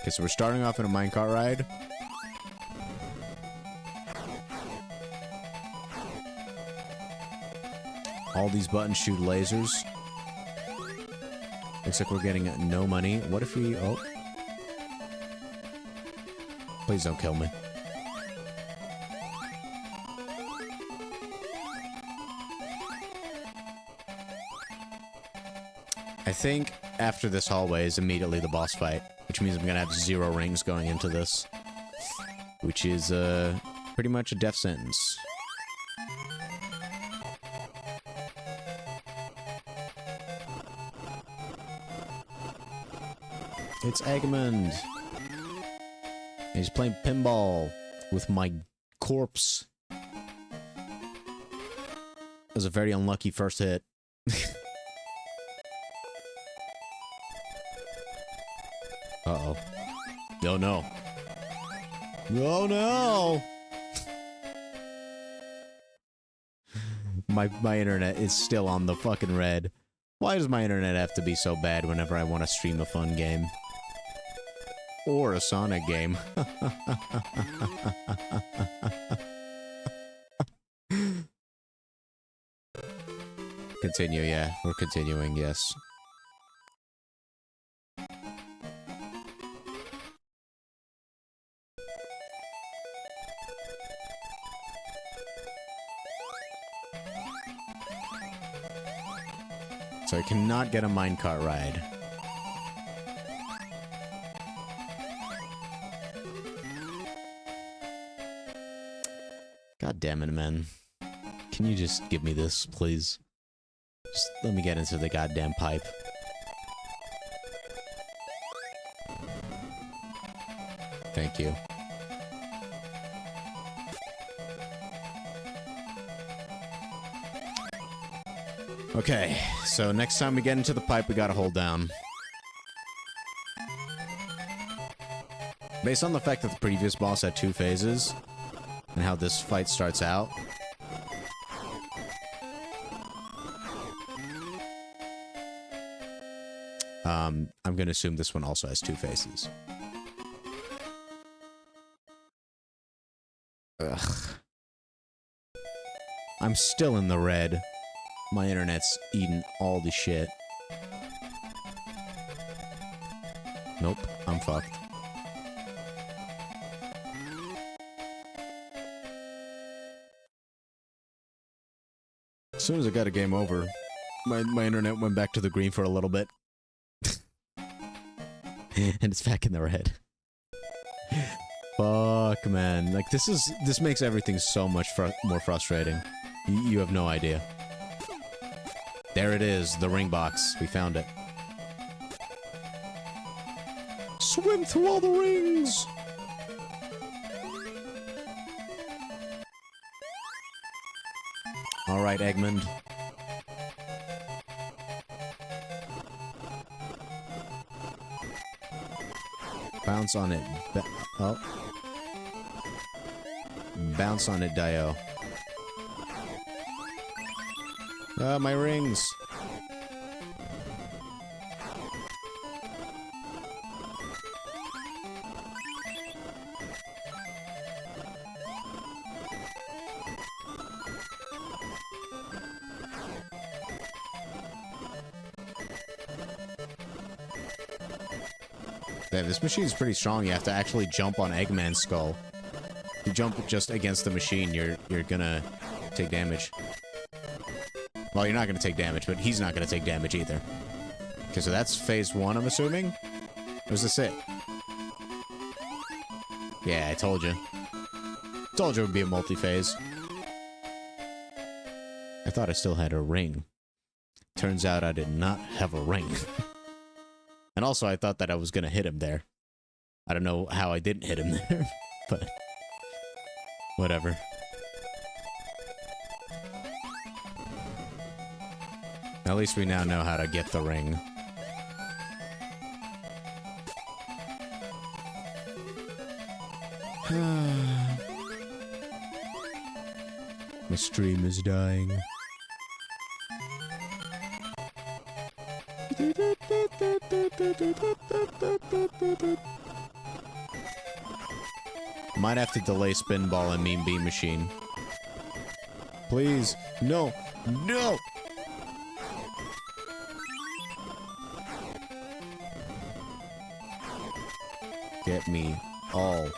Okay, so we're starting off in a minecart ride. All these buttons shoot lasers. Looks like we're getting no money. What if we... Oh. Please don't kill me. I think after this hallway is immediately the boss fight, which means I'm gonna have 0 rings going into this. Which is, pretty much a death sentence. It's Eggman. He's playing pinball with my corpse. That was a very unlucky first hit. Uh-oh. Oh, no. Oh, no! My internet is still on the fucking red. Why does my internet have to be so bad whenever I want to stream a fun game? Or a Sonic game. Continue, yeah. We're continuing, yes. So I cannot get a minecart ride. God damn it, man. Can you just give me this, please? Just let me get into the goddamn pipe. Thank you. Okay, so next time we get into the pipe, we gotta hold down. Based on the fact that the previous boss had 2 phases, and how this fight starts out, I'm gonna assume this one also has 2 faces. Ugh. I'm still in the red. My internet's eating all the shit. Nope, I'm fucked. As soon as I got a game over, my internet went back to the green for a little bit. And it's back in the red. Fuck, man. Like, this makes everything so much more frustrating. You have no idea. There it is, the ring box. We found it. Swim through all the rings! Alright, Eggman. Bounce on it. Oh. Bounce on it, Dio. Ah, my rings. Yeah, this machine's pretty strong. You have to actually jump on Eggman's skull. If you jump just against the machine, you're gonna take damage. Well, you're not gonna take damage, but he's not gonna take damage either. Okay, so that's phase 1, I'm assuming? Or is this it? Yeah, I told you. Told you it would be a multi-phase. I thought I still had a ring. Turns out I did not have a ring. And also, I thought that I was gonna hit him there. I don't know how I didn't hit him there, but... whatever. At least we now know how to get the ring. My stream is dying. Might have to delay Spinball and Mean Bean Machine. Please. No. No! Get me all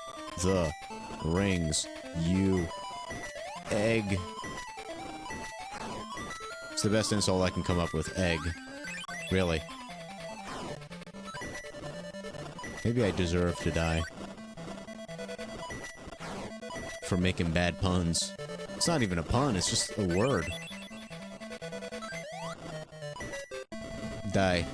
the rings, you egg. It's the best insult I can come up with. Egg. Really. Maybe I deserve to die. For making bad puns. It's not even a pun, it's just a word. Die.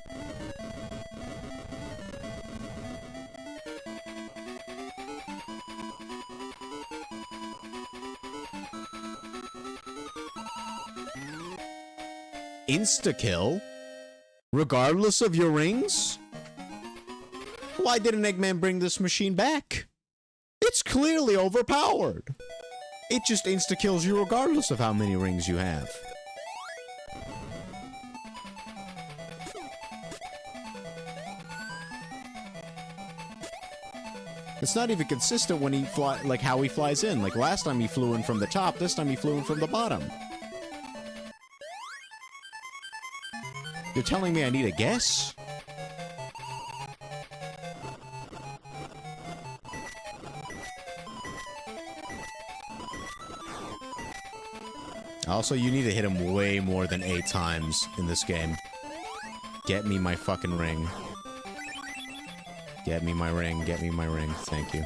Insta-kill? Regardless of your rings? Why didn't Eggman bring this machine back? It's clearly overpowered. It just insta-kills you regardless of how many rings you have. It's not even consistent when he like how he flies in. Like last time he flew in from the top, this time he flew in from the bottom. You're telling me I need a guess? Also, you need to hit him way more than 8 times in this game. Get me my fucking ring. Get me my ring, get me my ring. Thank you.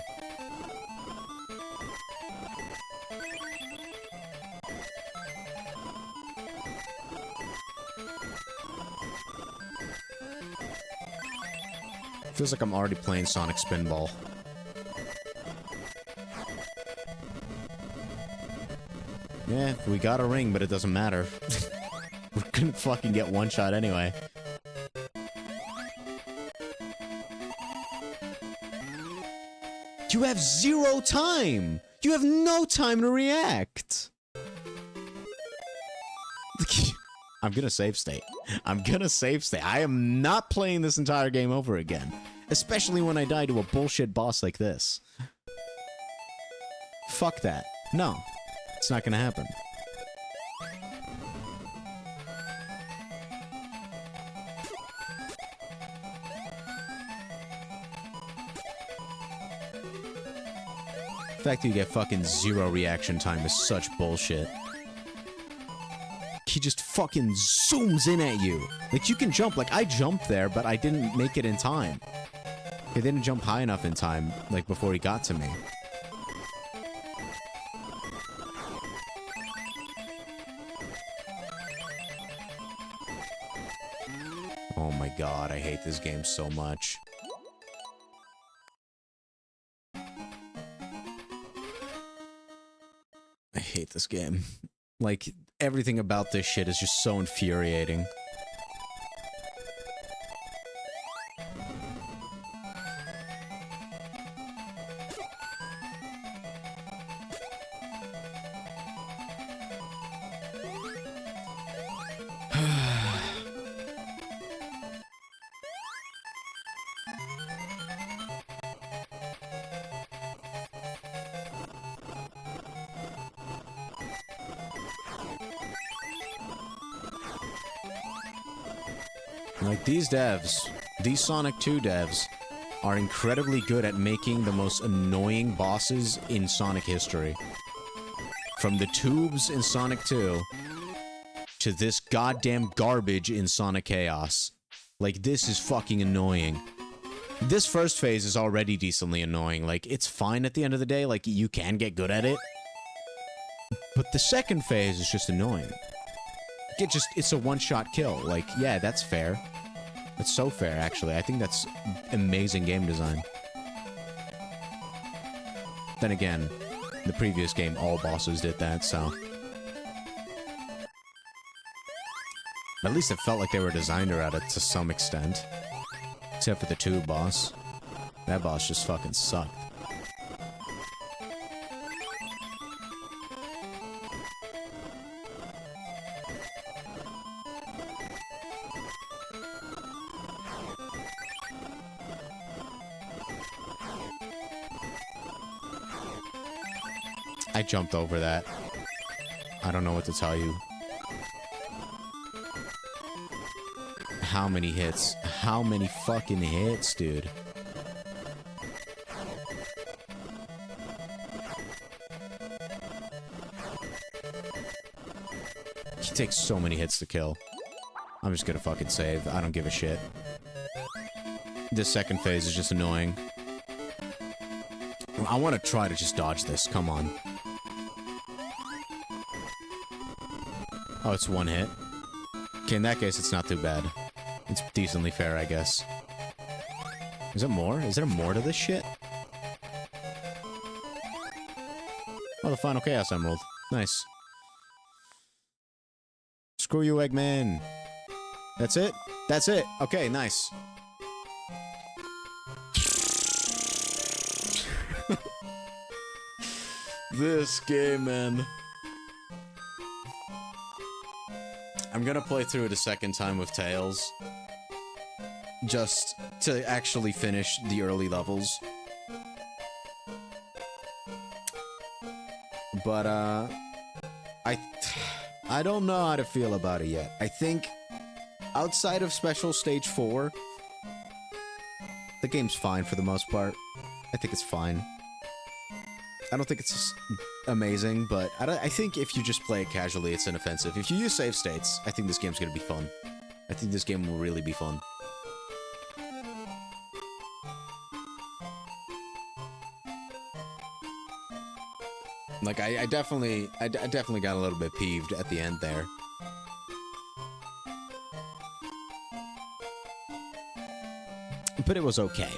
Feels like I'm already playing Sonic Spinball. Yeah, we got a ring, but it doesn't matter. We're gonna fucking get one shot anyway. You have 0 time! You have no time to react! I'm gonna save state. I'm gonna save state. I am not playing this entire game over again. Especially when I die to a bullshit boss like this. Fuck that. No. It's not gonna happen. The fact that you get fucking 0 reaction time is such bullshit. He just fucking zooms in at you. Like, you can jump. Like, I jumped there, but I didn't make it in time. He didn't jump high enough in time, like, before he got to me. Oh my god, I hate this game so much. I hate this game. Like, everything about this shit is just so infuriating. Like, these devs, these Sonic 2 devs, are incredibly good at making the most annoying bosses in Sonic history. From the tubes in Sonic 2, to this goddamn garbage in Sonic Chaos. Like, this is fucking annoying. This first phase is already decently annoying. Like, it's fine at the end of the day, like, you can get good at it. But the second phase is just annoying. It's a one-shot kill. Like, yeah, that's fair. That's so fair, actually. I think that's amazing game design. Then again, the previous game, all bosses did that, so... At least it felt like they were designed around it to some extent. Except for the tube boss. That boss just fucking sucked. I jumped over that. I don't know what to tell you. How many hits? How many fucking hits, dude? He takes so many hits to kill. I'm just gonna fucking save. I don't give a shit. This second phase is just annoying. I want to try to just dodge this. Come on. Oh, it's one hit. Okay, in that case, it's not too bad. It's decently fair, I guess. Is there more? Is there more to this shit? Oh, the final Chaos Emerald. Nice. Screw you, Eggman. That's it? That's it. Okay, nice. This game, man. I'm gonna play through it a second time with Tails. Just to actually finish the early levels. But, I don't know how to feel about it yet. I think, outside of Special Stage 4, the game's fine for the most part. I think it's fine. I don't think it's amazing, but I think if you just play it casually, it's inoffensive. If you use save states, I think this game's gonna be fun. I think this game will really be fun. Like, I definitely got a little bit peeved at the end there. But it was okay.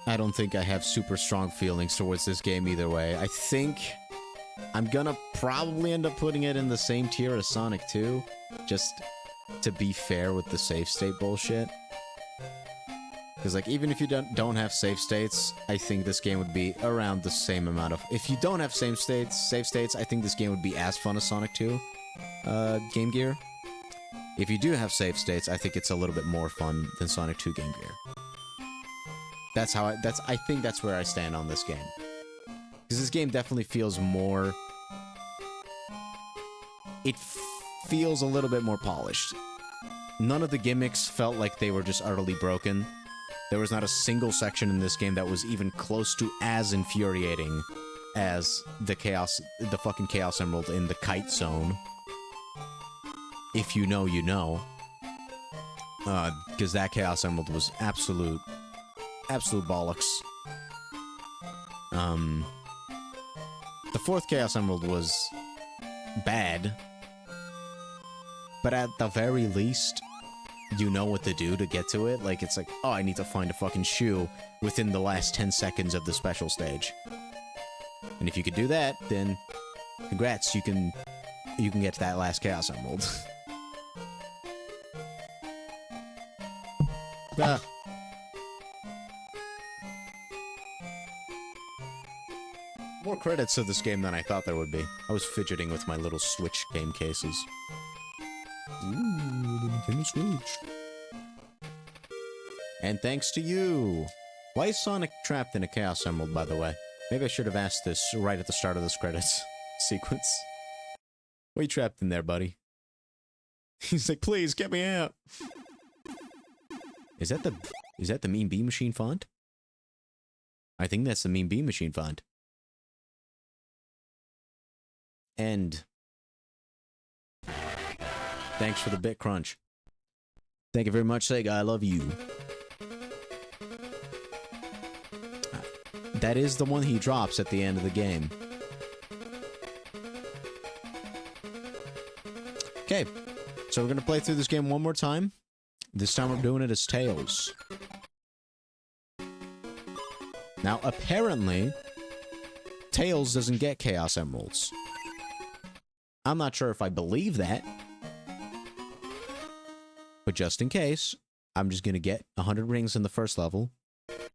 I don't think I have super strong feelings towards this game either way. I think I'm gonna probably end up putting it in the same tier as Sonic 2, just to be fair with the save state bullshit. Because, like, even if you don't have save states, I think this game would be around the same amount of... If you don't have save states, I think this game would be as fun as Sonic 2 Game Gear. if you do have save states, I think it's a little bit more fun than Sonic 2 Game Gear. That's how I think that's where I stand on this game. Because this game definitely feels more... It feels a little bit more polished. None of the gimmicks felt like they were just utterly broken. There was not a single section in this game that was even close to as infuriating as the fucking Chaos Emerald in the Kite Zone. If you know, you know. Because that Chaos Emerald was absolute bollocks. The fourth Chaos Emerald was bad, but at the very least, you know what to do to get to it. Like, it's like, oh, I need to find a fucking shoe within the last 10 seconds of the special stage. And if you could do that, then congrats, you can get to that last Chaos Emerald. More credits to this game than I thought there would be. I was fidgeting with my little Switch game cases. Ooh, the Nintendo Switch. And thanks to you. Why is Sonic trapped in a Chaos Emerald, by the way? Maybe I should have asked this right at the start of this credits sequence. Why are you trapped in there, buddy? He's like, please, get me out. Is that the Mean Bean Machine font? I think that's the Mean Bean Machine font. End. Thanks for the bit crunch. Thank you very much, Sega. I love you. That is the one he drops at the end of the game. Okay, so we're gonna play through this game one more time. This time we're doing it as Tails. Now, apparently, Tails doesn't get Chaos Emeralds. I'm not sure if I believe that. But just in case, I'm just gonna get 100 rings in the first level.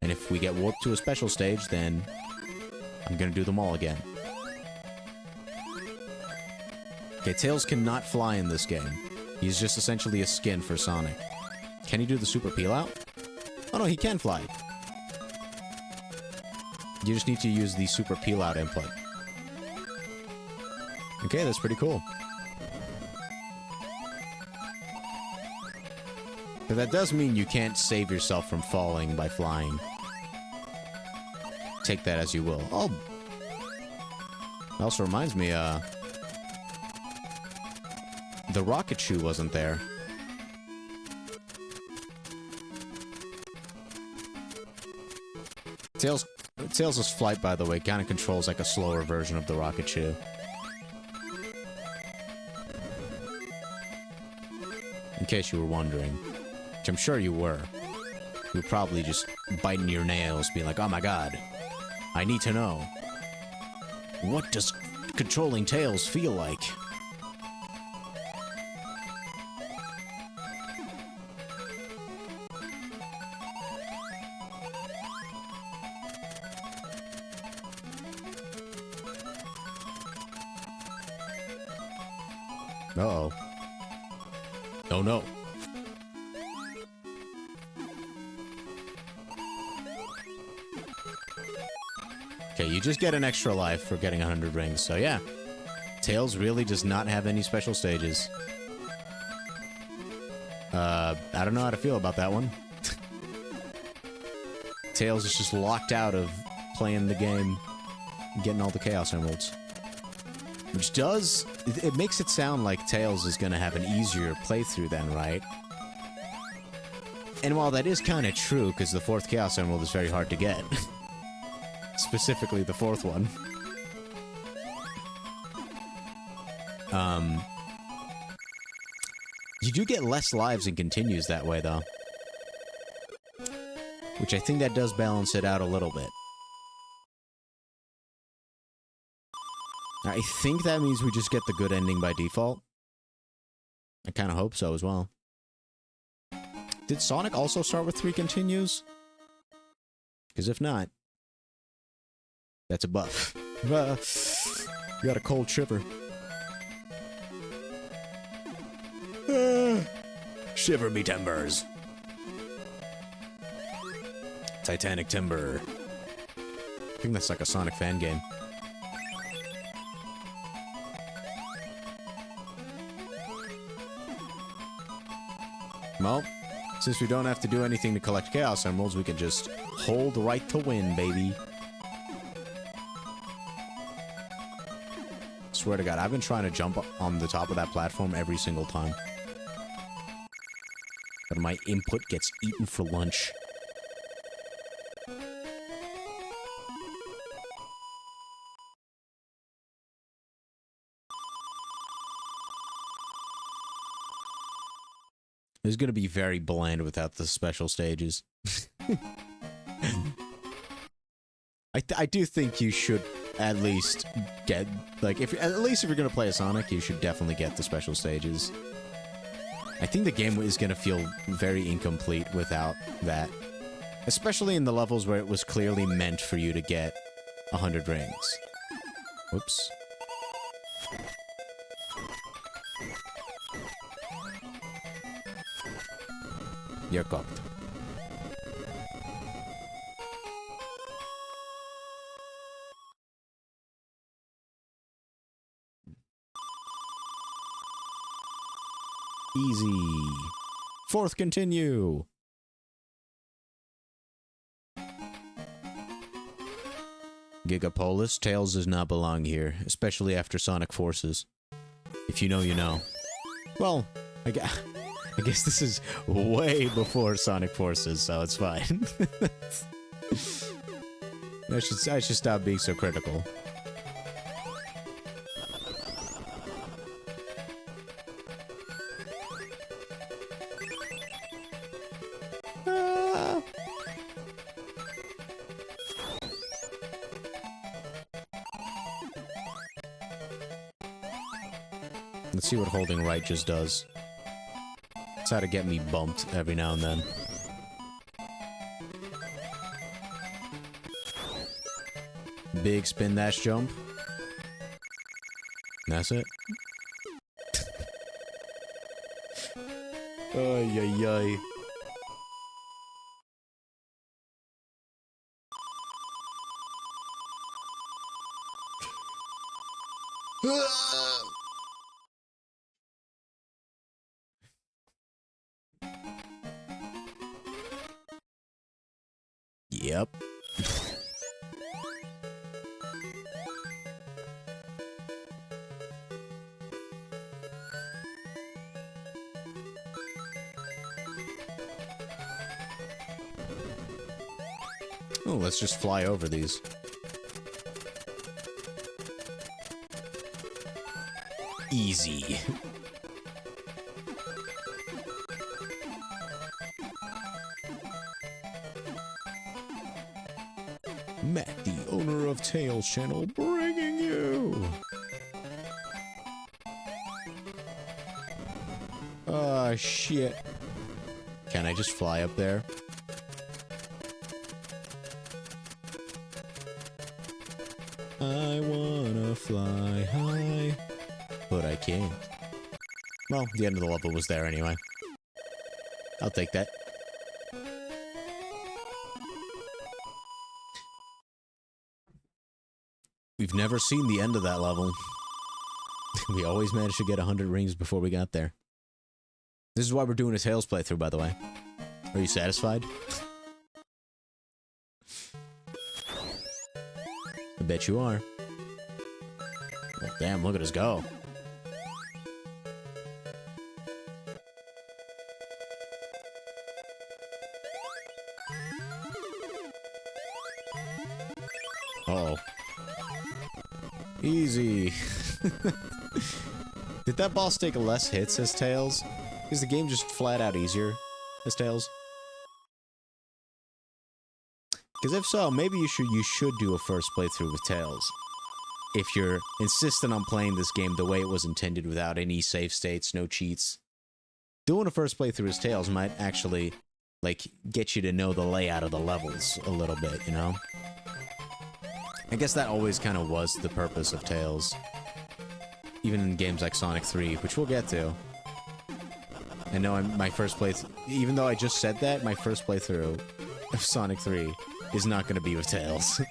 And if we get warped to a special stage, then I'm gonna do them all again. Okay, Tails cannot fly in this game. He's just essentially a skin for Sonic. Can he do the super peel out? Oh no, he can fly. You just need to use the super peel out input. Okay, that's pretty cool. But that does mean you can't save yourself from falling by flying. Take that as you will. Oh! It also reminds me, the rocket shoe wasn't there. Tails' flight, by the way, kind of controls like a slower version of the rocket shoe. In case you were wondering. Which I'm sure you were. You were probably just biting your nails, being like, oh my god, I need to know. What does controlling Tails feel like? Uh-oh. Oh no. Okay, you just get an extra life for getting 100 rings, so yeah. Tails really does not have any special stages. I don't know how to feel about that one. Tails is just locked out of playing the game, getting all the Chaos Emeralds. Which does... It makes it sound like Tails is gonna have an easier playthrough then, right? And while that is kind of true, because the fourth Chaos Emerald is very hard to get. Specifically the fourth one. You do get less lives and continues that way, though. Which I think that does balance it out a little bit. I think that means we just get the good ending by default. I kind of hope so as well. Did Sonic also start with 3 continues? Because if not, that's a buff. You got a cold shiver. Shiver me timbers. Titanic Timber. I think that's like a Sonic fan game. Well, since we don't have to do anything to collect Chaos Emeralds, we can just hold right to win, baby. Swear to God, I've been trying to jump on the top of that platform every single time. But my input gets eaten for lunch. It's gonna be very bland without the special stages. I do think you should at least get, like, at least if you're gonna play a Sonic, you should definitely get the special stages. I think the game is gonna feel very incomplete without that. Especially in the levels where it was clearly meant for you to get 100 rings. Whoops. You're cocked. Easy. Fourth continue. Gigapolis, Tails does not belong here, especially after Sonic Forces. If you know, you know. Well, I guess this is way before Sonic Forces, so it's fine. I should stop being so critical. Let's see what holding right just does. It's how to get me bumped every now and then. Big spin dash jump. That's it. Ay, ay, ay. Yep. Oh, let's just fly over these. Easy. Matt, the owner of Tails Channel, bringing you. Oh, shit. Can I just fly up there? I wanna fly high, but I can't. Well, the end of the level was there anyway. I'll take that. We've never seen the end of that level. We always managed to get 100 rings before we got there. This is why we're doing a Tails playthrough, by the way. Are you satisfied? I bet you are. Well, damn, look at us go. Uh-oh. Easy. Did that boss take less hits as Tails? Is the game just flat out easier as Tails? Because if so, maybe you should do a first playthrough with Tails. If you're insistent on playing this game the way it was intended without any save states, no cheats. Doing a first playthrough as Tails might actually, like, get you to know the layout of the levels a little bit, you know? I guess that always kind of was the purpose of Tails. Even in games like Sonic 3, which we'll get to. I know my first playthrough, even though I just said that, my first playthrough of Sonic 3 is not going to be with Tails.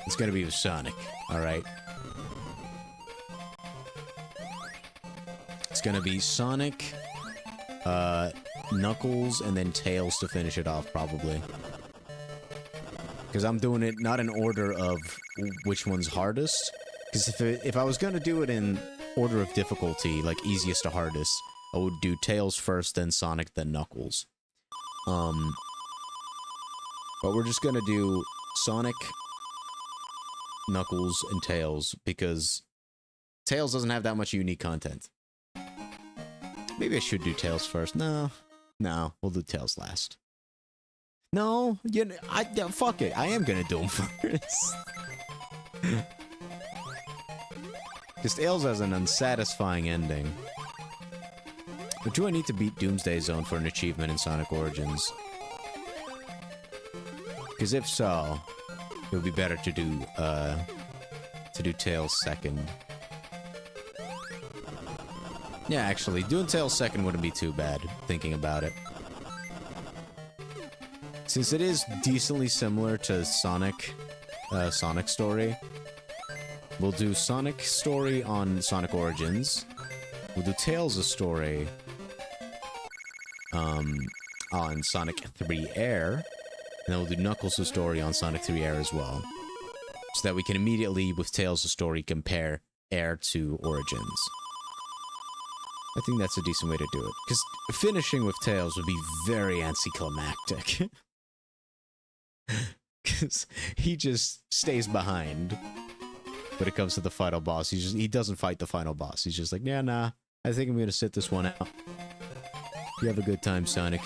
It's going to be with Sonic, alright? It's going to be Sonic, Knuckles, and then Tails to finish it off, probably. Because I'm doing it not in order of which one's hardest. Because if I was going to do it in order of difficulty, like easiest to hardest, I would do Tails first, then Sonic, then Knuckles. But we're just going to do Sonic, Knuckles, and Tails, because Tails doesn't have that much unique content. Maybe I should do Tails first. No, we'll do Tails last. No, fuck it. I am gonna do him first. Because Tails has an unsatisfying ending. But do I need to beat Doomsday Zone for an achievement in Sonic Origins? Because if so, it would be better to do Tails second. Yeah, actually, doing Tails second wouldn't be too bad, thinking about it. Since it is decently similar to Sonic Story, we'll do Sonic Story on Sonic Origins. We'll do Tails' story on Sonic 3 Air, and then we'll do Knuckles' story on Sonic 3 Air as well. So that we can immediately, with Tails' story, compare Air to Origins. I think that's a decent way to do it. Because finishing with Tails would be very anticlimactic. Because he just stays behind when it comes to the final boss. He doesn't fight the final boss. He's just like, yeah, nah, I think I'm going to sit this one out. You have a good time, Sonic.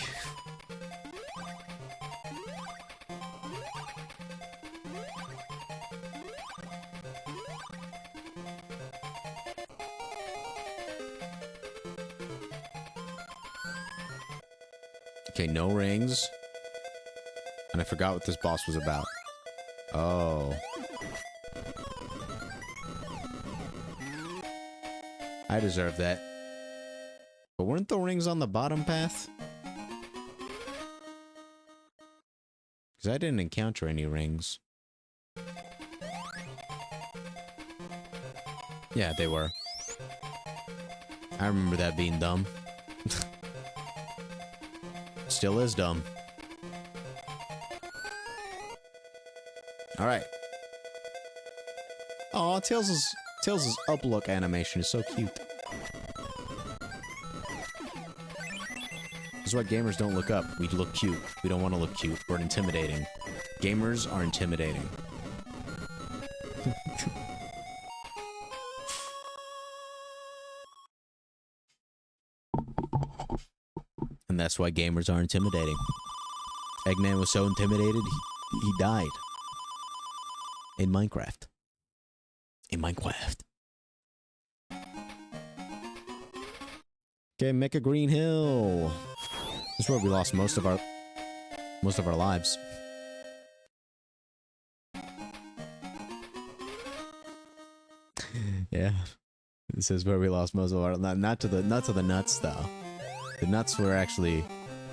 Okay, no rings. And I forgot what this boss was about. Oh. I deserve that. But weren't the rings on the bottom path? Because I didn't encounter any rings. Yeah, they were. I remember that being dumb. Still is dumb. Alright. Aw, Tails' up-look animation is so cute. This is why gamers don't look up. We look cute. We don't want to look cute. We're intimidating. Gamers are intimidating. And that's why gamers are intimidating. Eggman was so intimidated, he died. In Minecraft. Okay, Mecha Green Hill. This is where we lost most of our lives. Yeah. This is where we lost most of our not to the nuts though. The nuts were actually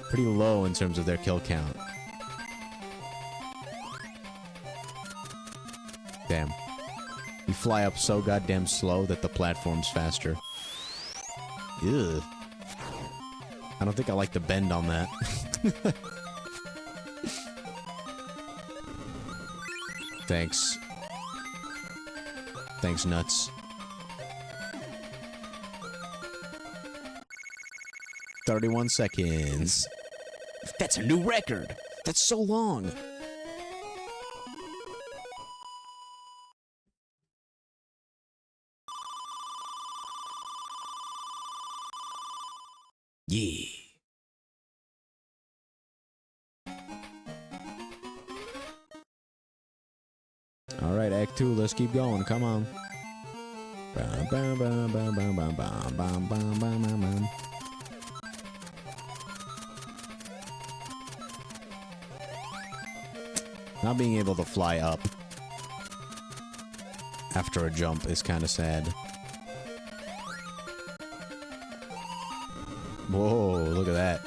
pretty low in terms of their kill count. Damn. You fly up so goddamn slow that the platform's faster. Ew. I don't think I like the bend on that. Thanks. Thanks, nuts. 31 seconds. That's a new record. That's so long. Yeah. All right, Act 2, let's keep going. Come on. Not being able to fly up after a jump is kind of sad. Whoa, look at that.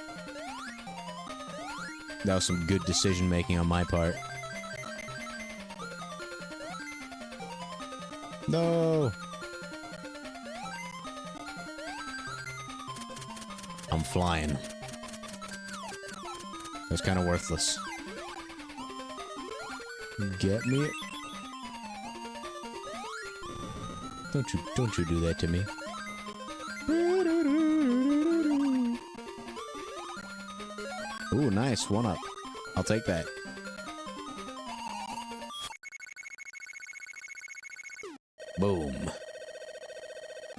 That was some good decision making on my part. No! I'm flying. That's kind of worthless. Get me? Don't you do that to me. Ooh, nice. 1-up. I'll take that. Boom.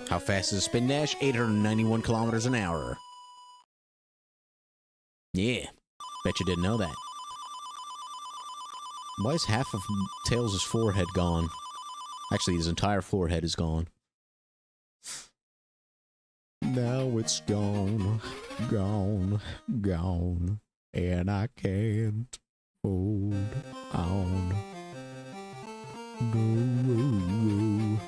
How fast is a spin dash? 891 kilometers an hour. Yeah. Bet you didn't know that. Why is half of Tails' forehead gone? Actually, his entire forehead is gone. Now it's gone, gone, gone, and I can't hold on. No.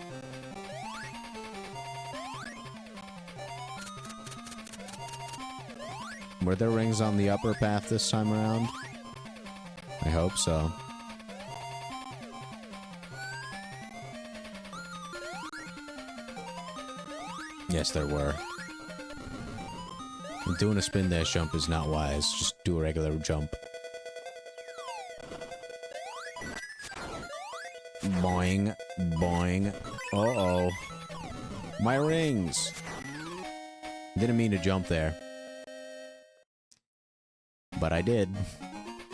Were there rings on the upper path this time around? I hope so. Yes, there were. Doing a spin dash jump is not wise. Just do a regular jump. Boing, boing. Uh-oh. My rings! Didn't mean to jump there. But I did.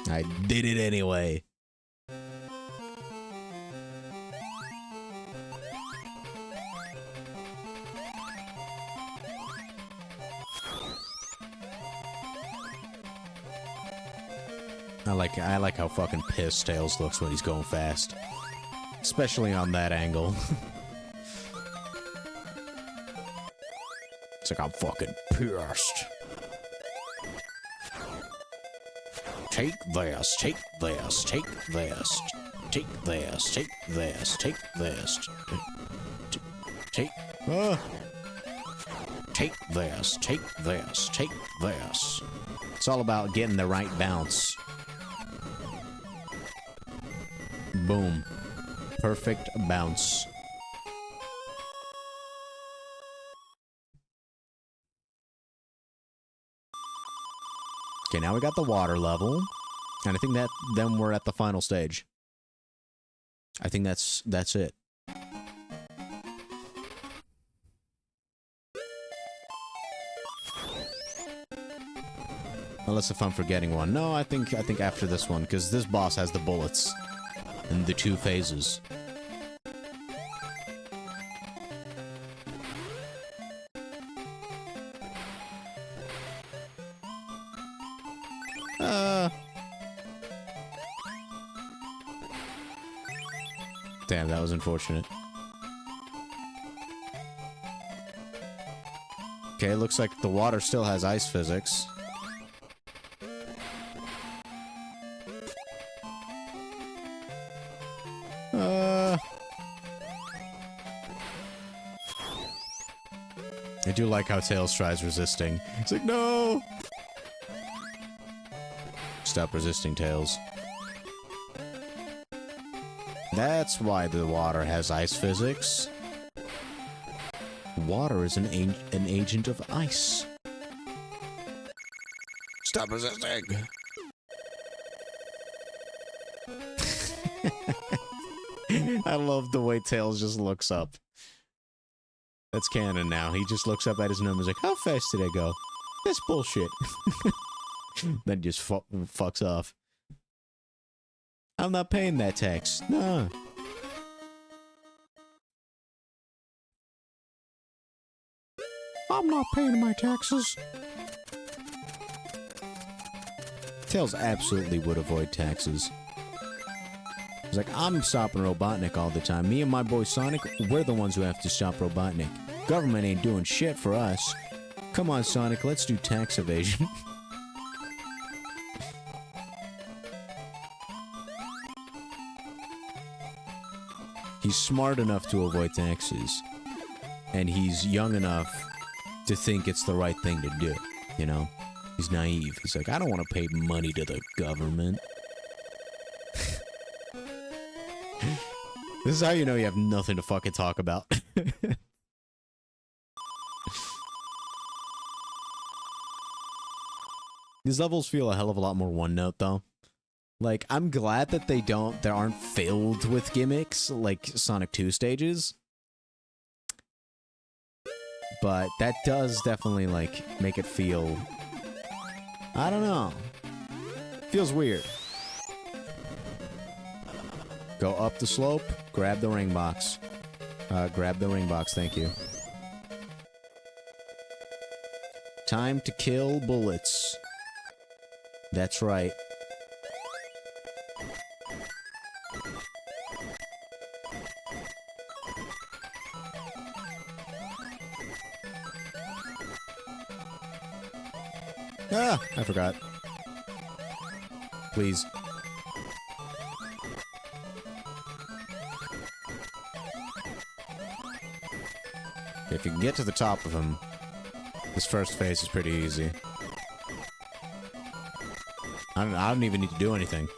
I did it anyway. I like how fucking pissed Tails looks when he's going fast. Especially on that angle. It's like I'm fucking pissed. Take this, take this, take this, take this, take this, take this, take this, take this, take this. It's all about getting the right bounce. Boom. Perfect bounce. Okay, now we got the water level. And I think that then we're at the final stage. I think that's it. Unless if I'm forgetting one. No, I think after this one, because this boss has the bullets. And the 2 phases. Damn, that was unfortunate. Okay, looks like the water still has ice physics. I do like how Tails tries resisting. It's like, no! Stop resisting, Tails. That's why the water has ice physics. Water is an agent of ice. Stop resisting! I love the way Tails just looks up. That's canon now. He just looks up at his numbers like, how fast did I go? That's bullshit. Then just fucks off. I'm not paying that tax. Nah. I'm not paying my taxes. Tails absolutely would avoid taxes. He's like, I'm stopping Robotnik all the time. Me and my boy Sonic, we're the ones who have to stop Robotnik. Government ain't doing shit for us. Come on, Sonic, let's do tax evasion. He's smart enough to avoid taxes. And he's young enough to think it's the right thing to do. You know, he's naive. He's like, I don't want to pay money to the government. This is how you know you have nothing to fucking talk about. These levels feel a hell of a lot more one note, though. Like, I'm glad that they aren't filled with gimmicks like Sonic 2 stages. But that does definitely, like, make it feel... I don't know. Feels weird. Go up the slope, grab the ring box. Grab the ring box, thank you. Time to kill bullets. That's right. Ah, I forgot. Please. If you can get to the top of him, this first phase is pretty easy. I don't even need to do anything.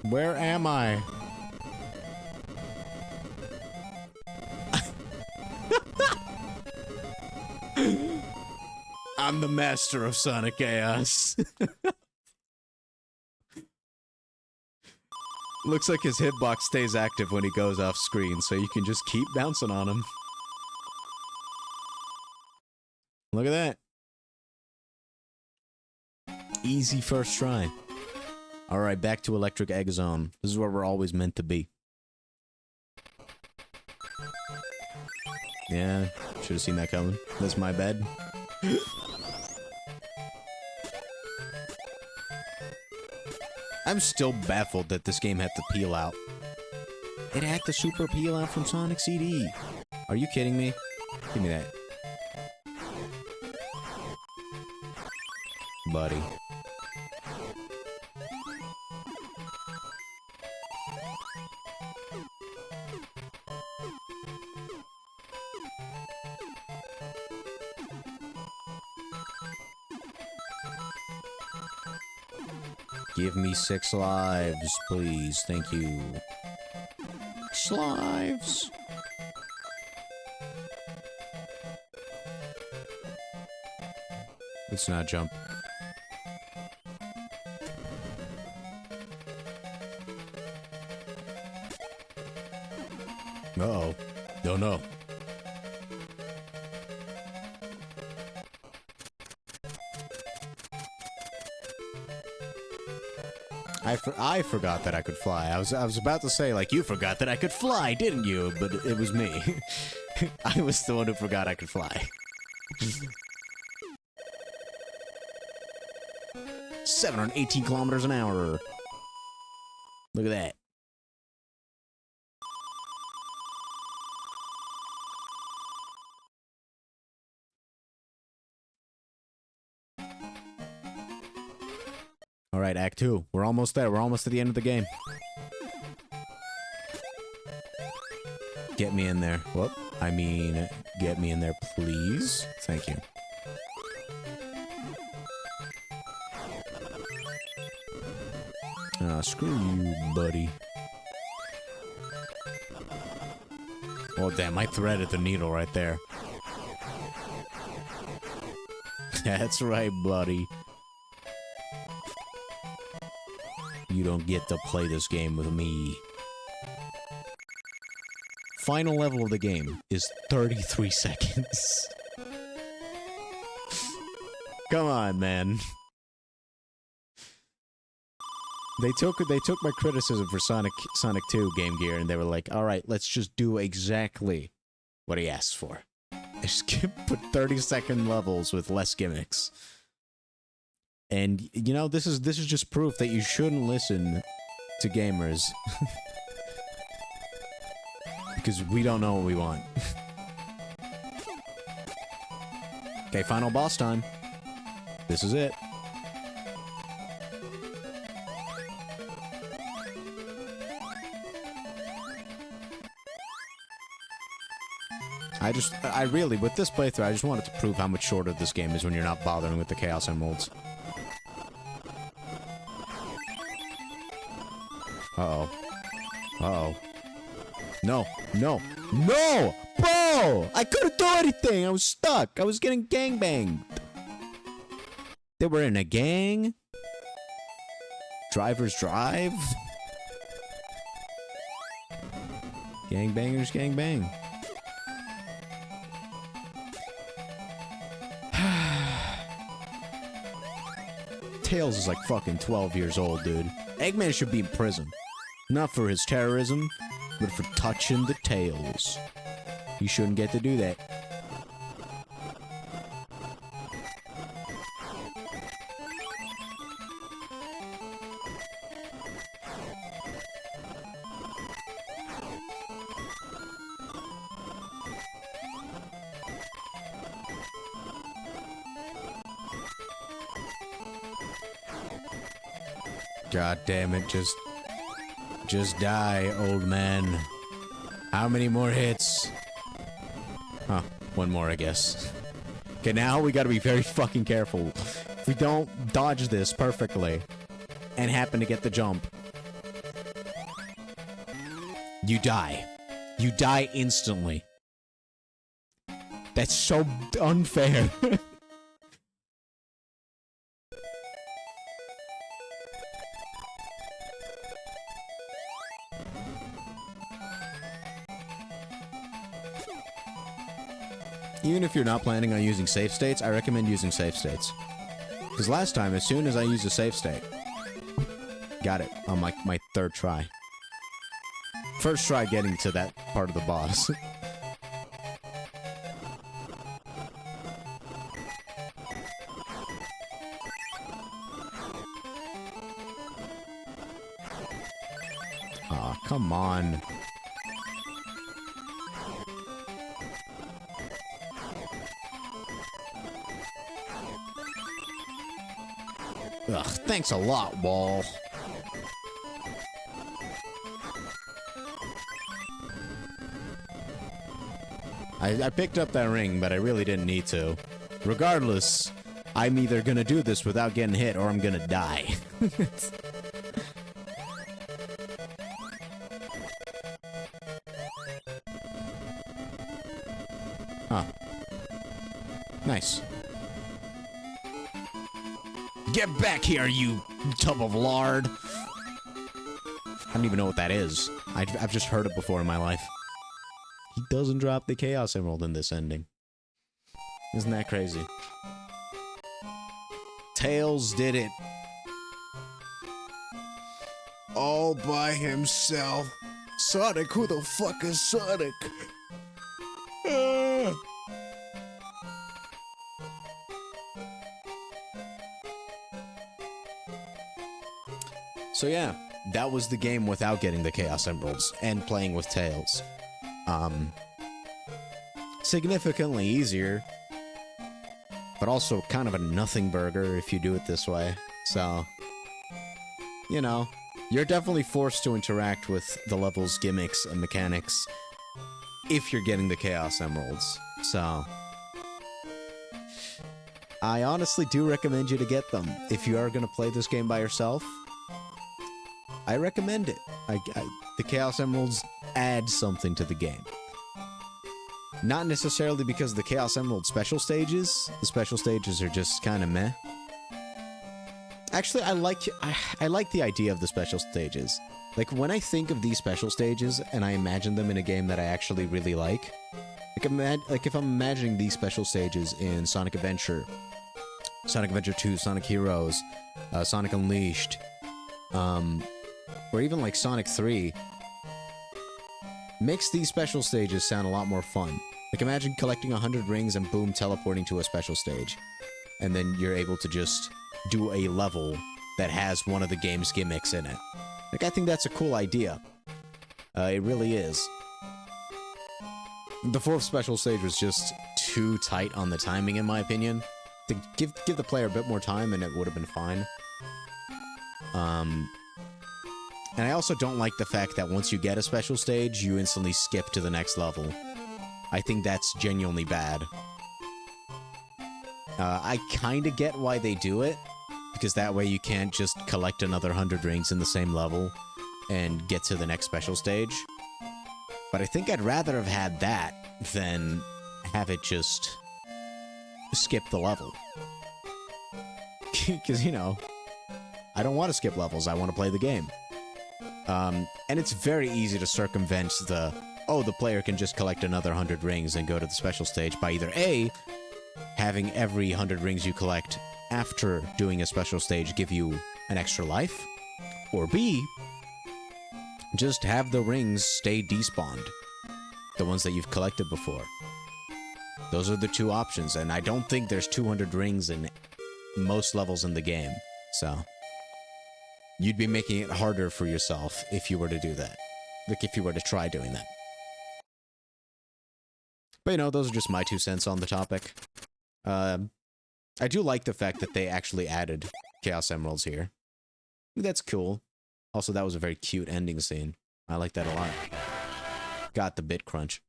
Where am I? I'm the master of Sonic Chaos. Looks like his hitbox stays active when he goes off screen, so you can just keep bouncing on him. Look at that. Easy first try. Alright, back to Electric Egg Zone. This is where we're always meant to be. Yeah, should have seen that coming. That's my bad. I'm still baffled that this game had to peel out. It had the super peel out from Sonic CD. Are you kidding me? Give me that. Buddy. Give me 6 lives, please. Thank you. 6 lives. Let's not jump. Uh-oh. Don't know. I forgot that I could fly. I was about to say, like, you forgot that I could fly, didn't you? But it was me. I was the one who forgot I could fly. 718 kilometers an hour. Look at that. Alright, Act 2. We're almost there. We're almost at the end of the game. Get me in there. Whoop. I mean, get me in there, please. Thank you. Ah, screw you, buddy. Oh, damn. I threaded the needle right there. That's right, buddy. You don't get to play this game with me. Final level of the game is 33 seconds. Come on, man. They took my criticism for Sonic 2 Game Gear and they were like, all right, let's just do exactly what he asked for. They just put 30-second levels with less gimmicks. And, you know, this is just proof that you shouldn't listen to gamers. Because we don't know what we want. Okay, final boss time. This is it. I really, with this playthrough, I just wanted to prove how much shorter this game is when you're not bothering with the Chaos Emeralds. Uh-oh. Uh-oh. No. No. No! Bro! I couldn't do anything! I was stuck! I was getting gangbanged! They were in a gang? Drivers drive? Gangbangers gangbang. Tails is like fucking 12 years old, dude. Eggman should be in prison. Not for his terrorism, but for touching the tails. He shouldn't get to do that. God damn it, just die, old man. How many more hits? Huh, one more, I guess. Okay, now we gotta be very fucking careful. If we don't dodge this perfectly and happen to get the jump, you die. You die instantly. That's so unfair. Even if you're not planning on using save states, I recommend using save states. Because last time, as soon as I used a save state, got it on my third try. First try getting to that part of the boss. Aw, come on. Ugh, thanks a lot, Wall. I picked up that ring, but I really didn't need to. Regardless, I'm either gonna do this without getting hit, or I'm gonna die. Huh. Nice. Get back here, you tub of lard! I don't even know what that is. I've just heard it before in my life. He doesn't drop the Chaos Emerald in this ending. Isn't that crazy? Tails did it. All by himself. Sonic, who the fuck is Sonic? So yeah, that was the game without getting the Chaos Emeralds and playing with Tails. Significantly easier, but also kind of a nothing burger if you do it this way. So, you know, you're definitely forced to interact with the level's gimmicks and mechanics if you're getting the Chaos Emeralds. So, I honestly do recommend you to get them. If you are going to play this game by yourself, I recommend it. The Chaos Emeralds add something to the game. Not necessarily because of the Chaos Emerald special stages. The special stages are just kind of meh. Actually, I like the idea of the special stages. Like, when I think of these special stages and I imagine them in a game that I actually really like if I'm imagining these special stages in Sonic Adventure, Sonic Adventure 2, Sonic Heroes, Sonic Unleashed, or even like Sonic 3, makes these special stages sound a lot more fun. Like, imagine collecting 100 rings and boom, teleporting to a special stage. And then you're able to just do a level that has one of the game's gimmicks in it. Like, I think that's a cool idea. It really is. The fourth special stage was just too tight on the timing, in my opinion. To give the player a bit more time and it would have been fine. And I also don't like the fact that once you get a special stage, you instantly skip to the next level. I think that's genuinely bad. I kind of get why they do it, because that way you can't just collect another 100 rings in the same level and get to the next special stage. But I think I'd rather have had that than have it just skip the level. Because, you know, I don't want to skip levels. I want to play the game. And it's very easy to circumvent the player can just collect another 100 rings and go to the special stage by either A, having every 100 rings you collect after doing a special stage give you an extra life, or B, just have the rings stay despawned, the ones that you've collected before. Those are the two options, and I don't think there's 200 rings in most levels in the game, so you'd be making it harder for yourself if you were to do that. Like, if you were to try doing that. But, you know, those are just my 2 cents on the topic. I do like the fact that they actually added Chaos Emeralds here. That's cool. Also, that was a very cute ending scene. I like that a lot. Got the bit crunch.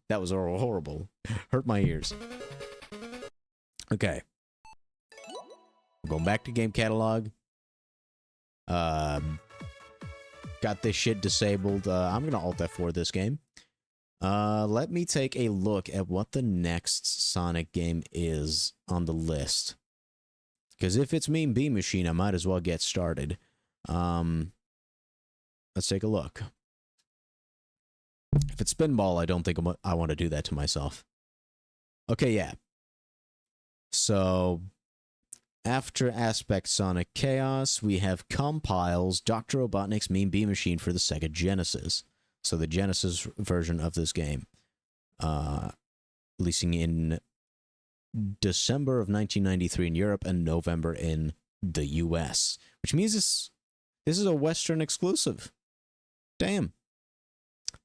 That was horrible. Hurt my ears. Okay. Going back to game catalog. Got this shit disabled. I'm gonna Alt F4 this game. Let me take a look at what the next Sonic game is on the list. Because if it's Mean Bean Machine, I might as well get started. Let's take a look. If it's Spinball, I don't think I want to do that to myself. Okay, yeah. So, after Aspect Sonic Chaos, we have Compile's Dr. Robotnik's Mean Bean Machine for the Sega Genesis. So the Genesis version of this game, releasing in December of 1993 in Europe and November in the US, which means this is a Western exclusive. Damn.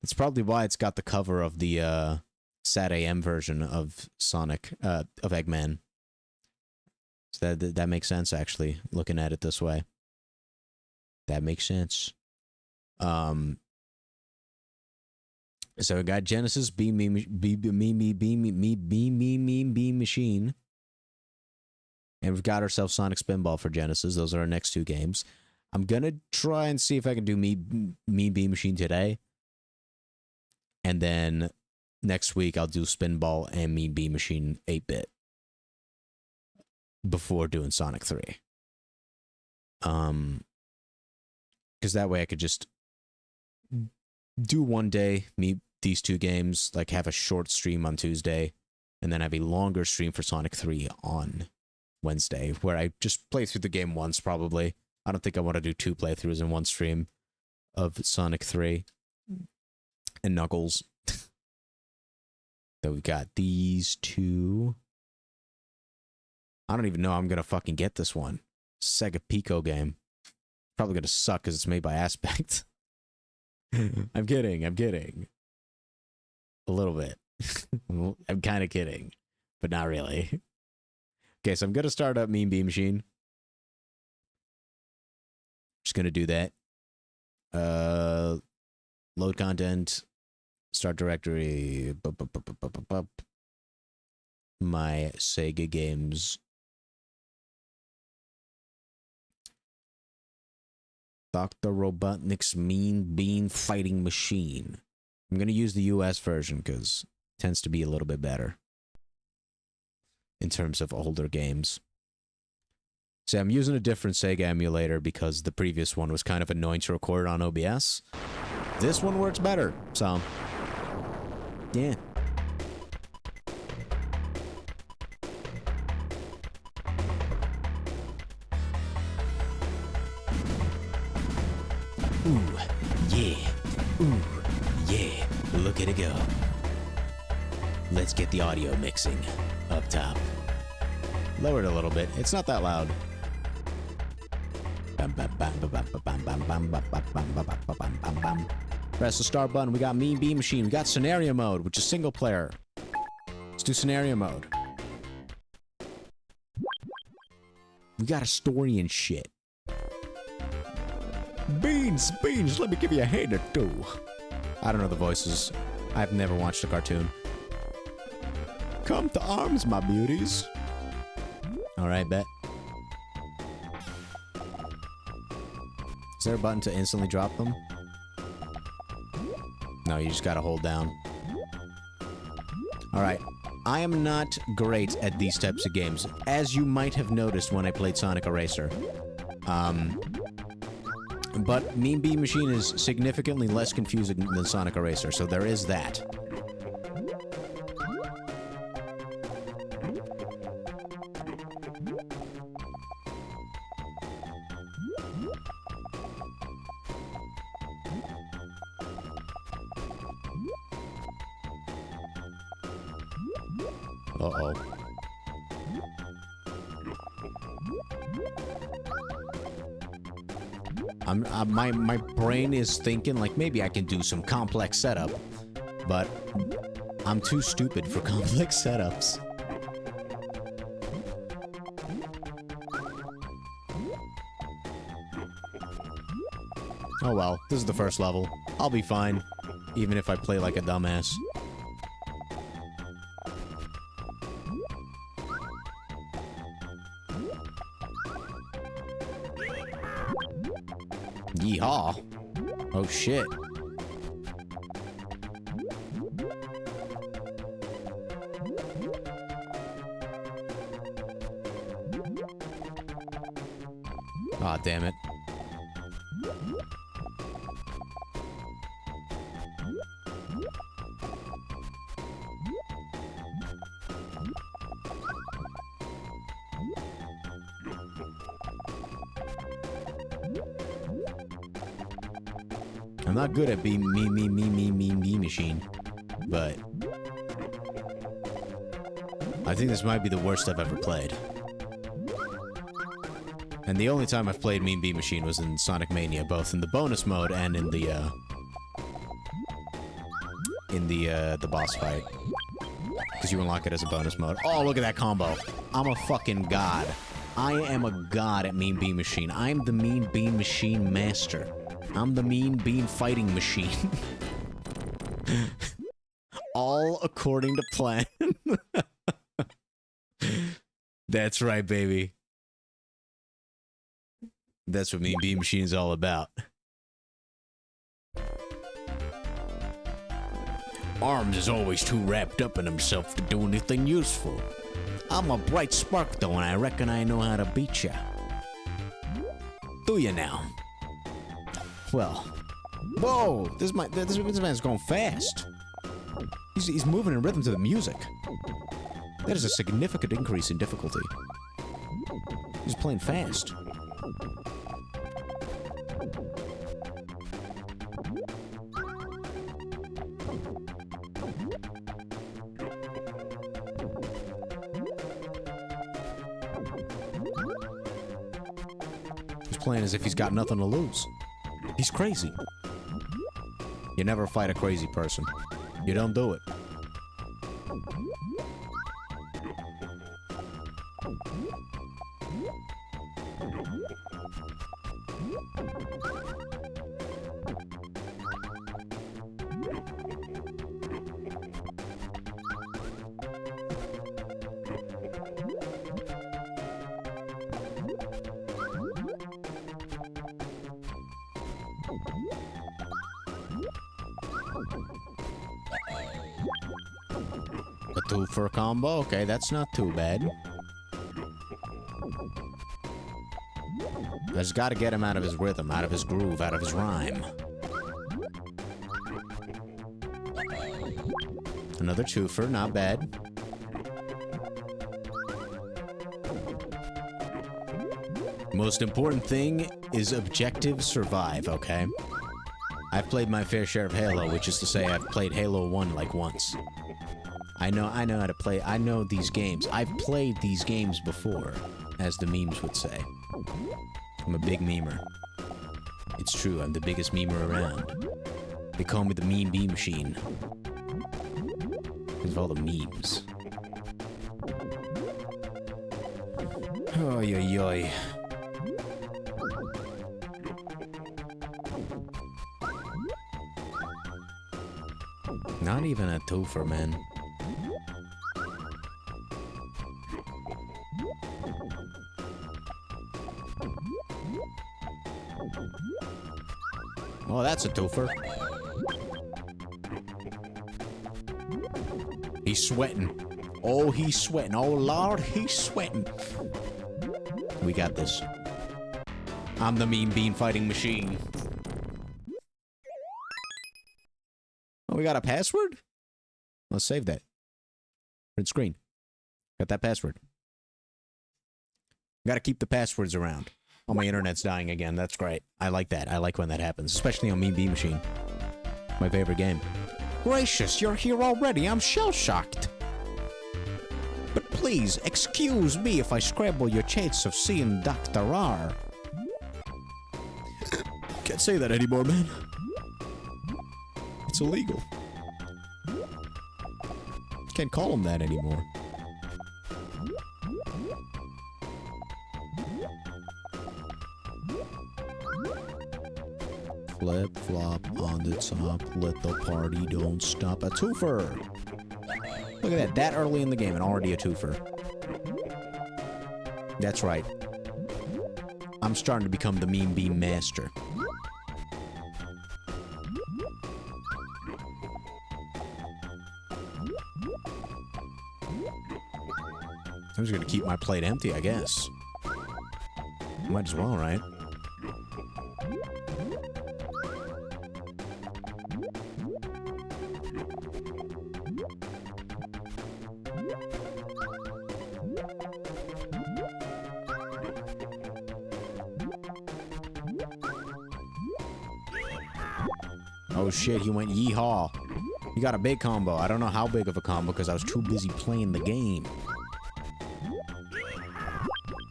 That's probably why it's got the cover of the Sat AM version of Sonic, of Eggman. So that makes sense, actually, looking at it this way. That makes sense. So we got Genesis Beam Machine. And we've got ourselves Sonic Spinball for Genesis. Those are our next 2 games. I'm going to try and see if I can do Mean Bean Machine today. And then next week I'll do Spinball and Mean Bean Machine 8-bit. Before doing Sonic 3. Because that way I could just do one day, these 2 games, like have a short stream on Tuesday, and then have a longer stream for Sonic 3 on Wednesday, where I just play through the game once, probably. I don't think I want to do 2 playthroughs in one stream of Sonic 3 and Knuckles. So we've got these 2. I don't even know I'm going to fucking get this one. Sega Pico game. Probably going to suck because it's made by Aspect. I'm kidding. A little bit. I'm kind of kidding, but not really. Okay, so I'm going to start up Mean Bean Machine. Just going to do that. Load content. Start directory. My Sega games. Dr. Robotnik's Mean Bean Fighting Machine. I'm going to use the US version because it tends to be a little bit better in terms of older games. So I'm using a different Sega emulator because the previous one was kind of annoying to record on OBS. This one works better, so yeah. Ooh, yeah. Ooh, yeah. Look at it go. Let's get the audio mixing up top. Lower it a little bit. It's not that loud. Press the start button. We got Mean Bean Machine. We got Scenario Mode, which is single player. Let's do Scenario Mode. We got a story and shit. Beans, let me give you a hand or 2. I don't know the voices. I've never watched a cartoon. Come to arms, my beauties. Alright, bet. Is there a button to instantly drop them? No, you just gotta hold down. Alright. I am not great at these types of games, as you might have noticed when I played Sonic Eraser. But Mean Bean Machine is significantly less confusing than Sonic Eraser, so there is that. Uh-oh. My brain is thinking, like, maybe I can do some complex setup, but I'm too stupid for complex setups. Oh well, this is the first level. I'll be fine, even if I play like a dumbass. Yeehaw. Oh shit. Aw, damn it. I'm not good at being me machine, but I think this might be the worst I've ever played. And the only time I've played Mean Bean Machine was in Sonic Mania, both in the bonus mode and in the boss fight. Because you unlock it as a bonus mode. Oh, look at that combo. I'm a fucking god. I am a god at Mean Bean Machine. I'm the Mean Bean Machine master. I'm the Mean Bean fighting machine. All according to plan. That's right, baby. That's what Mean Bean Machine is all about. Arms is always too wrapped up in himself to do anything useful. I'm a bright spark though, and I reckon I know how to beat ya. Do ya now? Well, whoa! This man's going fast. He's moving in rhythm to the music. That is a significant increase in difficulty. He's playing fast. He's playing as if he's got nothing to lose. He's crazy. You never fight a crazy person. You don't do it. A 2 for a combo? Okay, that's not too bad. I just gotta get him out of his rhythm, out of his groove, out of his rhyme. Another 2-fer, not bad. Most important thing is objective survive, okay? I've played my fair share of Halo, which is to say I've played Halo 1 like once. I know how to play. I know these games. I've played these games before, as the memes would say. I'm a big memer. It's true, I'm the biggest memer around. They call me the Mean Bean Machine. Because of all the memes. Oy, oy, oy. Not even a twofer, man. Oh, that's a twofer. He's sweating. Oh, he's sweating. Oh, Lord, he's sweating. We got this. I'm the mean bean fighting machine. Oh, we got a password? Let's save that. Print screen. Got that password. Gotta keep the passwords around. Oh, my internet's dying again. That's great. I like that. I like when that happens. Especially on Mean Bean Machine. My favorite game. Gracious, you're here already. I'm shell-shocked. But please, excuse me if I scramble your chance of seeing Dr. R. Can't say that anymore, man. It's illegal. Can't call him that anymore. Flip flop on the top, let the party don't stop. A twofer! Look at that, that early in the game and already a twofer. That's right. I'm starting to become the Mean Bean Master. I'm just gonna keep my plate empty, I guess. Might as well, right? Oh shit, he went yeehaw. He got a big combo. I don't know how big of a combo because I was too busy playing the game.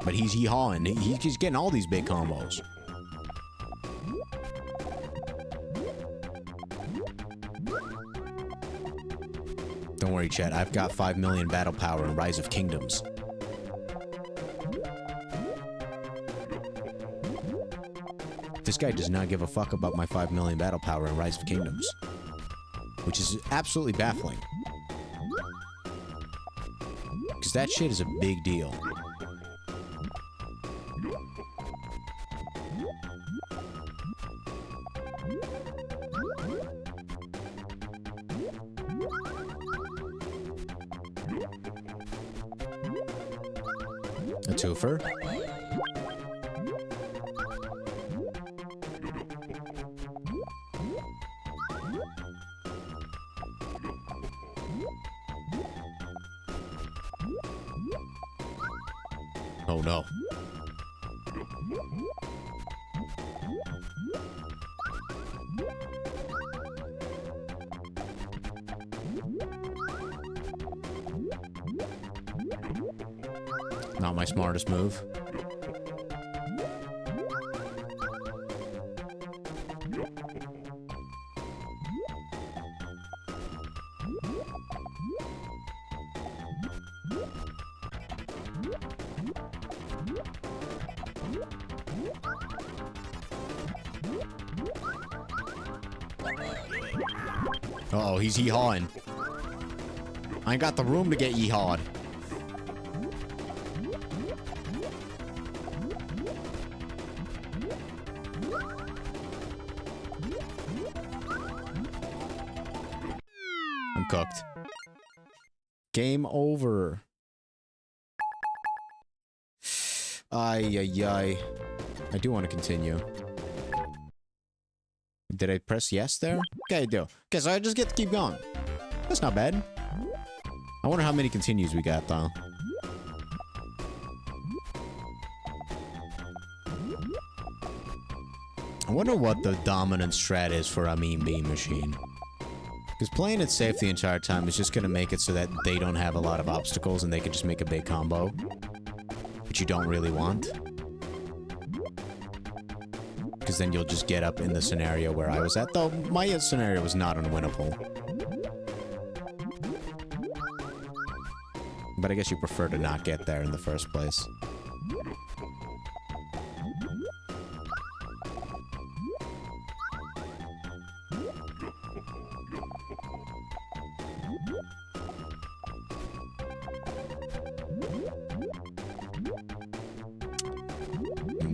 But he's yeehawing. He's getting all these big combos. Don't worry, chat. I've got 5 million battle power in Rise of Kingdoms. This guy does not give a fuck about my 5 million battle power in Rise of Kingdoms. Which is absolutely baffling. Because that shit is a big deal. A twofer. Oh no. Not my smartest move. Uh-oh, he's yeehawing. I ain't got the room to get yeehawed. I'm cooked. Game over. Ay, ay, ay. I do want to continue. Did I press yes there? Okay, I do. Okay, so I just get to keep going. That's not bad. I wonder how many continues we got, though. I wonder what the dominant strat is for a Mean Bean Machine. Because playing it safe the entire time is just going to make it so that they don't have a lot of obstacles and they can just make a big combo. Which you don't really want. Because then you'll just get up in the scenario where I was at. Though, my scenario was not unwinnable. But I guess you prefer to not get there in the first place.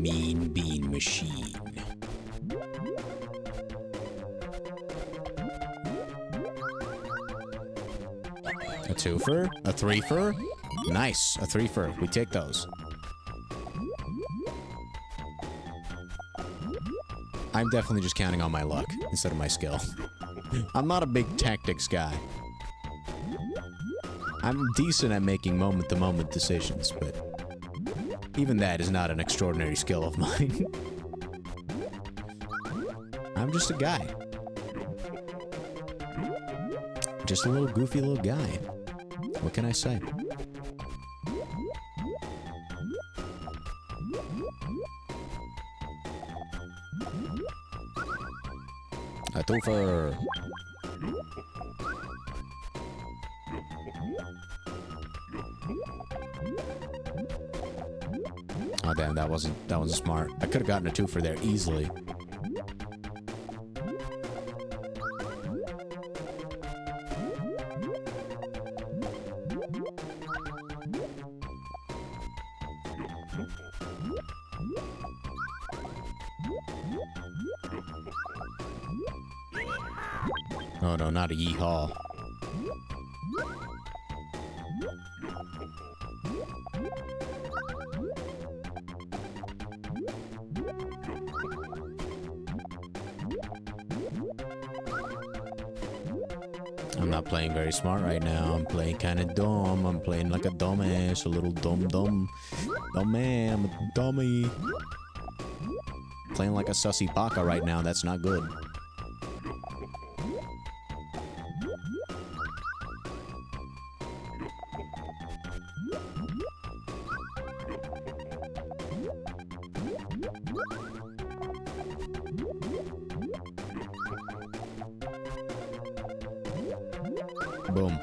mean bean machine. A twofer? A threefer? Nice, a threefer. We take those. I'm definitely just counting on my luck instead of my skill. I'm not a big tactics guy. I'm decent at making moment-to-moment decisions, but even that is not an extraordinary skill of mine. I'm just a guy. Just a little goofy little guy. What can I say? A twofer. Oh damn, that wasn't smart. I could have gotten a twofer there easily. Oh no, not a yeehaw. I'm not playing very smart right now. I'm playing kind of dumb. I'm playing like a dumbass, a little dumb man. I'm a dummy. Playing like a sussy baka right now. That's not good. Boom.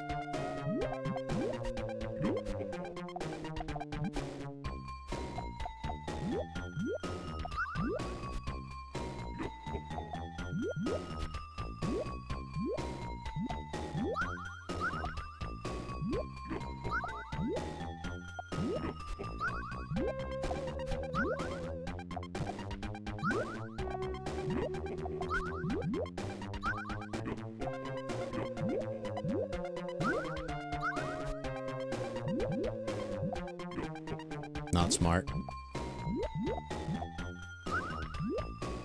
Not smart.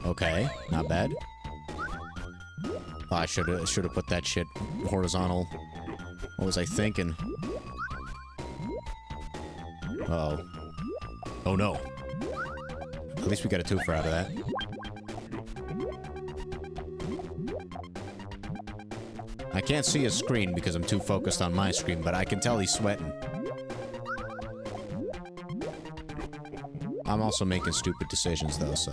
Okay, not bad. Oh, I should have put that shit horizontal. What was I thinking? Uh-oh. Oh no. At least we got a twofer out of that. I can't see his screen because I'm too focused on my screen, but I can tell he's sweating. I'm also making stupid decisions though, so.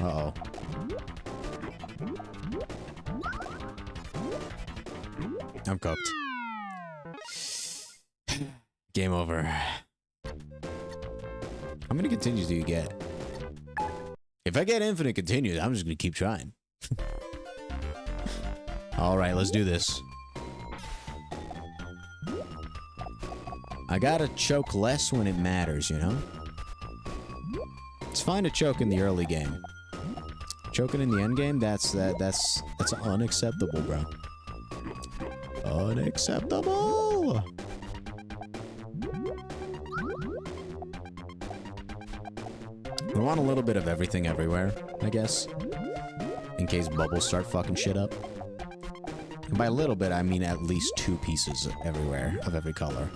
Uh-oh. I'm cooked. Game over. How many continues do you get? If I get infinite continues, I'm just gonna keep trying. Alright, let's do this. I gotta choke less when it matters, you know? It's fine to choke in the early game. Choking in the end game, that's unacceptable, bro. Unacceptable! We want a little bit of everything everywhere, I guess. In case bubbles start fucking shit up. And by a little bit, I mean at least 2 pieces everywhere, of every color.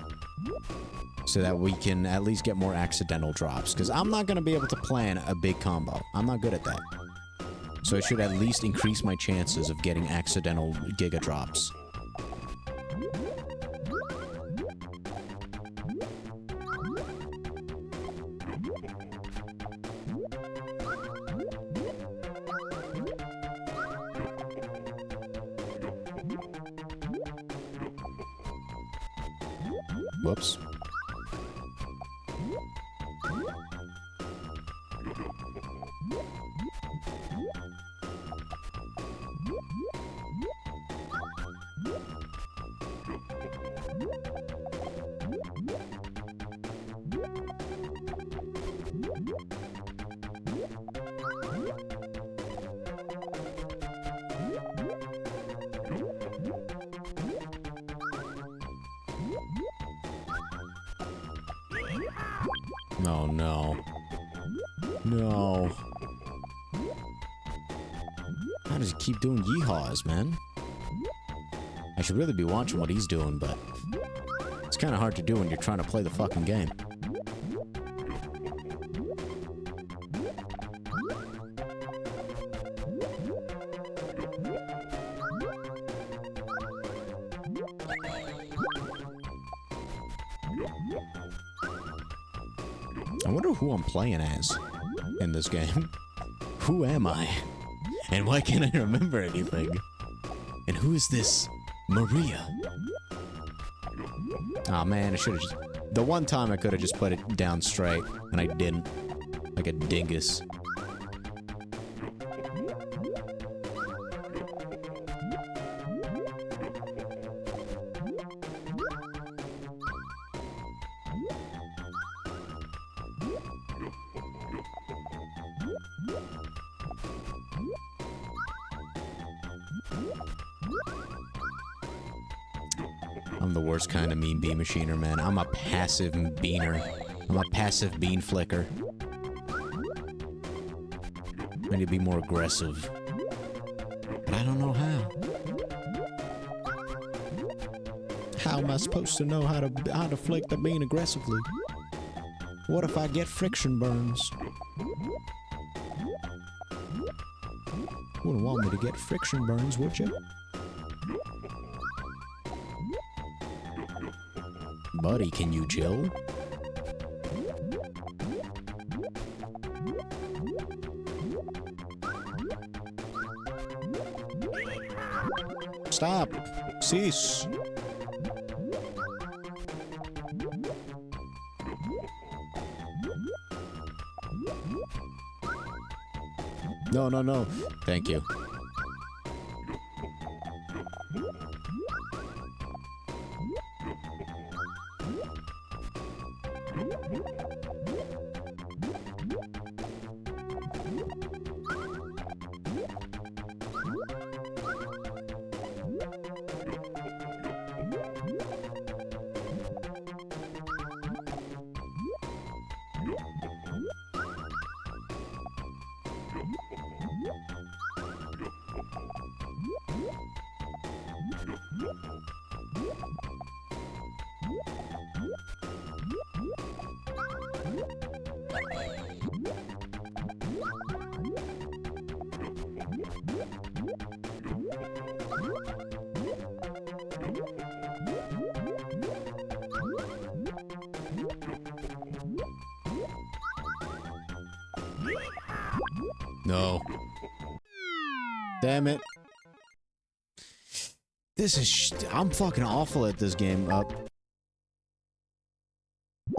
So that we can at least get more accidental drops. Because I'm not going to be able to plan a big combo. I'm not good at that. So it should at least increase my chances of getting accidental giga drops. Whoops. Oh, no. No. How does he keep doing yeehaws, man? I should really be watching what he's doing, but it's kind of hard to do when you're trying to play the fucking game. I wonder who I'm playing as in this game. Who am I? And why can't I remember anything? And who is this Maria? Oh man, I should have just... The one time I could have just put it down straight, and I didn't. Like a dingus. I'm the worst kind of mean bean machiner, man. I'm a passive beaner. I'm a passive bean flicker. I need to be more aggressive. But I don't know how. How am I supposed to know how to flick the bean aggressively? What if I get friction burns? Wouldn't want me to get friction burns, would you? Buddy, can you chill? Stop! Cease! No, no, no. Thank you. No. Damn it. This is I'm fucking awful at this game. Why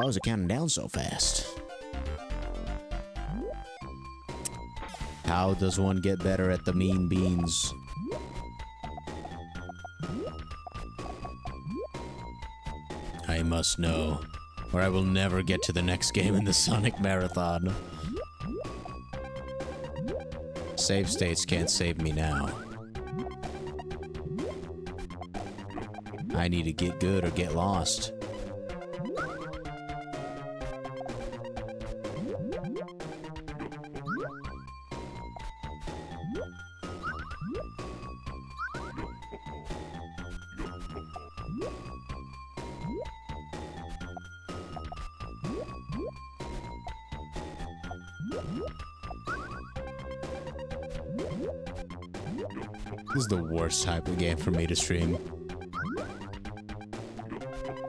was it counting down so fast? How does one get better at the mean beans? I must know, or I will never get to the next game in the Sonic Marathon. Save states can't save me now. I need to get good or get lost. This is the worst type of game for me to stream.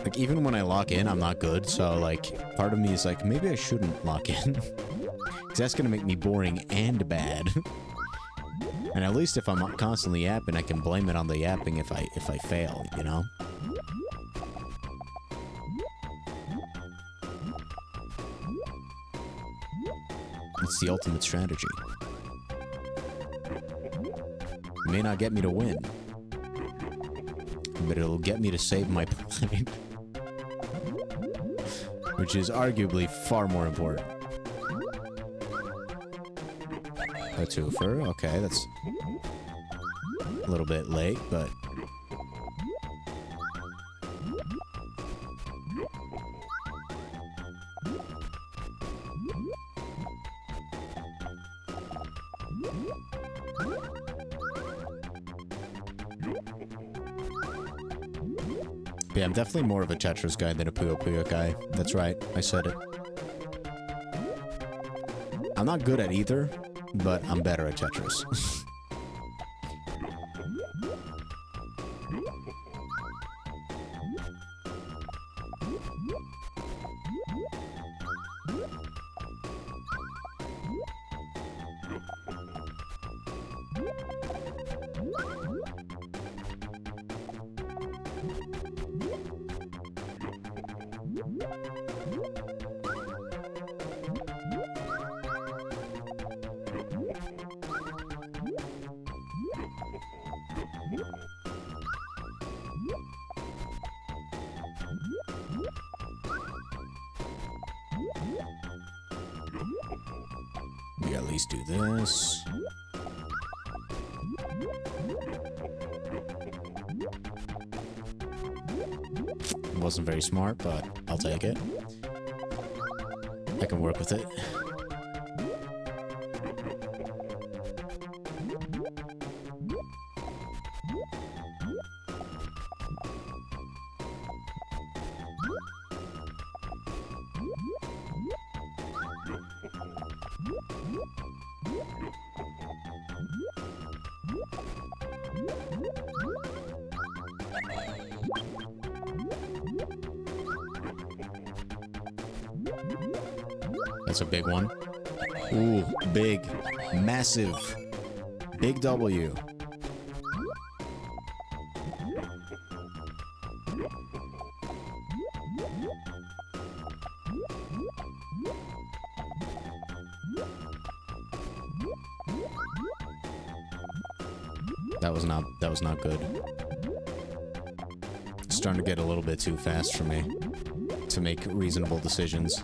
Like, even when I lock in, I'm not good, so, like, part of me is like, maybe I shouldn't lock in. Because that's gonna make me boring and bad. And at least if I'm constantly yapping, I can blame it on the yapping if I fail, you know? It's the ultimate strategy. It may not get me to win, but it'll get me to save my pride. Which is arguably far more important. A twofer, okay, that's a little bit late, but... Yeah, I'm definitely more of a Tetris guy than a Puyo Puyo guy. That's right, I said it. I'm not good at either, but I'm better at Tetris. We at least do this. Wasn't very smart, but I'll take it. I can work with it. That's a big one. Ooh, big. Massive. Big W. That was not good. It's starting to get a little bit too fast for me to make reasonable decisions.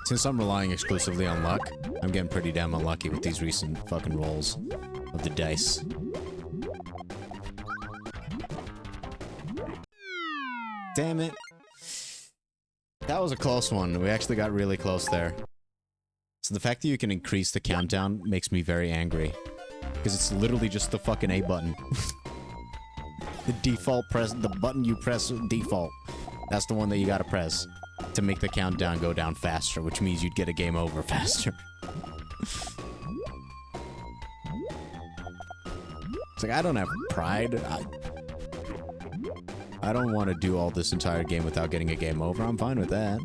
Since I'm relying exclusively on luck, I'm getting pretty damn unlucky with these recent fucking rolls of the dice. Damn it. That was a close one. We actually got really close there. So the fact that you can increase the countdown makes me very angry. Because it's literally just the fucking A button. The default press, the button you press default. That's the one that you gotta press to make the countdown go down faster, which means you'd get a game over faster. It's like, I don't have pride. I don't want to do all this entire game without getting a game over. I'm fine with that.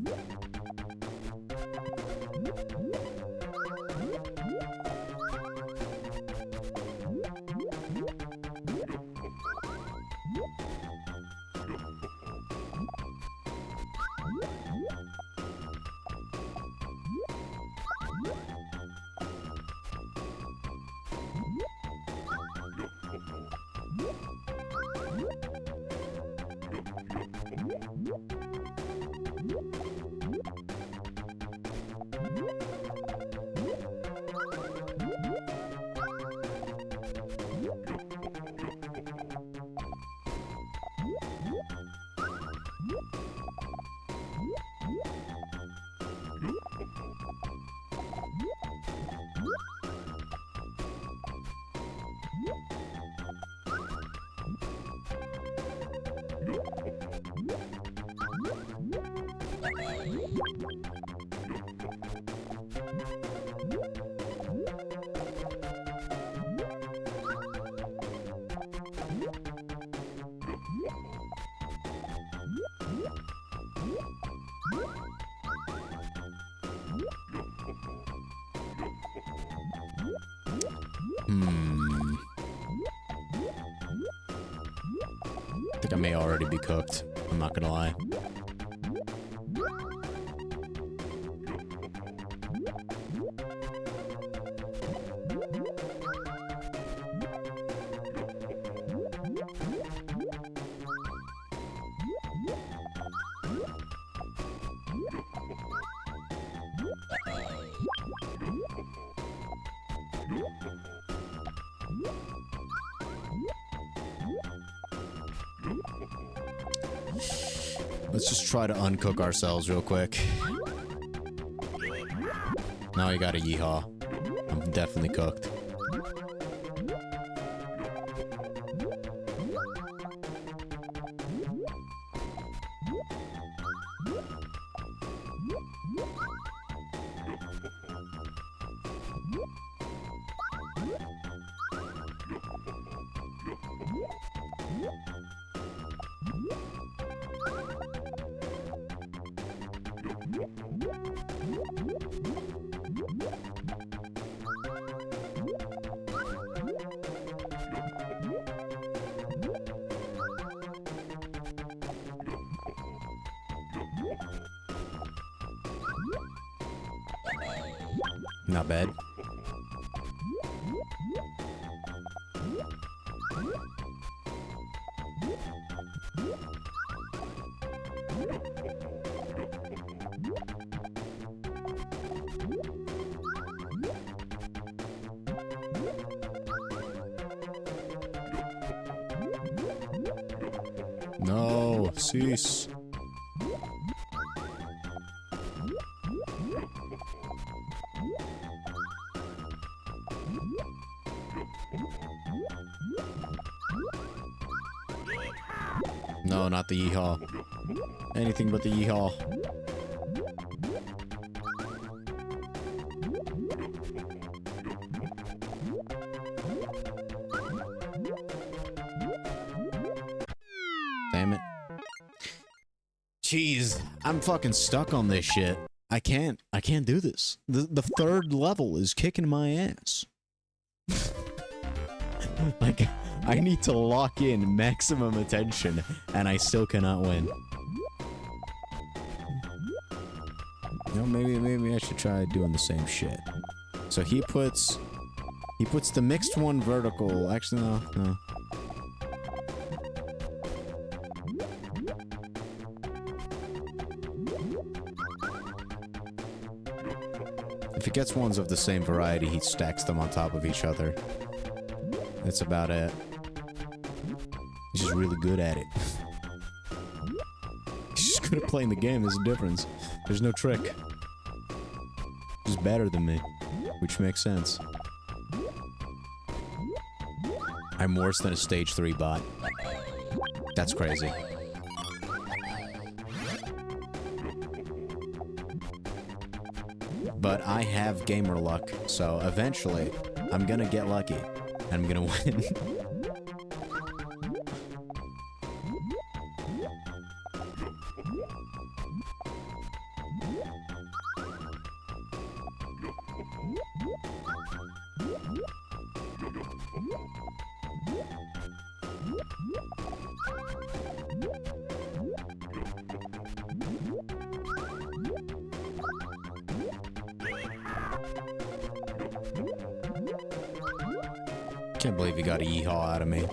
I think I may already be cooked. I'm not gonna lie. Let's just try to uncook ourselves real quick. Now you got a yeehaw. I'm definitely cooked. Not bad. No, cease. No, not the yeehaw. Anything but the yeehaw. Damn it. Jeez, I'm fucking stuck on this shit. I can't do this. The third level is kicking my ass. Like, I need to lock in maximum attention, and I still cannot win. No, maybe I should try doing the same shit. So he puts the mixed one vertical. Actually, no. If he gets ones of the same variety, he stacks them on top of each other. That's about it. He's just really good at it. He's just good at playing the game, there's a difference. There's no trick. He's better than me, which makes sense. I'm worse than a stage 3 bot. That's crazy. But I have gamer luck, so eventually I'm gonna get lucky. And I'm gonna win. Can't believe he got a yeehaw out of me.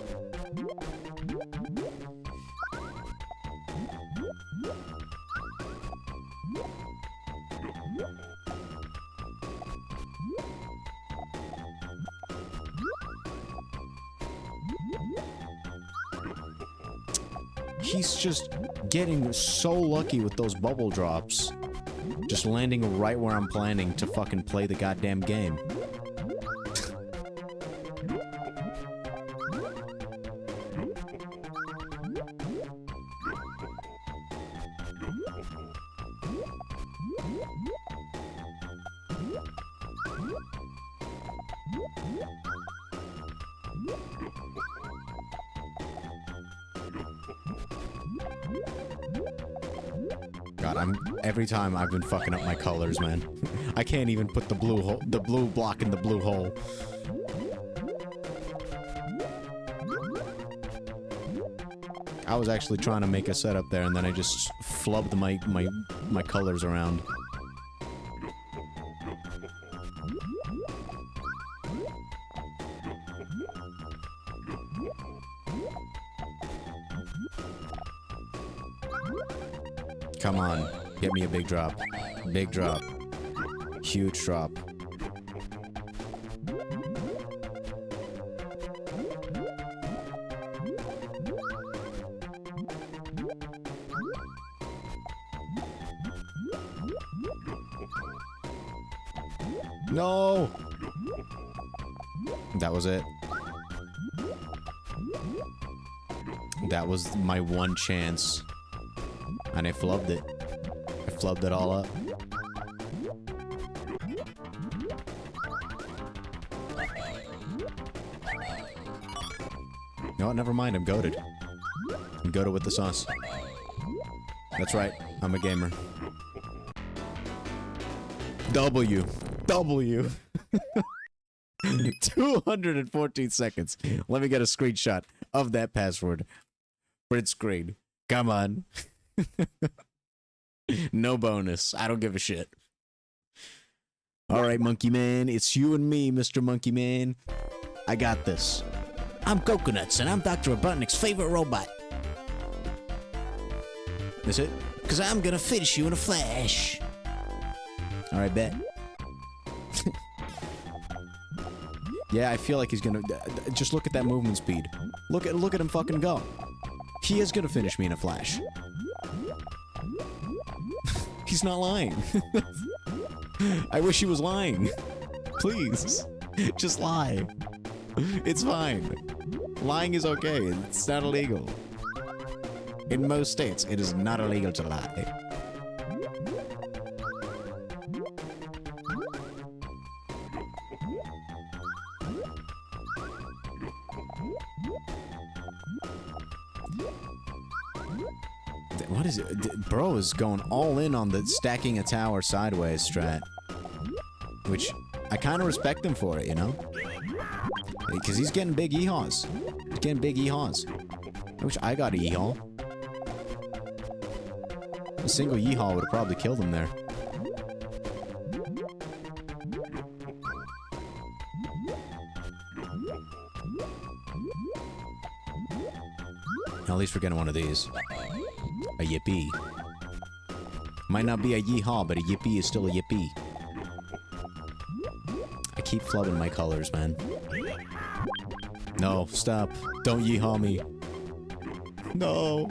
He's just getting so lucky with those bubble drops. Just landing right where I'm planning to fucking play the goddamn game. God, every time I've been fucking up my colors, man. I can't even put the blue block in the blue hole. I was actually trying to make a setup there, and then I just flubbed my colors around. Come on, get me a big drop. Big drop. Huge drop. No! That was it. That was my one chance. And I flubbed it. I flubbed it all up. No, never mind. I'm goated. I'm goated with the sauce. That's right. I'm a gamer. W. 214 seconds. Let me get a screenshot of that password. Print screen. Come on. No bonus. I don't give a shit. Alright, Monkey Man. It's you and me, Mr. Monkey Man. I got this. I'm Coconuts, and I'm Dr. Robotnik's favorite robot. Is it? Because I'm gonna finish you in a flash. Alright, bet. Yeah, I feel like he's gonna... just look at that movement speed. Look at him fucking go. He is gonna finish me in a flash. He's not lying. I wish he was lying. Please. Just lie. It's fine. Lying is okay. It's not illegal. In most states, it is not illegal to lie. What is it? Bro is going all in on the stacking a tower sideways strat. Which, I kind of respect him for it, you know? Because he's getting big yeehaws. He's getting big yeehaws. I wish I got a yeehaw. A single yeehaw would have probably killed him there. At least we're getting one of these. A yippee. Might not be a yeehaw, but a yippee is still a yippee. I keep flubbing my colors, man. No, stop. Don't yeehaw me. No.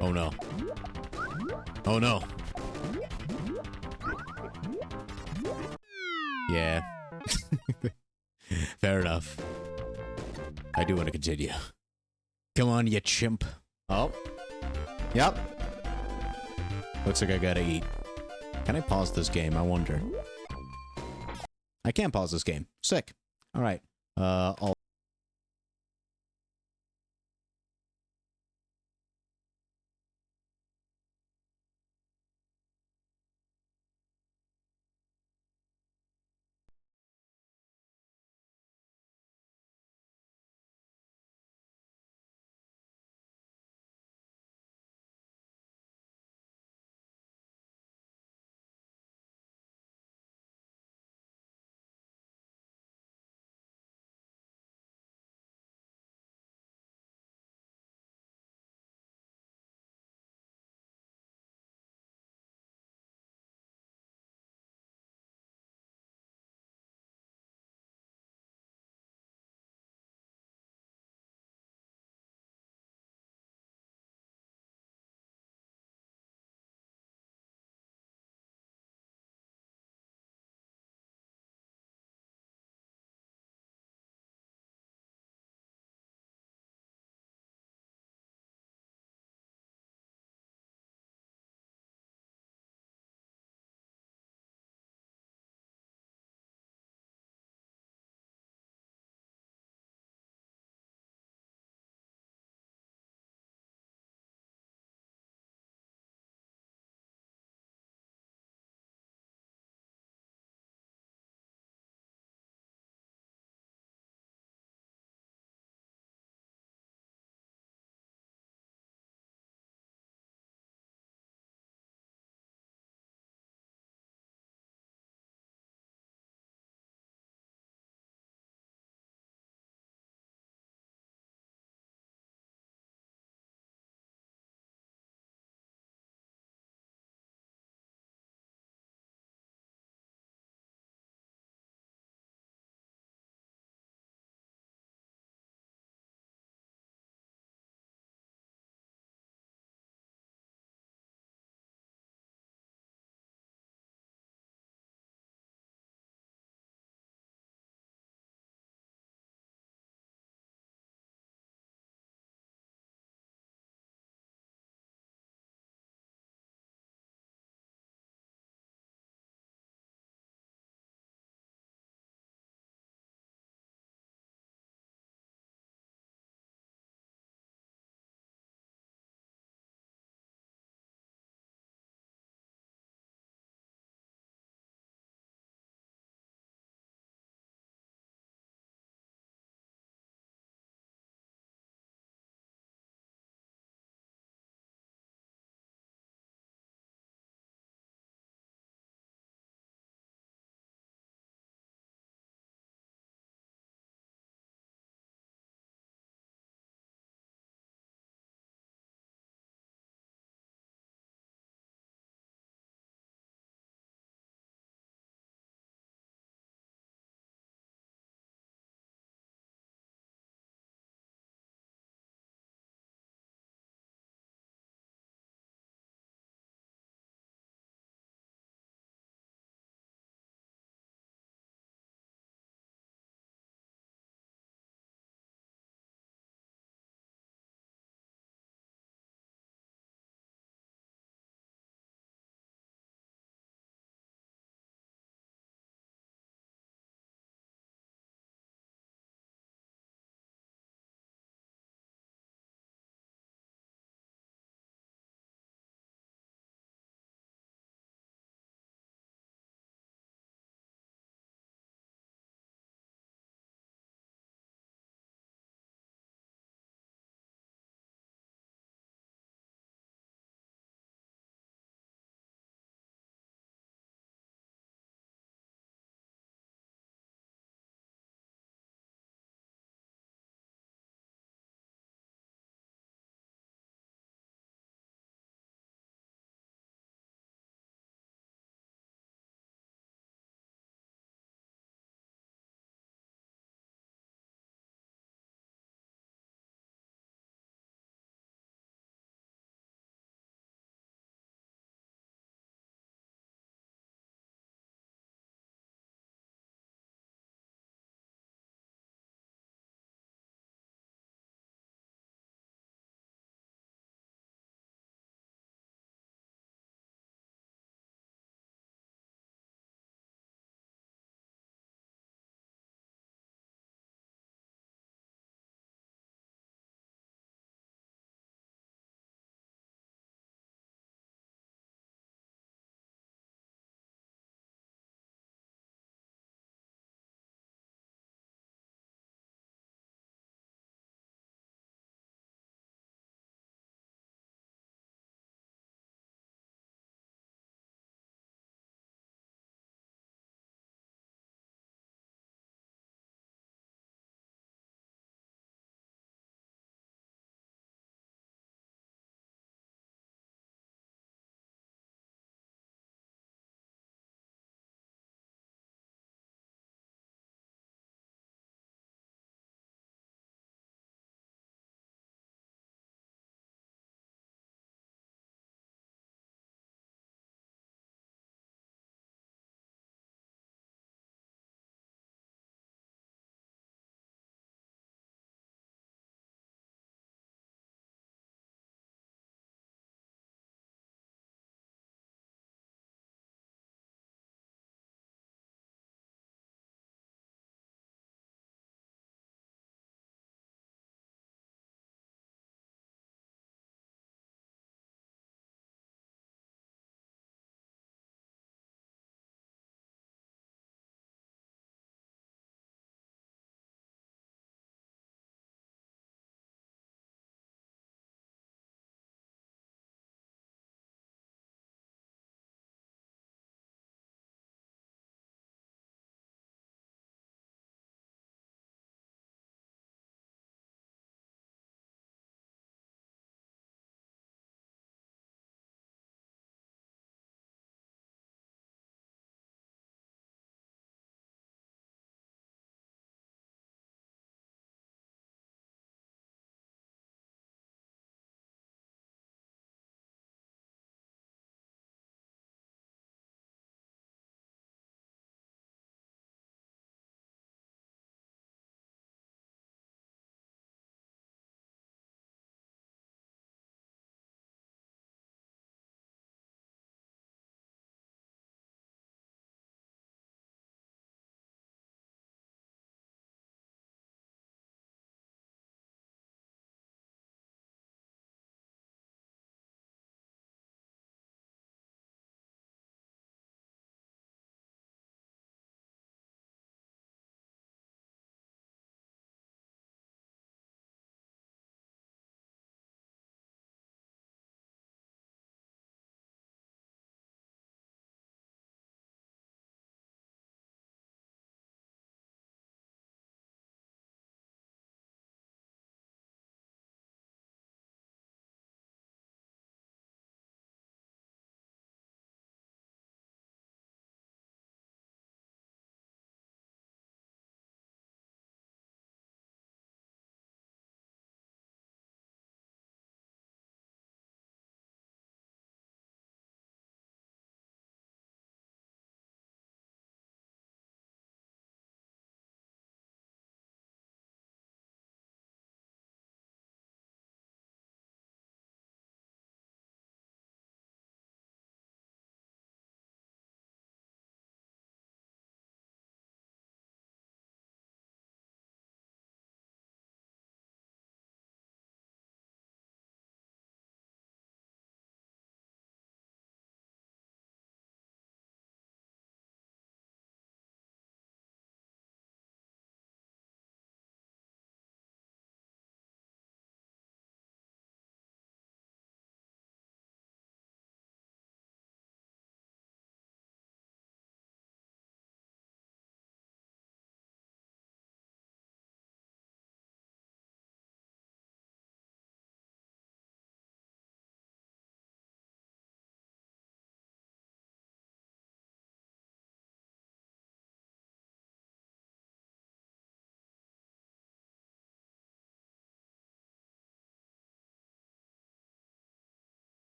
Oh no. Oh no. Yeah. Fair enough. I do want to continue. Come on, you chimp. Oh. Yep. Looks like I gotta eat. Can I pause this game? I wonder. I can't pause this game. Sick. Alright. I'll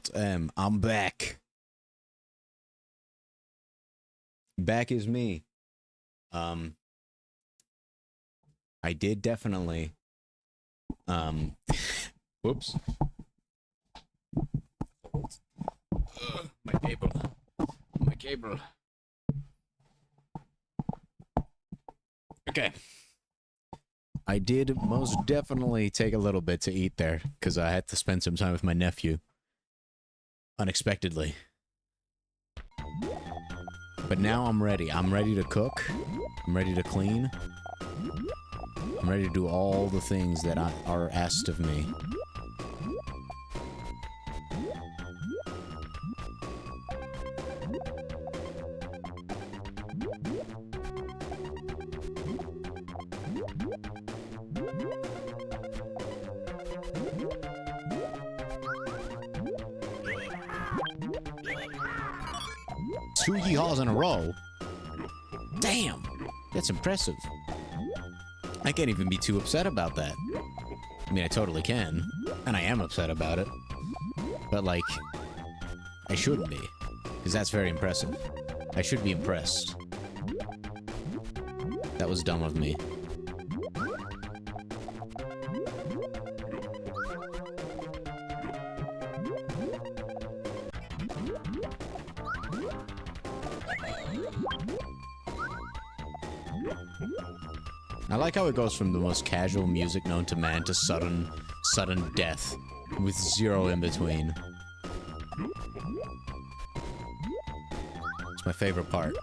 Alt M. I'm back. Back is me. I did definitely. Whoops. My cable. My cable. Okay. I did most definitely take a little bit to eat there, because I had to spend some time with my nephew. Unexpectedly. But now I'm ready. I'm ready to cook. I'm ready to clean. I'm ready to do all the things that are asked of me. Two yeehaws in a row? Damn! That's impressive. I can't even be too upset about that. I mean, I totally can. And I am upset about it. But, like, I shouldn't be. Because that's very impressive. I should be impressed. That was dumb of me. I like how it goes from the most casual music known to man to sudden death with zero in between. It's my favorite part.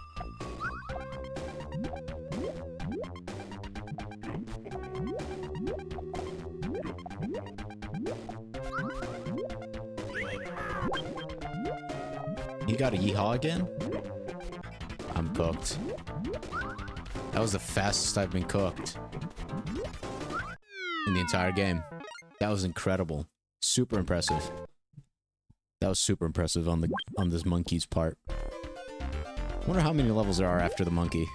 You got a yeehaw again? I'm cooked. That was the fastest I've been cooked in the entire game. That was incredible. Super impressive. That was super impressive on this monkey's part. I wonder how many levels there are after the monkey.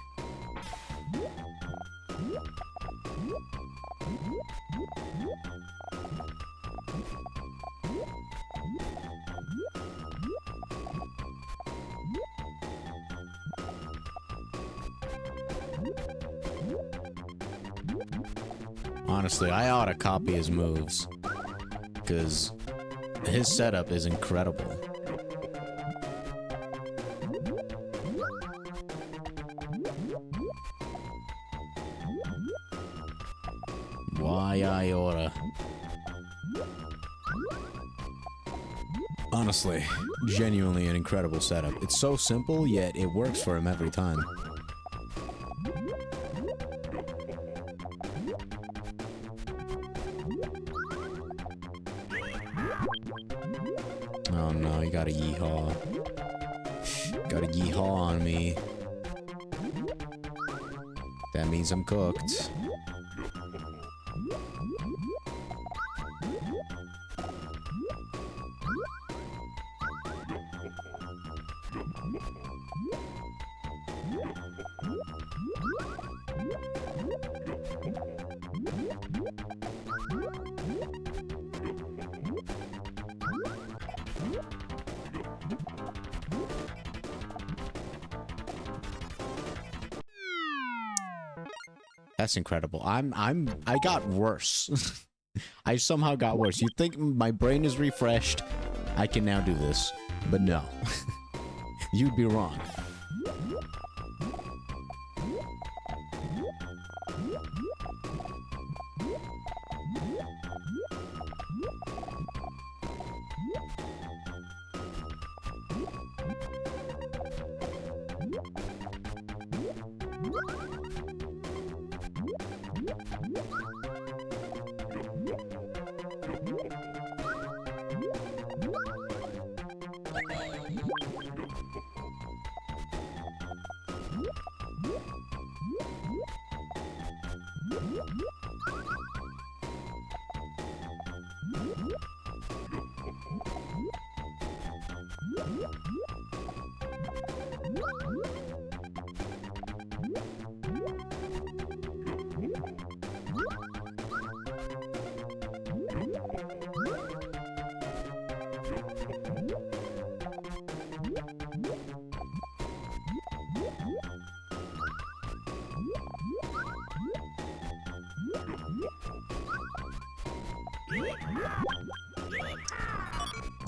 Honestly, I ought to copy his moves, because his setup is incredible. Why I oughta. Honestly, genuinely an incredible setup. It's so simple, yet it works for him every time. Oh no, you got a yeehaw. Got a yeehaw on me. That means I'm cooked. That's incredible. I got worse. I somehow got worse. You'd think my brain is refreshed. I can now do this. But no. You'd be wrong.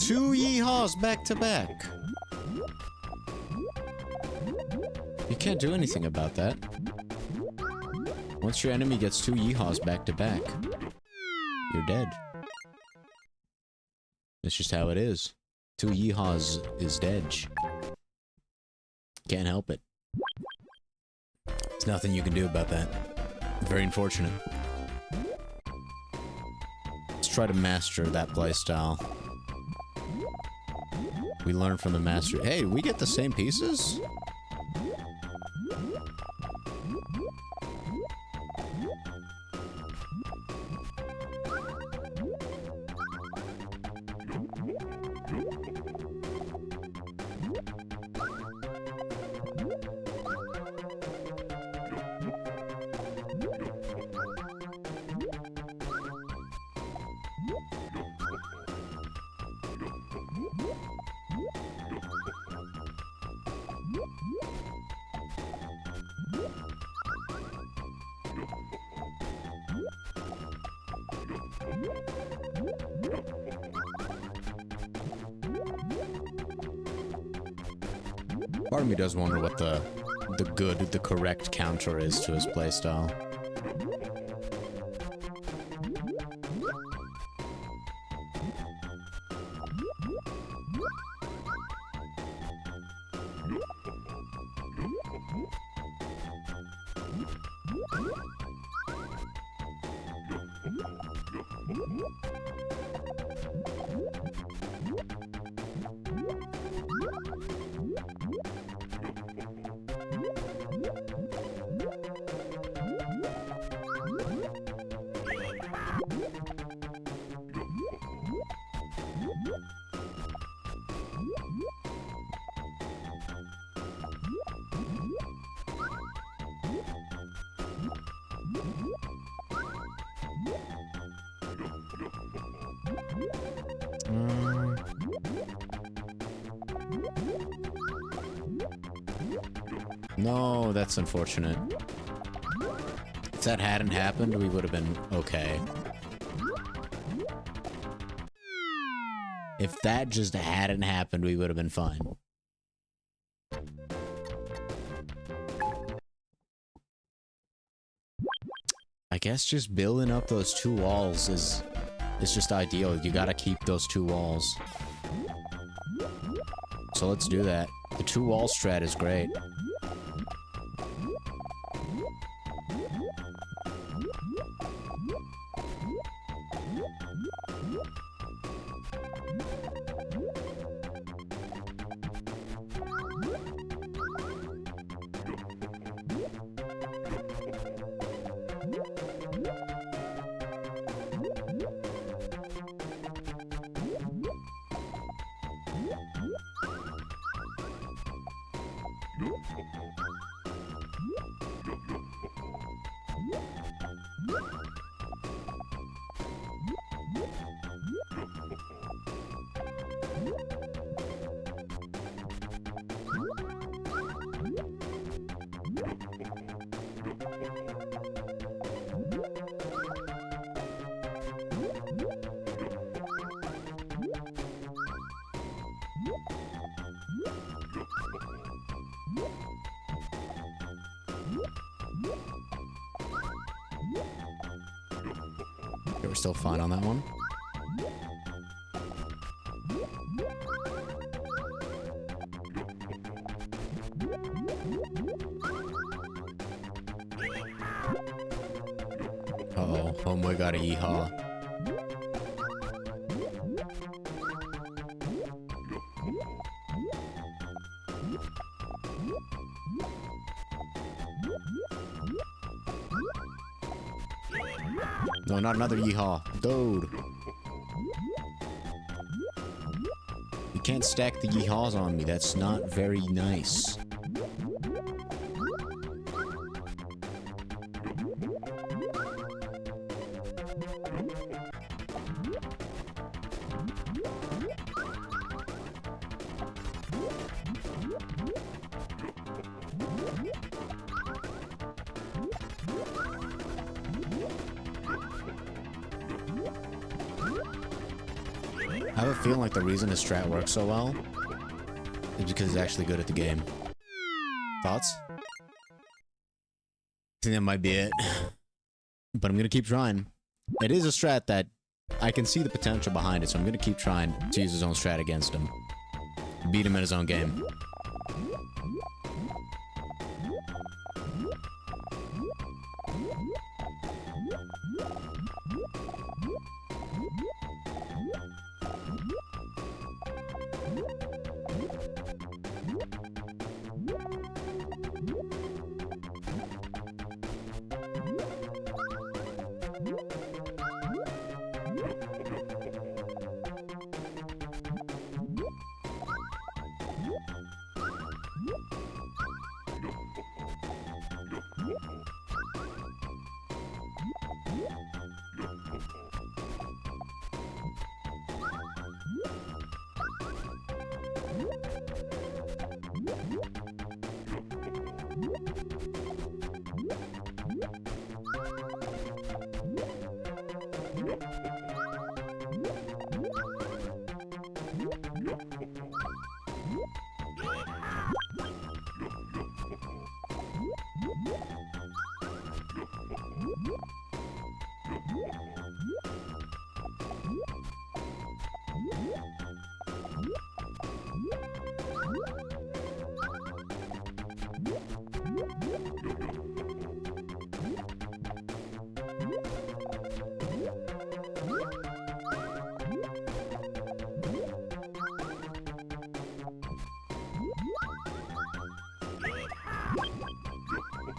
2 yeehaws back to back. You can't do anything about that. Once your enemy gets 2 yeehaws back to back, you're dead. That's just how it is. 2 yeehaws is dead. Can't help it. There's nothing you can do about that. Very unfortunate. Let's try to master that playstyle. We learn from the master. Hey, we get the same pieces? Part of me does wonder what the correct counter is to his playstyle. No, that's unfortunate. If that hadn't happened, we would have been okay. If that just hadn't happened, we would have been fine. I guess just building up those 2 walls is just ideal. You gotta keep those 2 walls. So let's do that. The 2 wall strat is great. Okay, we're still fine on that one. Uh-oh, homeboy got a yeehaw. No, not another yeehaw. Dude. You can't stack the yeehaws on me. That's not very nice. I have a feeling like the reason his strat works so well is because he's actually good at the game. Thoughts? I think that might be it. But I'm gonna keep trying. It is a strat that I can see the potential behind it, so I'm gonna keep trying to use his own strat against him. Beat him in his own game.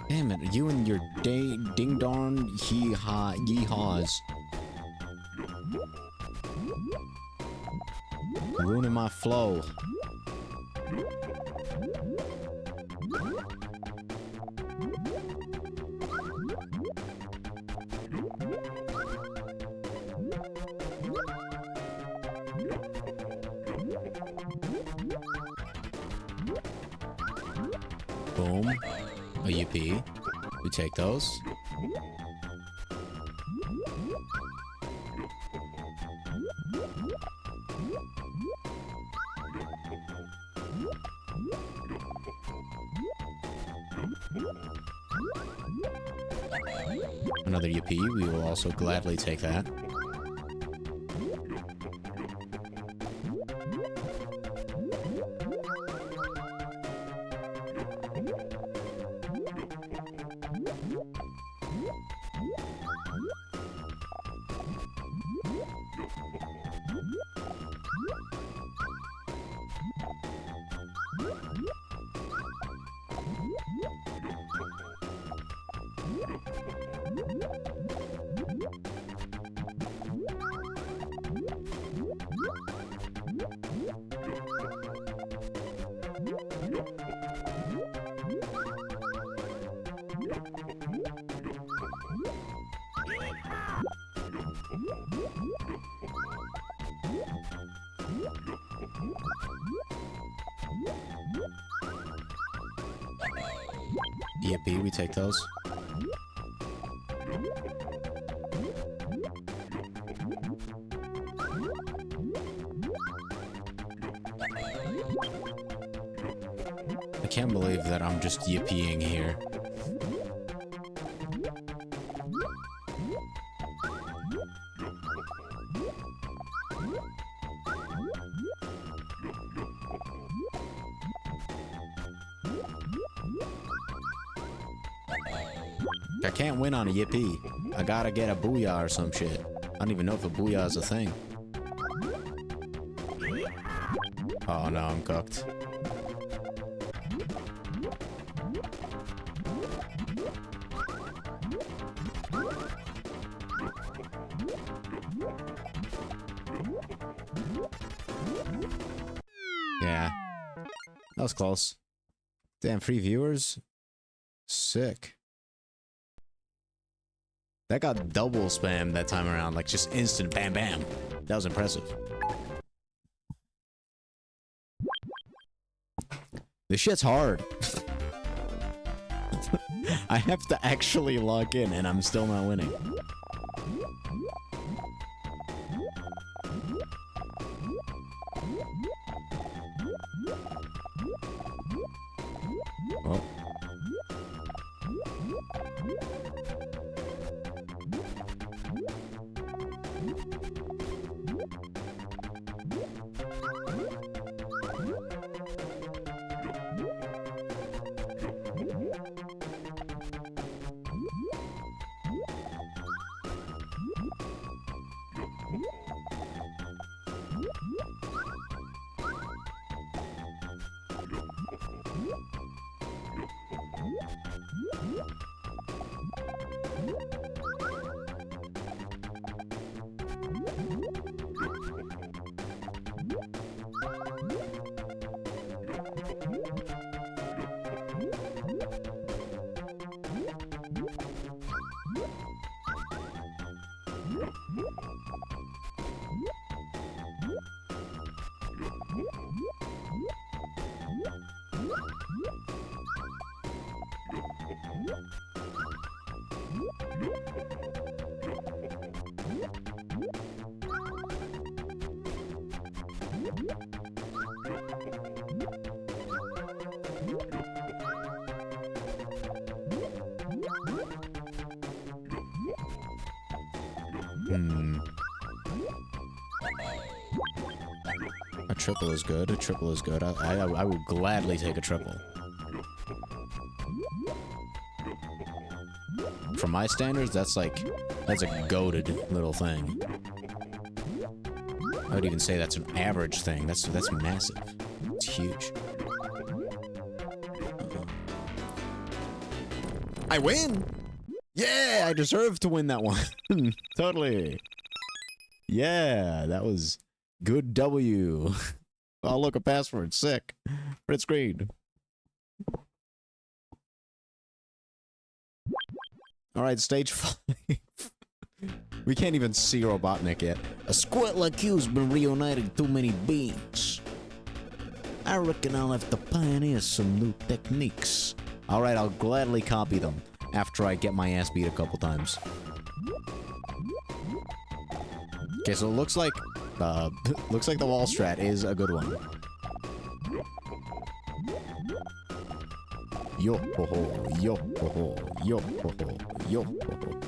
Damn it, you and your ding-darn yeehaws. Ruining my flow. Boom. A UP. We take those. Another UP. We will also gladly take that. EFB, we take those. I can't believe that I'm just yippieing here. I can't win on a yippee. I gotta get a booyah or some shit. I don't even know if a booyah is a thing. Oh no, I'm cooked. Yeah. That was close. Damn, free viewers? Sick. That got double spam that time around, like just instant bam bam. That was impressive. This shit's hard. I have to actually log in and I'm still not winning. Oh. A triple is good. A triple is good. I would gladly take a triple. For my standards, that's a goated little thing. I would even say that's an average thing. That's massive. It's huge. I win! Yeah, I deserve to win that one. Totally. Yeah, that was good W. Oh, look, a password. Sick. Print screen. Alright, stage 5. We can't even see Robotnik yet. A squirt like you's been reuniting too many beings. I reckon I'll have to pioneer some new techniques. Alright, I'll gladly copy them after I get my ass beat a couple times. Okay, so it looks like the wall strat is a good one. Yo ho ho, yo ho ho, yo ho ho, yo ho ho.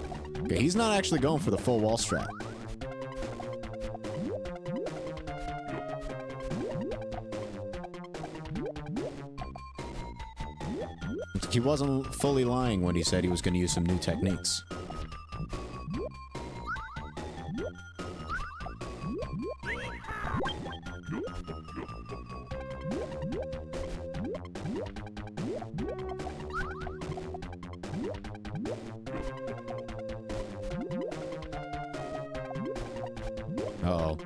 Okay, he's not actually going for the full wall strat. He wasn't fully lying when he said he was going to use some new techniques. Uh-oh.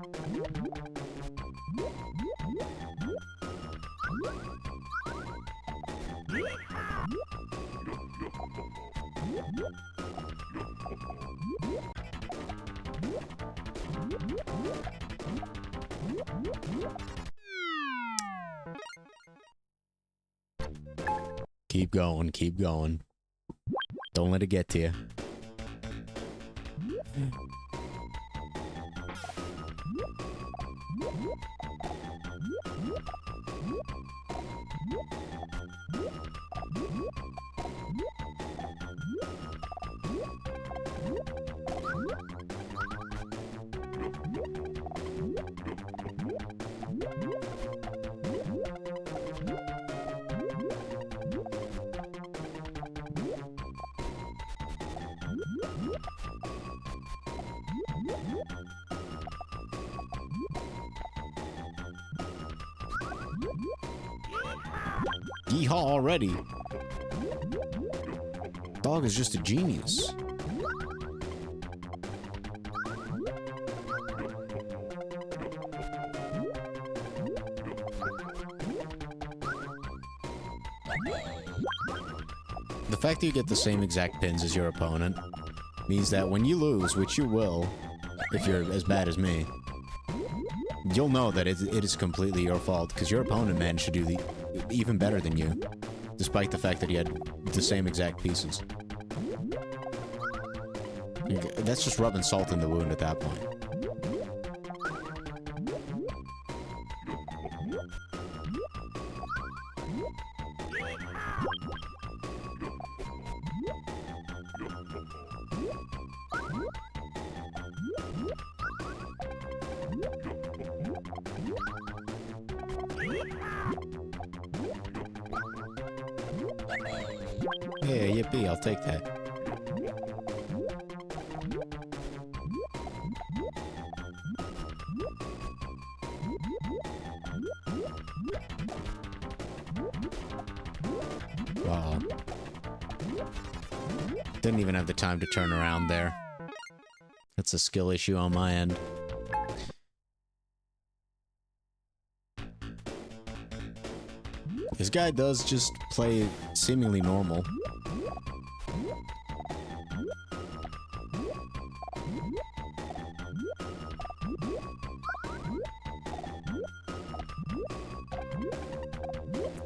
Keep going, keep going. Don't let it get to you. Yeehaw already. Dog is just a genius. The fact that you get the same exact pins as your opponent means that when you lose, which you will, if you're as bad as me, you'll know that it is completely your fault, because your opponent managed to do even better than you, despite the fact that he had the same exact pieces. That's just rubbing salt in the wound at that point. Yeah, yippee, I'll take that. Wow. Didn't even have the time to turn around there. That's a skill issue on my end. This guy does just play seemingly normal.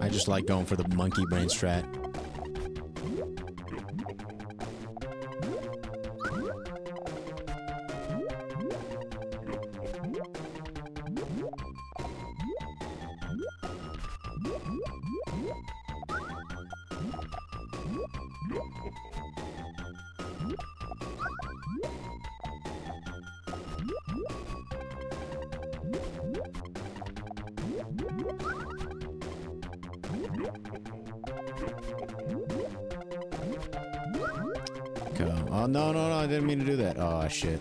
I just like going for the monkey brain strat. Oh, no, I didn't mean to do that. Oh, shit.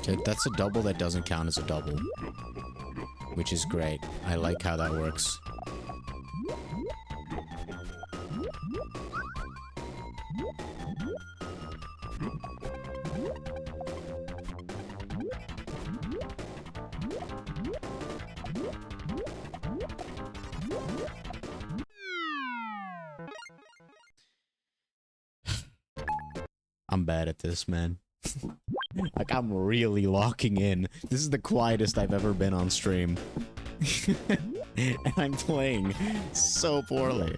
Okay, that's a double that doesn't count as a double. Which is great. I like how that works. I'm bad at this, man. Like, I'm really locking in. This is the quietest I've ever been on stream. And I'm playing so poorly.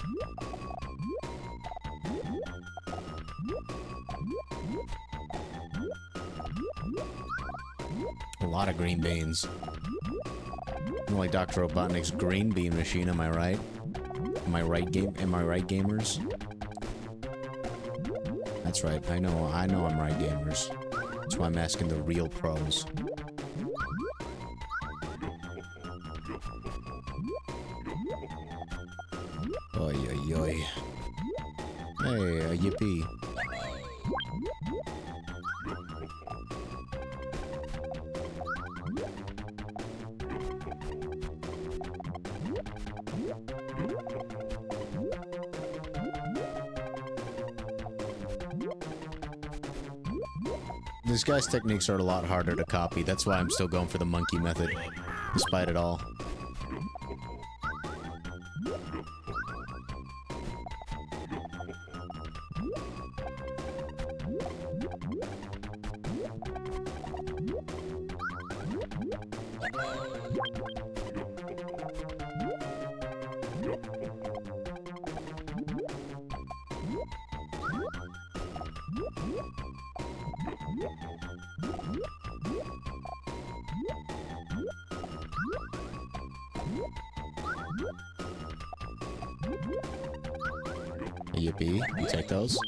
A lot of green beans. I'm like Dr. Robotnik's green bean machine, am I right? Am I right, gamers? That's right, I know I'm right, gamers. That's why I'm asking the real pros. Oi, oi, oi. Hey, yippee. This guy's techniques are a lot harder to copy. That's why I'm still going for the monkey method, despite it all. Yippee, you take those.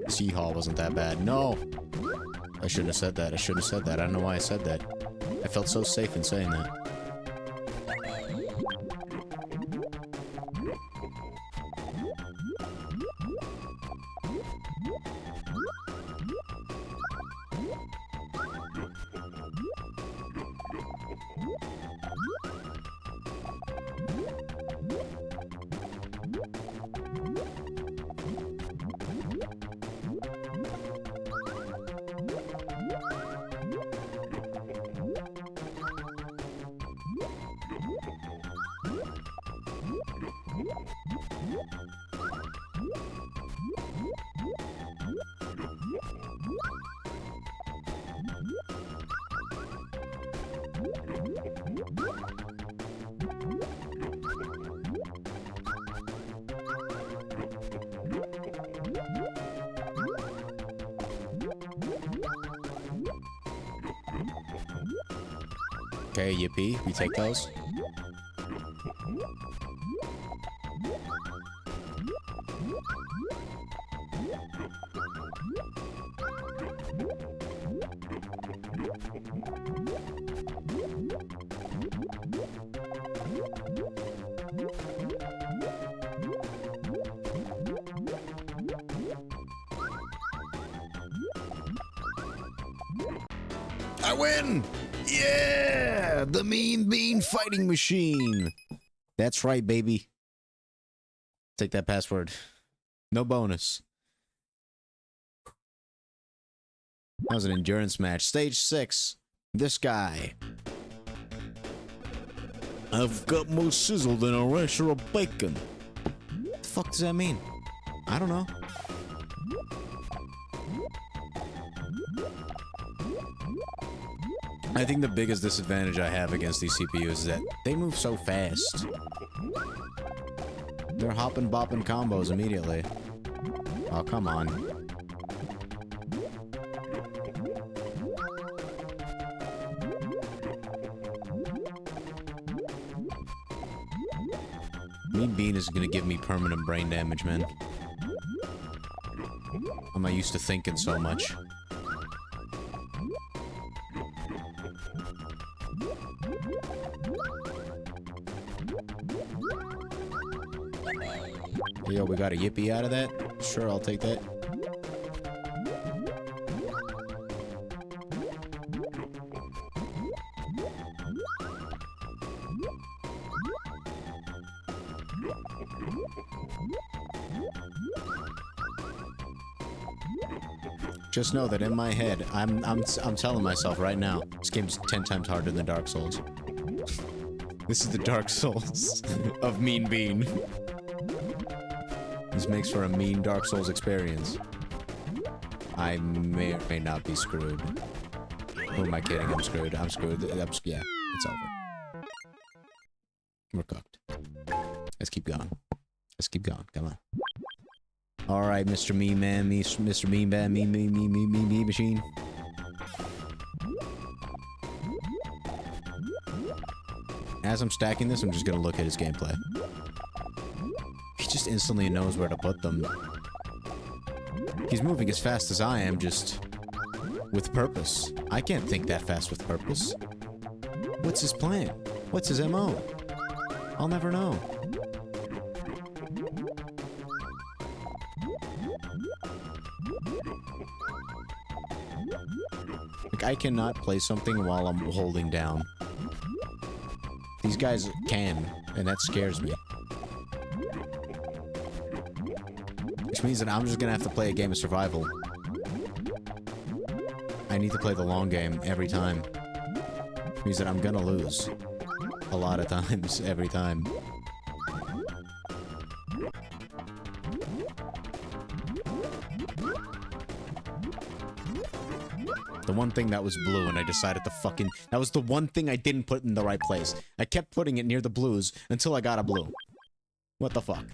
Sea-Haul wasn't that bad. No! I shouldn't have said that. I should have said that. I don't know why I said that. I felt so safe in saying that. Okay, yippee. We take those. I win! Yeah! The Mean Bean Fighting Machine! That's right, baby. Take that password. No bonus. That was an endurance match. Stage 6. This guy. I've got more sizzle than a rasher of bacon. What the fuck does that mean? I don't know. I think the biggest disadvantage I have against these CPUs is that they move so fast. They're hopping bopping combos immediately. Oh, come on. Mean Bean is gonna give me permanent brain damage, man. I'm not used to thinking so much. Yo, we got a yippee out of that? Sure, I'll take that. Just know that in my head, I'm telling myself right now, this game's 10 times harder than Dark Souls. This is the Dark Souls of Mean Bean. This makes for a mean Dark Souls experience. I may or may not be screwed. Who am I kidding? I'm screwed. I'm screwed. Yeah, it's over. We're cooked. Let's keep going. Let's keep going. Come on. Alright, Mr. Mean Man, Mr. Mean Man, me machine. As I'm stacking this, I'm just gonna look at his gameplay. He just instantly knows where to put them. He's moving as fast as I am, just with purpose. I can't think that fast with purpose. What's his plan? What's his MO? I'll never know. Like, I cannot play something while I'm holding down. These guys can, and that scares me. Which means that I'm just gonna have to play a game of survival. I need to play the long game every time. Which means that I'm gonna lose. A lot of times, every time. The one thing that was blue and I decided to fucking... That was the one thing I didn't put in the right place. I kept putting it near the blues until I got a blue. What the fuck?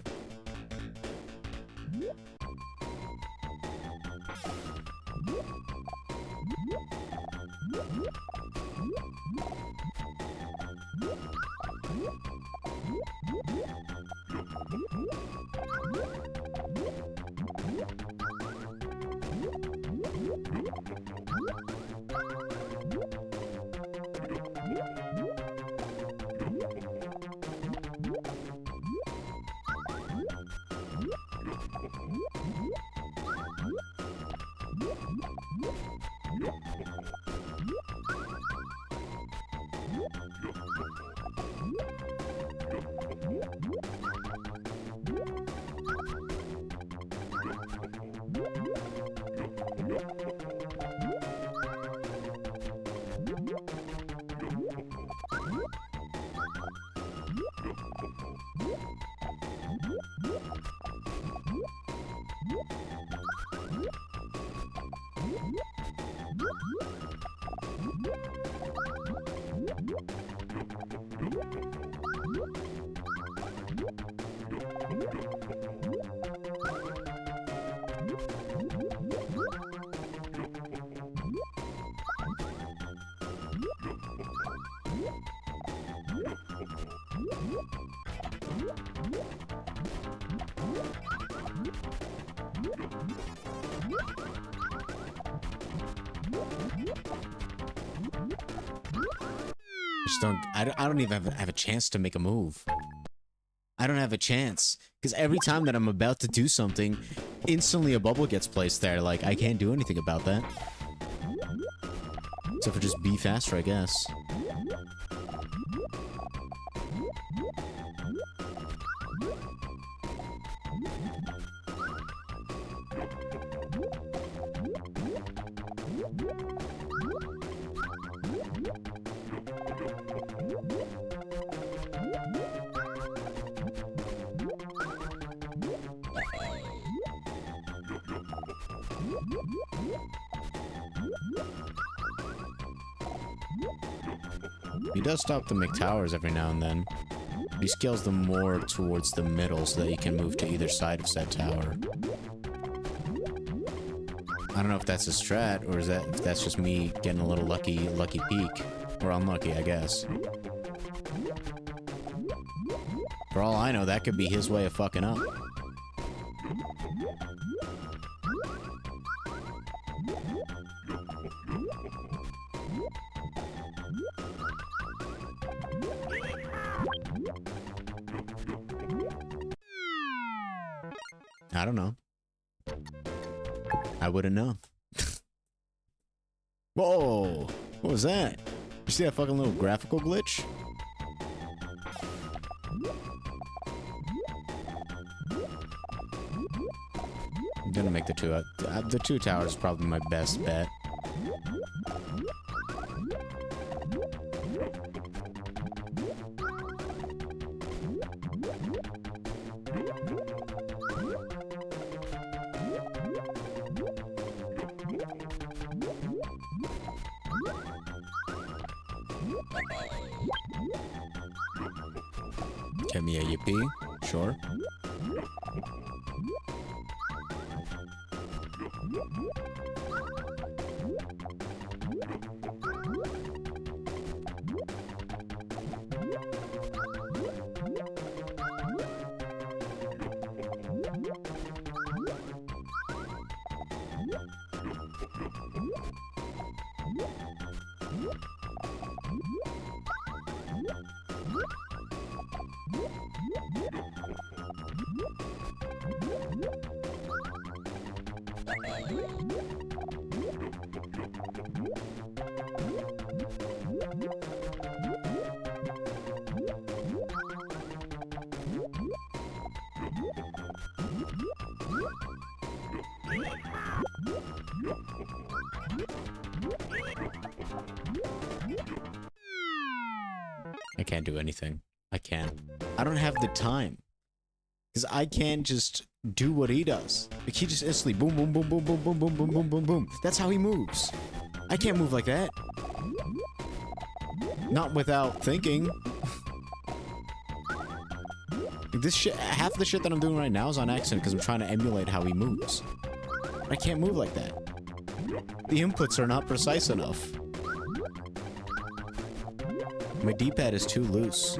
I don't even have a chance to make a move. I don't have a chance. Because every time that I'm about to do something, instantly a bubble gets placed there. Like, I can't do anything about that. Except for just be faster, I guess. He does stop to make towers every now and then. He scales them more towards the middle so that he can move to either side of said tower. I don't know if that's a strat, or if that's just me getting a little lucky peek. Or unlucky, I guess. For all I know, that could be his way of fucking up. I don't know. I wouldn't know. Whoa! What was that? You see that fucking little graphical glitch? I'm gonna make the two towers is probably my best bet. Give me a yippee, sure. I can't do anything. I can't. I don't have the time. Because I can't just do what he does. Like, he just instantly boom, boom, boom, boom, boom, boom, boom, boom, boom, boom, boom. That's how he moves. I can't move like that. Not without thinking. Like, this shit, half the shit that I'm doing right now is on accident because I'm trying to emulate how he moves. I can't move like that. The inputs are not precise enough. My D-pad is too loose.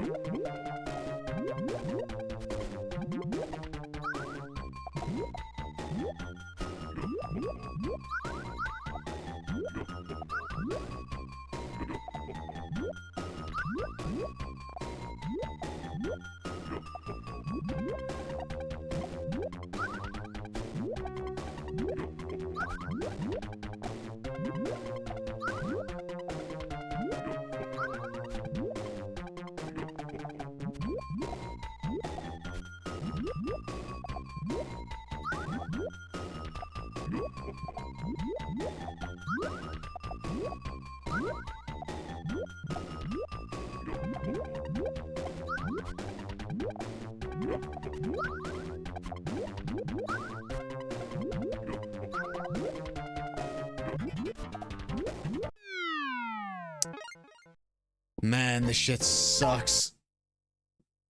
Man, this shit sucks.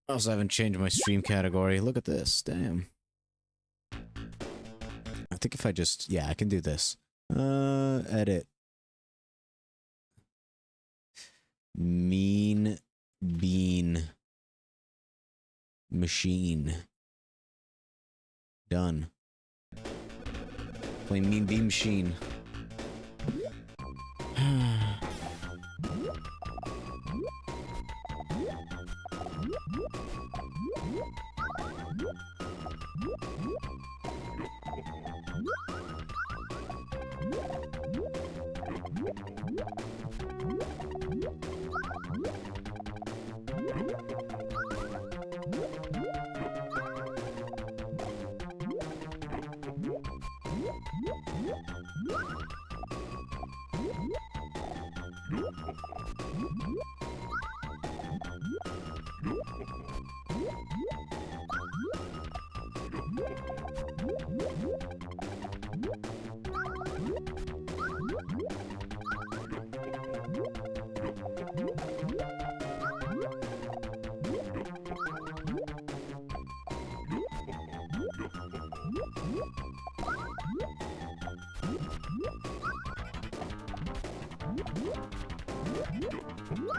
I also haven't changed my stream category. Look at this. Damn. I think if I just... Yeah, I can do this. Edit. Mean Bean Machine. Done. Play Mean Bean Machine.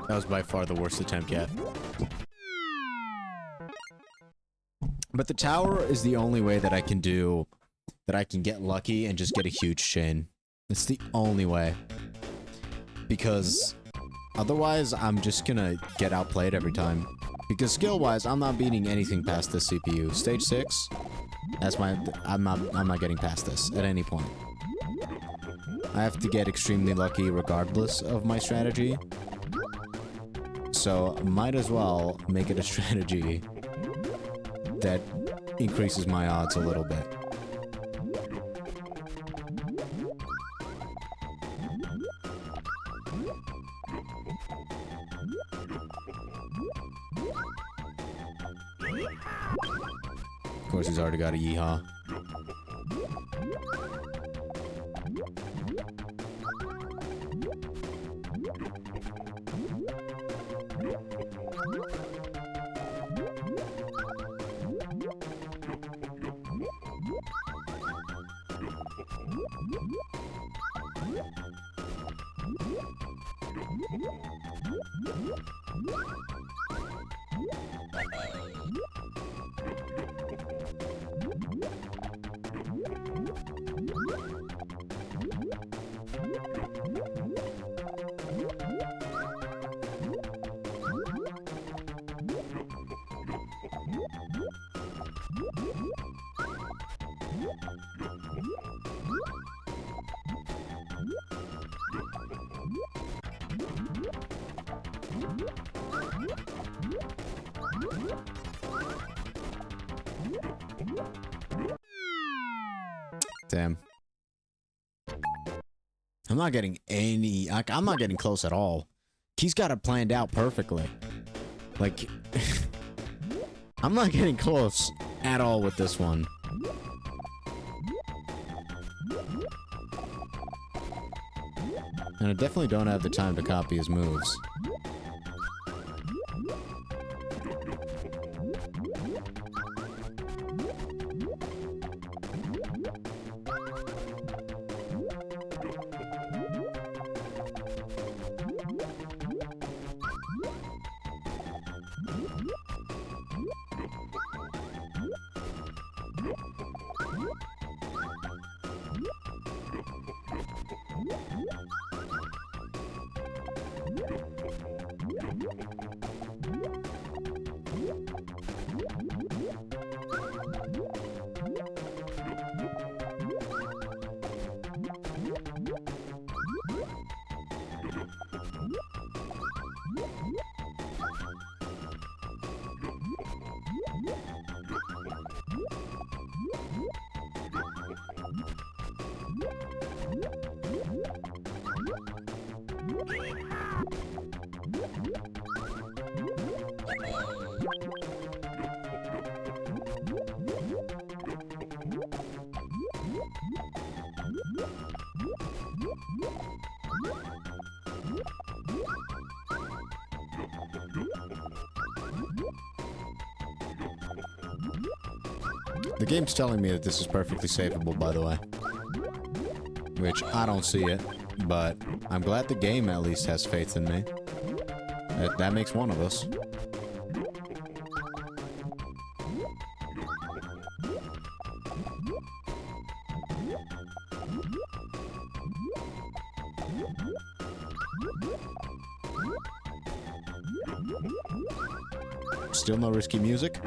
That was by far the worst attempt yet. But the tower is the only way that I can do... that I can get lucky and just get a huge chain. It's the only way. Because... otherwise, I'm just gonna get outplayed every time. Because skill-wise, I'm not beating anything past this CPU. Stage 6, that's my... I'm not getting past this at any point. I have to get extremely lucky regardless of my strategy. So, might as well make it a strategy that increases my odds a little bit. Of course, he's already got a yeehaw. Damn. I'm not getting any... I'm not getting close at all. He's got it planned out perfectly. Like... I'm not getting close at all with this one. And I definitely don't have the time to copy his moves. The game's telling me that this is perfectly savable, by the way. Which, I don't see it, but I'm glad the game at least has faith in me. That makes one of us. Still no risky music?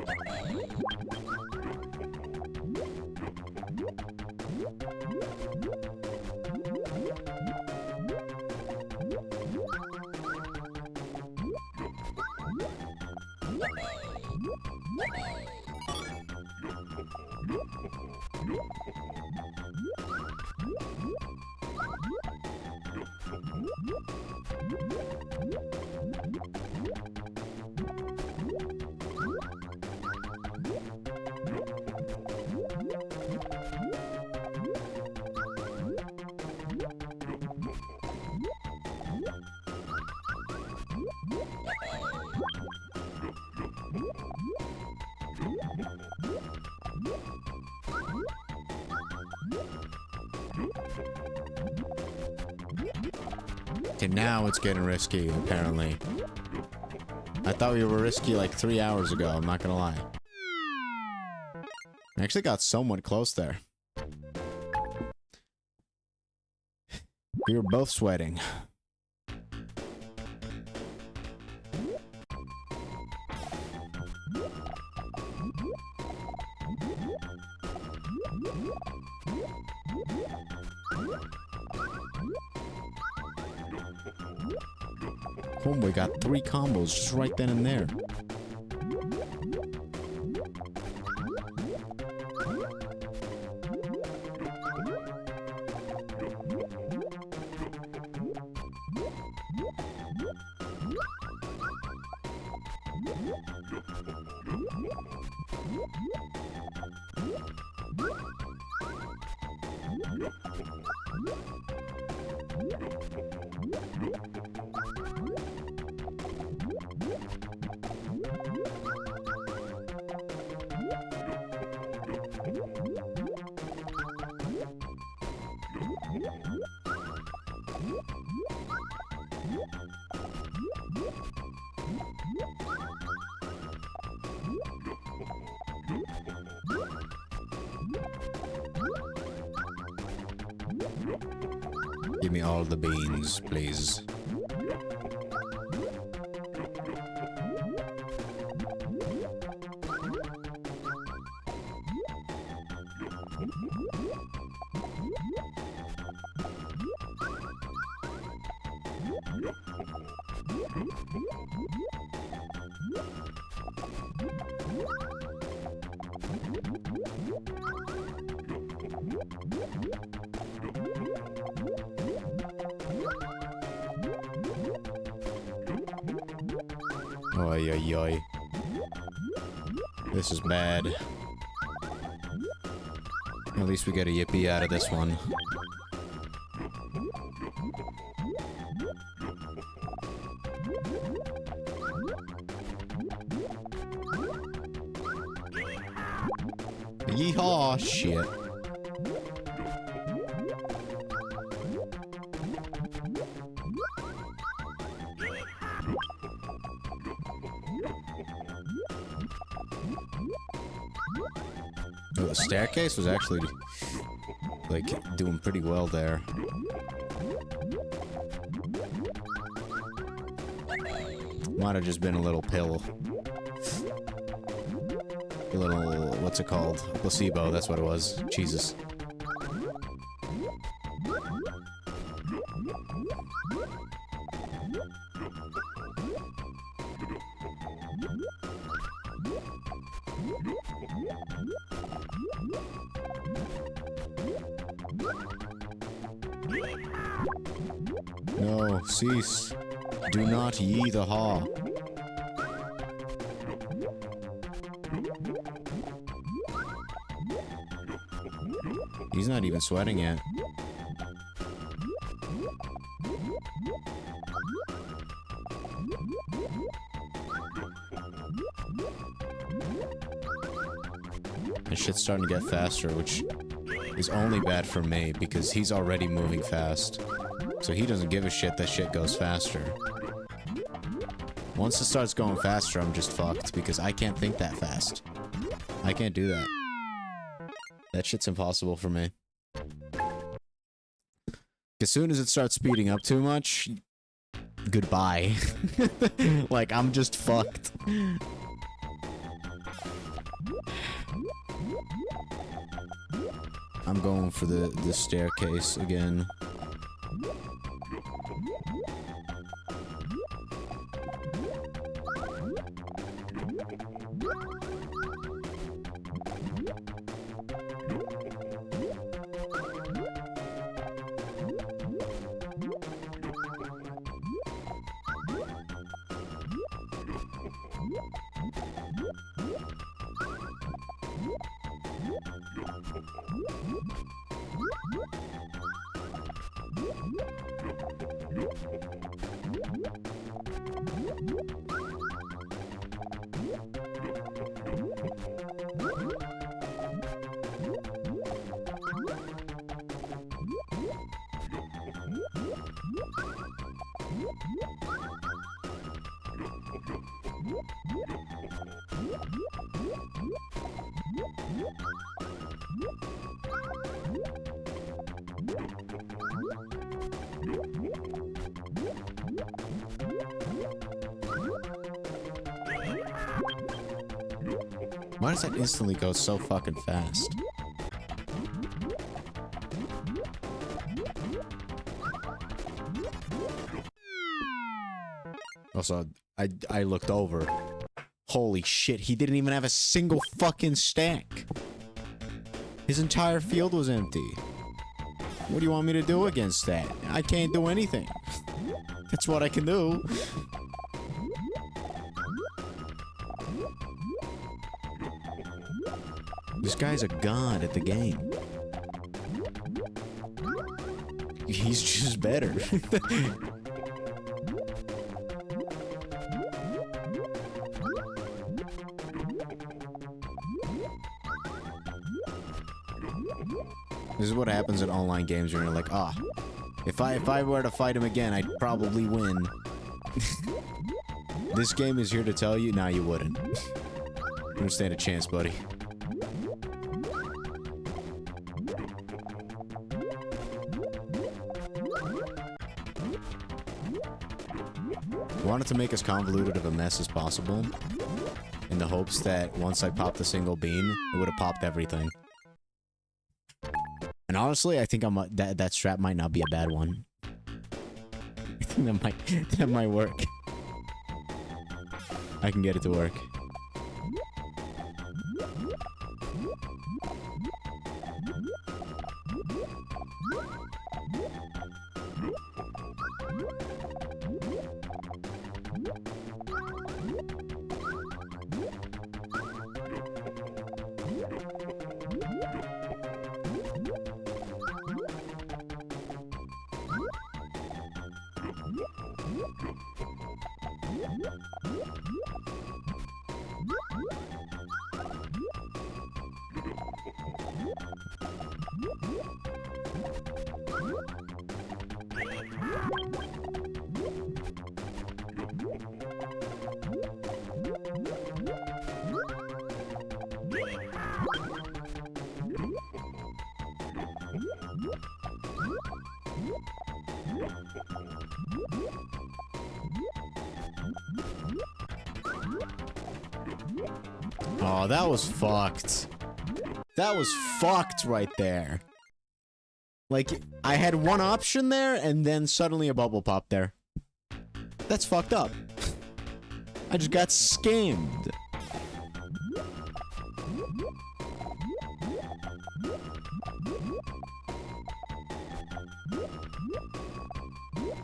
Okay, now it's getting risky, apparently. I thought we were risky like 3 hours ago, I'm not gonna lie. I actually got somewhat close there. We were both sweating. Homeboy got 3 combos just right then and there. Give me all the beans, please. Oi, oi, oi. This is bad. At least we get a yippee out of this one. Yeehaw! Shit. Oh, the staircase was actually, like, doing pretty well there. Might have just been a little pill. A little, what's it called? A placebo, that's what it was. Jesus. No, cease. Do not ye the haw. He's not even sweating yet. This shit's starting to get faster, which is only bad for me, because he's already moving fast. So he doesn't give a shit that shit goes faster. Once it starts going faster, I'm just fucked, because I can't think that fast. I can't do that. That shit's impossible for me. As soon as it starts speeding up too much, goodbye. Like, I'm just fucked. I'm going for the staircase again. Why does that instantly go so fucking fast? Also, I looked over. Holy shit, he didn't even have a single fucking stack. His entire field was empty. What do you want me to do against that? I can't do anything. That's what I can do. This guy's a god at the game. He's just better. This is what happens in online games when you're like, ah, if I were to fight him again, I'd probably win. This game is here to tell you, nah, you wouldn't. You don't stand a chance, buddy. I wanted to make as convoluted of a mess as possible, in the hopes that once I popped the single bean, it would have popped everything. And honestly, I think that strat might not be a bad one. I think that might work. I can get it to work. Oh, that was fucked. That was fucked right there. Like, I had one option there, and then suddenly a bubble popped there. That's fucked up. I just got scammed.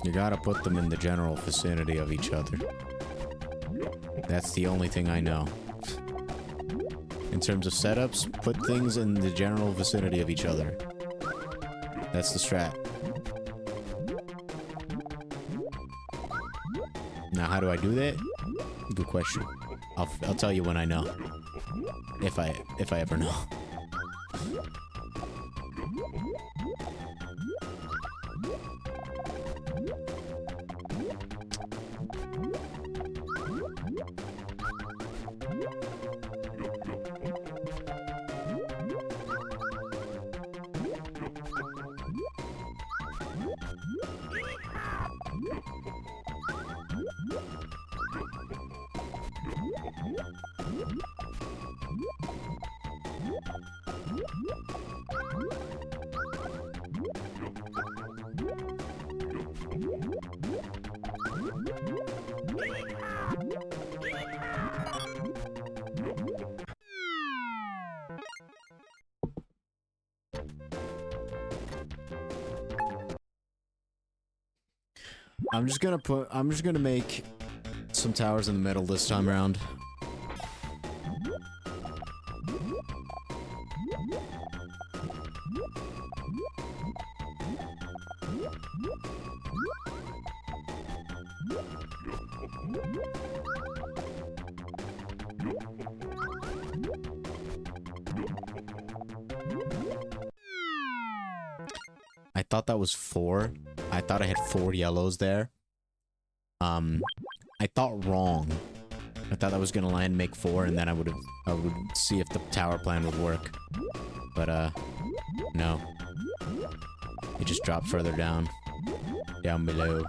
You gotta put them in the general vicinity of each other. That's the only thing I know. In terms of setups, put things in the general vicinity of each other. That's the strat. Now, how do I do that? Good question. I'll tell you when I know. If I ever know. I'm just gonna make some towers in the middle this time around. I thought that was 4. I thought I had 4 yellows there. I thought wrong. I thought I was gonna land make 4, and then I would see if the tower plan would work. But no. It just dropped further down below.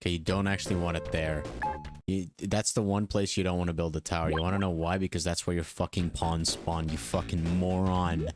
Okay, you don't actually want it there. That's the one place you don't want to build a tower. You want to know why? Because that's where your fucking pawns spawn, you fucking moron.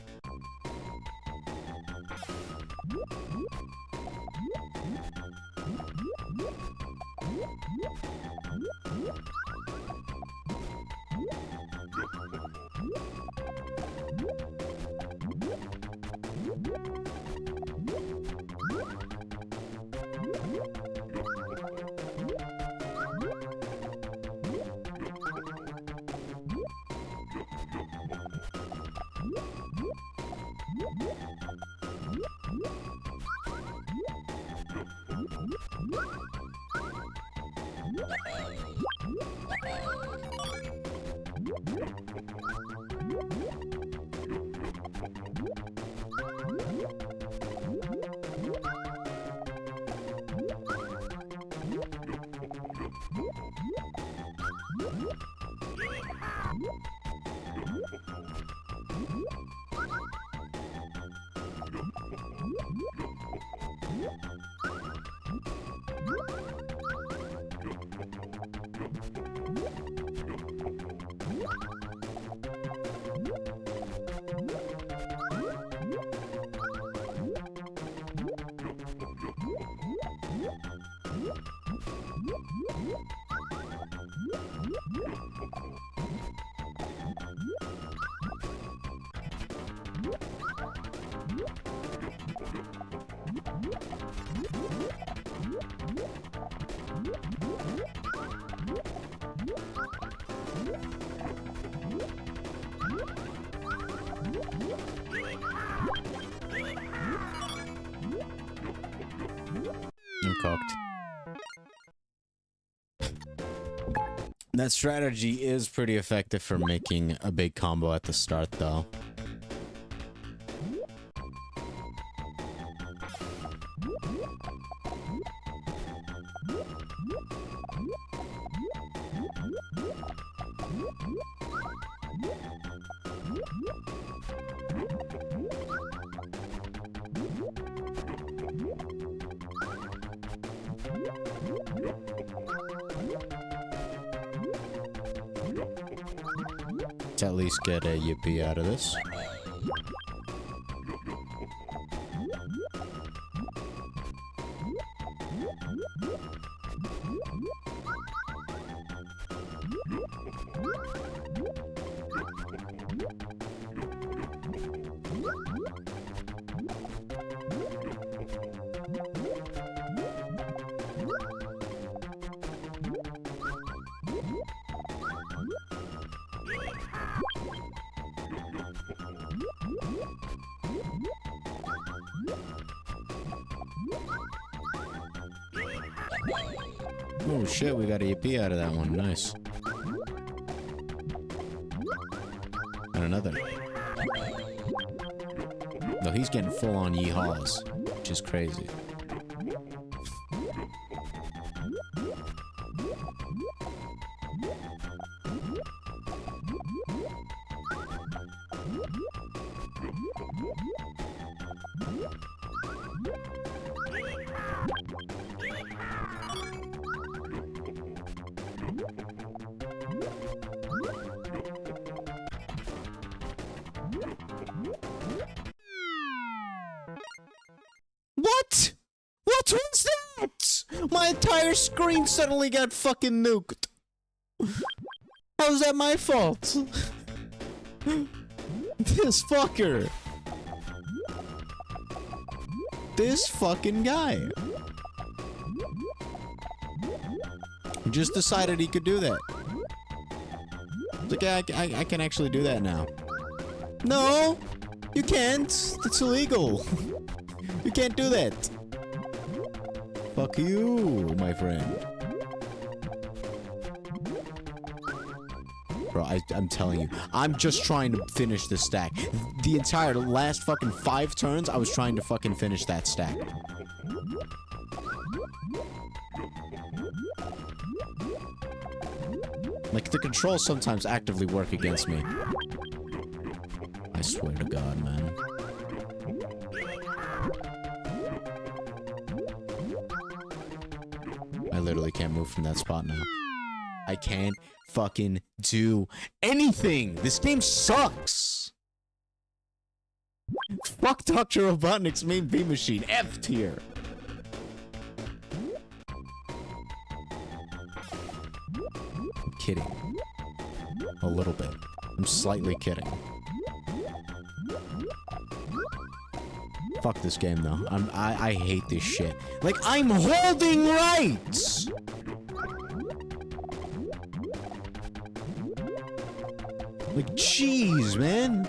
I'm cooked. That strategy is pretty effective for making a big combo at the start, though. To at least get a yippee out of this. Oh shit, we got a yippee out of that one. Nice. And another. No, he's getting full-on yeehaws, which is crazy. What? What was that? My entire screen suddenly got fucking nuked. How's that my fault? This fucker. This fucking guy. He just decided he could do that. It's like, I can actually do that now. No! You can't! It's illegal! You can't do that! Fuck you, my friend. Bro, I'm telling you, I'm just trying to finish this stack. The entire last fucking 5 turns, I was trying to fucking finish that stack. Like, the controls sometimes actively work against me. I swear to God, man. I literally can't move from that spot now. I can't fucking do anything! This game sucks! Fuck Dr. Robotnik's main beam machine. F tier! I'm kidding. A little bit. I'm slightly kidding. Fuck this game though. I hate this shit. Like, I'm holding right! Like, jeez, man.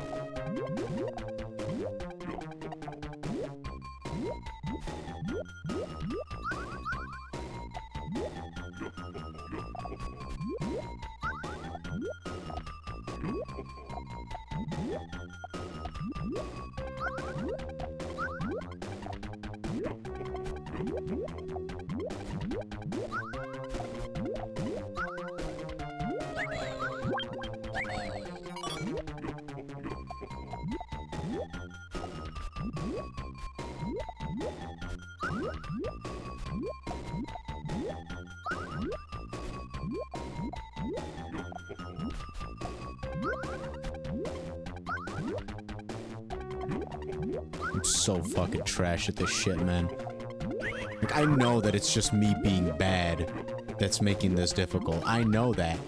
I'm so fucking trash at this shit, man. Like, I know that it's just me being bad that's making this difficult. I know that.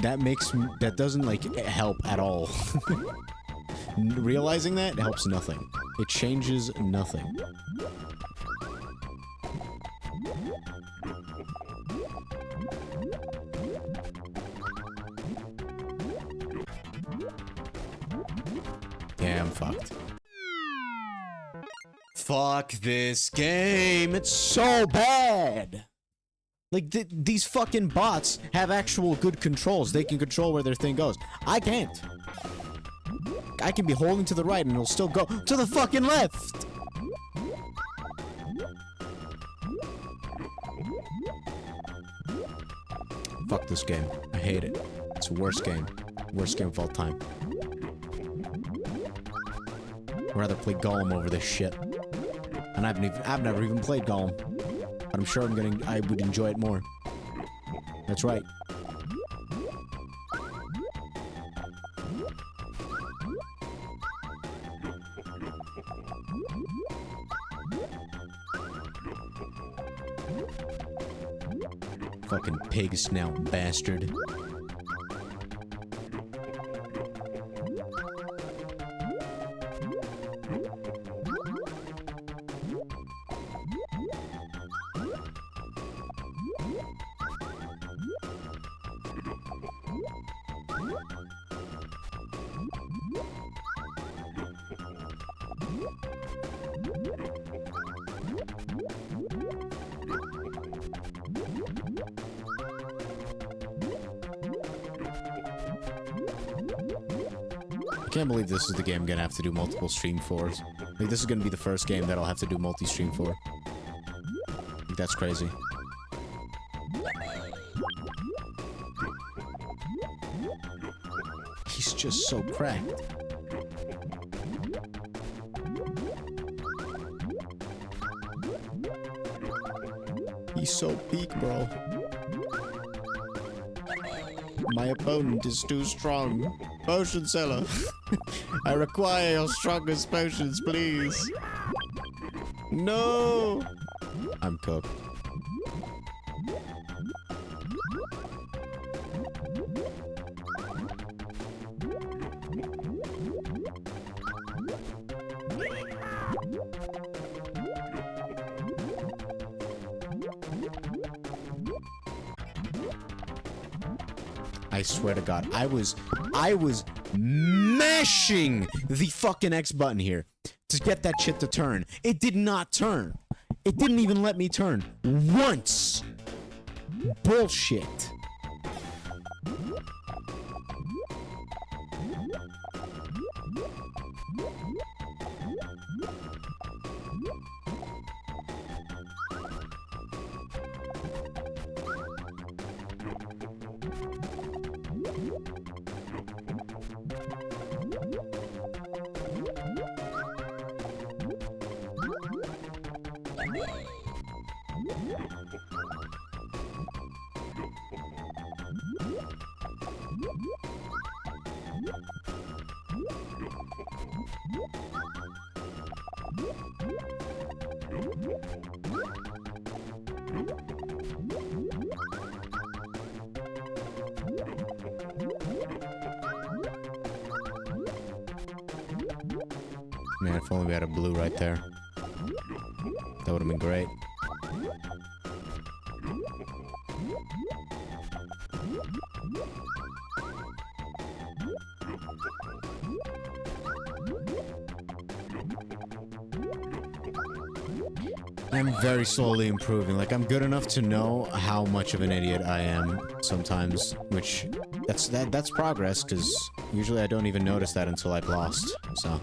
That doesn't, like, help at all. Realizing that helps nothing. It changes nothing. Yeah, I'm fucked. Fuck this game. It's so bad. Like, these fucking bots have actual good controls. They can control where their thing goes. I can't. I can be holding to the right and it'll still go to the fucking left. Fuck this game. I hate it. It's the worst game. Worst game of all time. I'd rather play Golem over this shit. And I've never even played Golem. But I'm sure I would enjoy it more. That's right. Fucking pig snout bastard. Can't believe this is the game I'm gonna have to do multiple stream for. Like, this is gonna be the first game that I'll have to do multi-stream for. Like, that's crazy. He's just so cracked. He's so peak, bro. My opponent is too strong. Potion seller. I require your strongest potions, please. No! I'm cooked. I swear to God, I was mashing the fucking X button here to get that shit to turn. It did not turn. It didn't even let me turn once. Bullshit. Man, if only we had a blue right there. That would have been great. I'm very slowly improving. Like, I'm good enough to know how much of an idiot I am sometimes, which that's progress, because usually I don't even notice that until I've lost, so.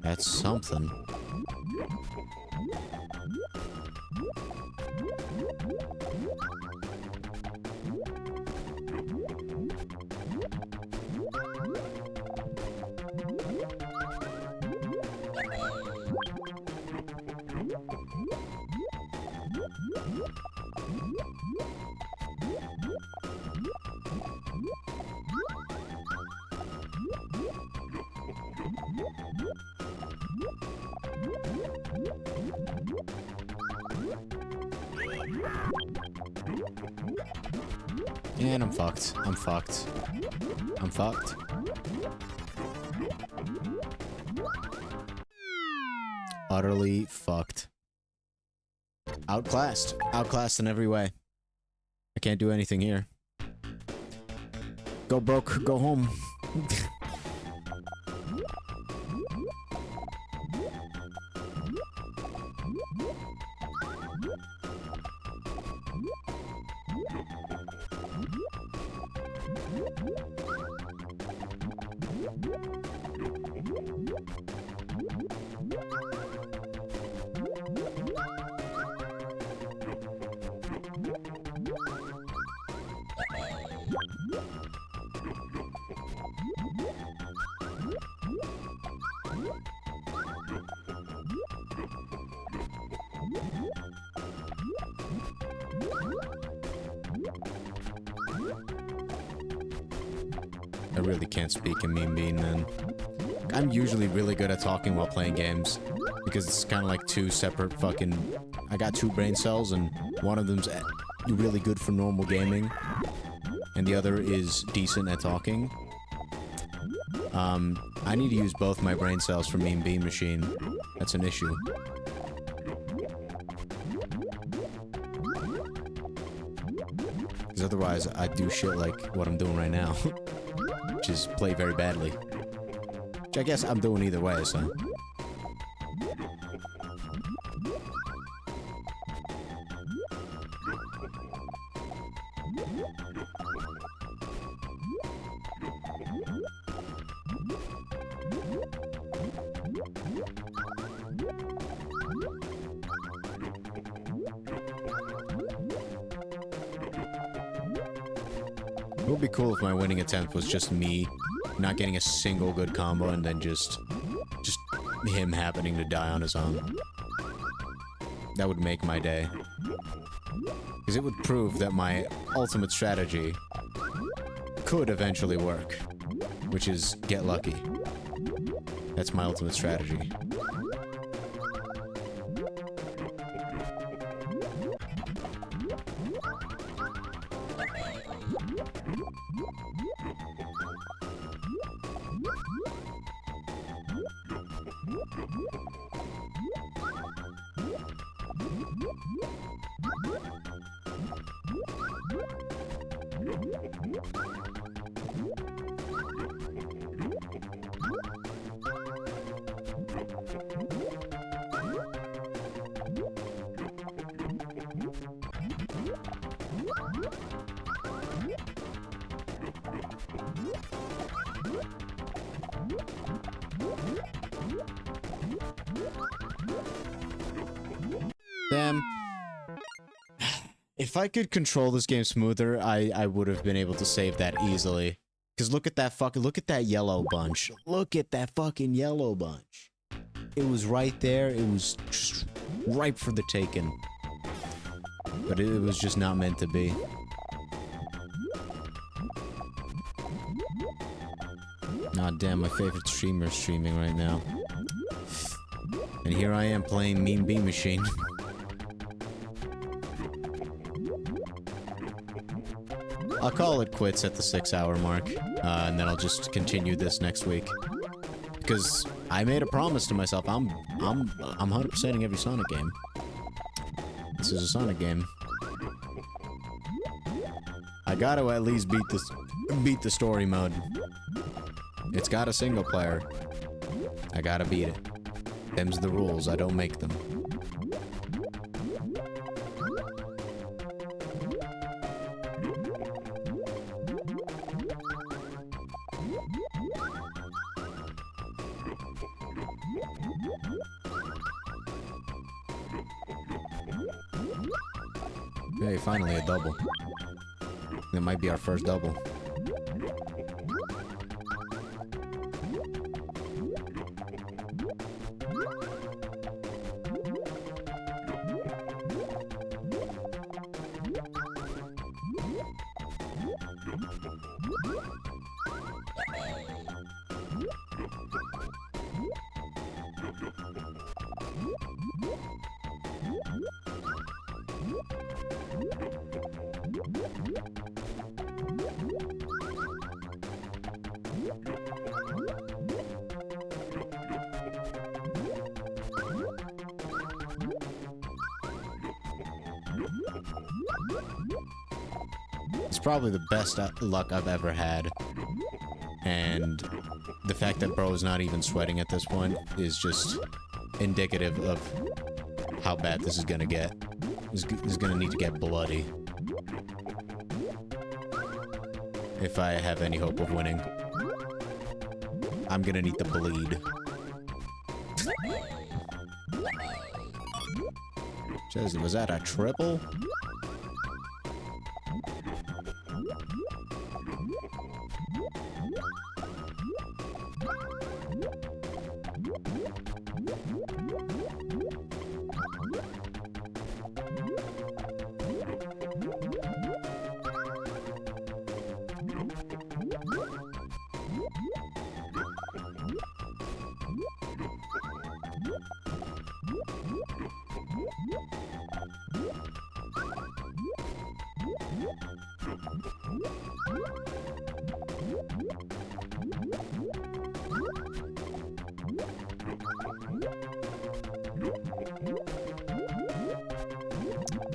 That's something. And I'm fucked. I'm fucked. I'm fucked. Utterly fucked. Outclassed. Outclassed in every way. I can't do anything here. Go broke. Go home. I really can't speak in Mean Bean, man. I'm usually really good at talking while playing games, because it's kind of like two separate fucking... I got two brain cells, and one of them's really good for normal gaming, and the other is decent at talking. I need to use both my brain cells for Mean Bean Machine. That's an issue. Because otherwise, I do shit like what I'm doing right now. Which is play very badly. Which I guess I'm doing either way, so... would be cool if my winning attempt was just me not getting a single good combo and then just him happening to die on his own. That would make my day. Because it would prove that my ultimate strategy could eventually work. Which is get lucky. That's my ultimate strategy. Damn. If I could control this game smoother, I would have been able to save that easily. Because look at that yellow bunch. Look at that fucking yellow bunch. It was right there. It was just ripe for the taking. But it was just not meant to be. Aw, damn, my favorite streamer is streaming right now. And here I am playing Mean Bean Machine. I'll call it quits at the 6-hour mark, and then I'll just continue this next week. Because I made a promise to myself, I'm 100%ing every Sonic game. This is a Sonic game. I gotta at least beat the story mode. It's got a single player. I gotta beat it. Them's the rules, I don't make them. Hey, finally a double. That might be our first double. It's probably the best luck I've ever had. And the fact that bro is not even sweating at this point is just indicative of how bad this is gonna get. This is gonna need to get bloody. If I have any hope of winning. I'm gonna need to bleed. Jeez, was that a triple?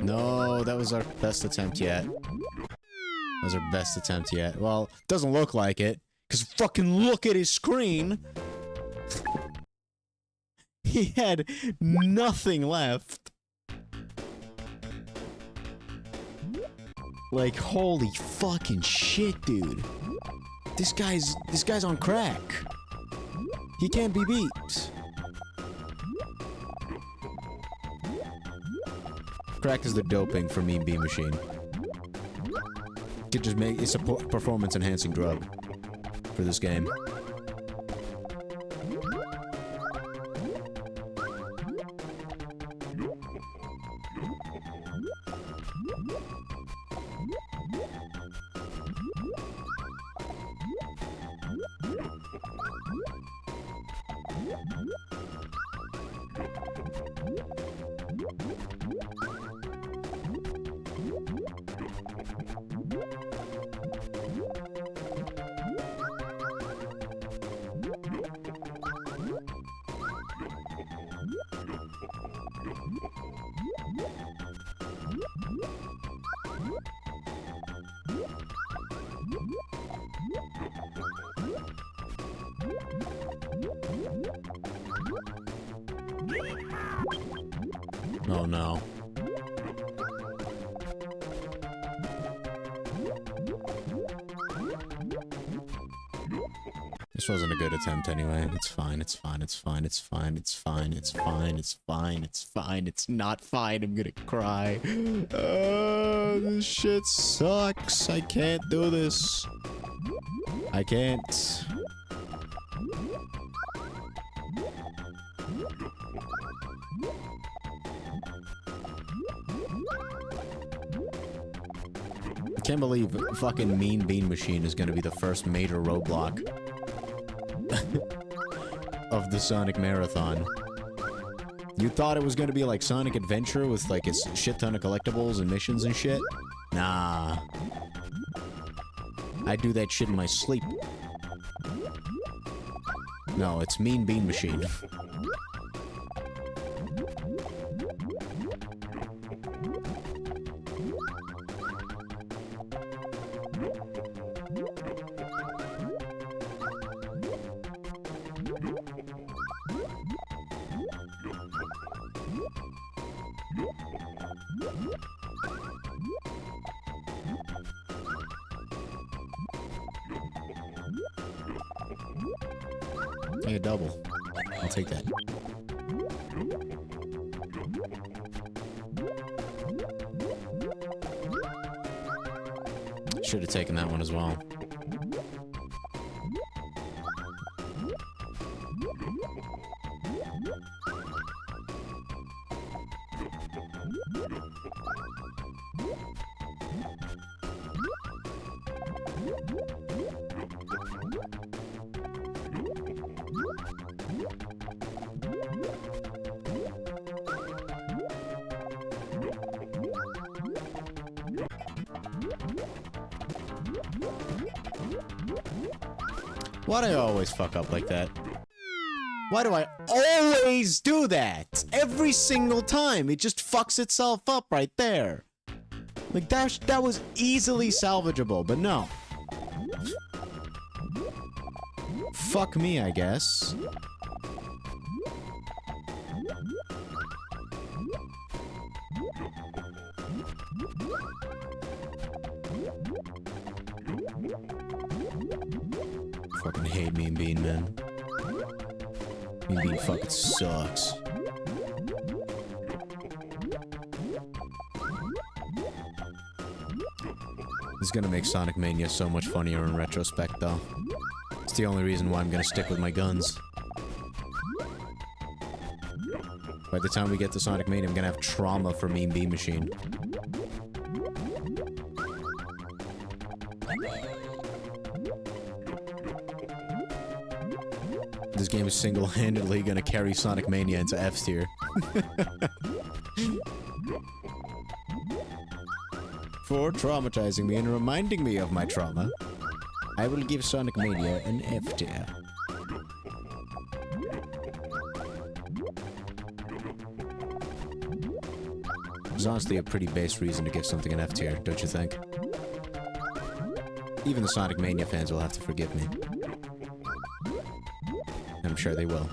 No, that was our best attempt yet. That was our best attempt yet. Well, doesn't look like it, because fucking look at his screen! He had nothing left. Like, holy fucking shit, dude. This guy's on crack. He can't be beat. Crack is the doping for Mean Bean Machine. Could just make it's a performance enhancing drug for this game. Oh no. This wasn't a good attempt anyway. It's fine, it's fine, it's fine, it's fine, it's fine, it's fine, it's fine, it's fine, it's not fine, I'm gonna cry. This shit sucks. I can't do this. I can't. I can't believe fucking Mean Bean Machine is gonna be the first major roadblock of the Sonic Marathon. You thought it was gonna be like Sonic Adventure with like a shit ton of collectibles and missions and shit? Nah. I do that shit in my sleep. No, it's Mean Bean Machine. Hey, a double. I'll take that. Should have taken that one as well. Why do I always fuck up like that? Why do I always do that? Every single time. It just fucks itself up right there. Like, that was easily salvageable, but no. Fuck me, I guess. Fucking hate Mean Bean, man. Mean Bean fucking sucks. This is gonna make Sonic Mania so much funnier in retrospect, though. It's the only reason why I'm gonna stick with my guns. By the time we get to Sonic Mania, I'm gonna have trauma for Mean Bean Machine. This game is single-handedly gonna carry Sonic Mania into F tier. For traumatizing me and reminding me of my trauma, I will give Sonic Mania an F tier. It's honestly a pretty base reason to give something an F tier, don't you think? Even the Sonic Mania fans will have to forgive me. I'm sure they will.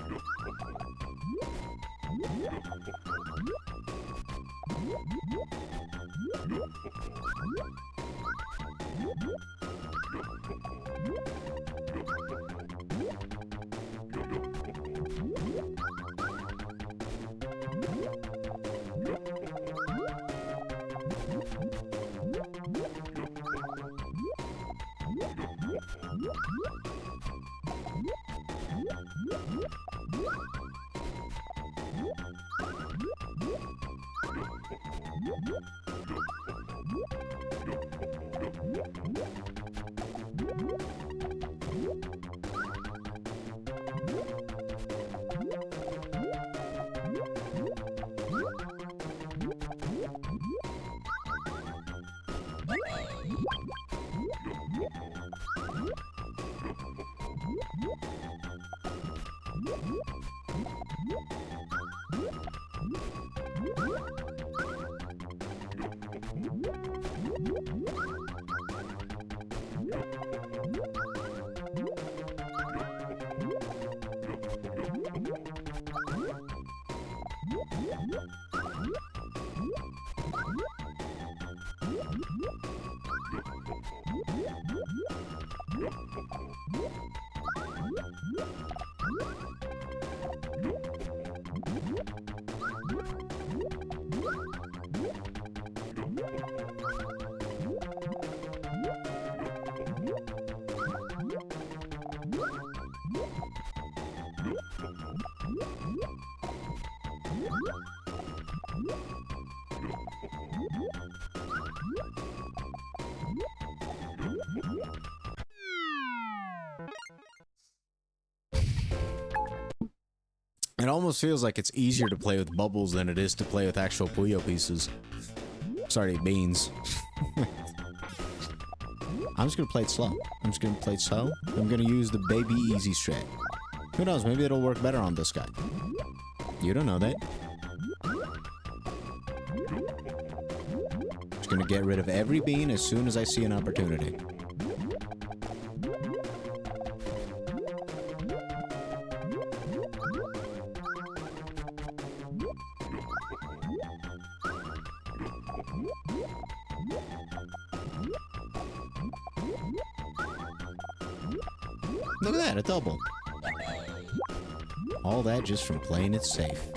It almost feels like it's easier to play with bubbles than it is to play with actual Puyo pieces. Sorry, beans. I'm just gonna play it slow. I'm gonna use the baby easy strat. Who knows, maybe it'll work better on this guy. You don't know that. Just gonna get rid of every bean as soon as I see an opportunity. Look at that, a double. All that just from playing it safe.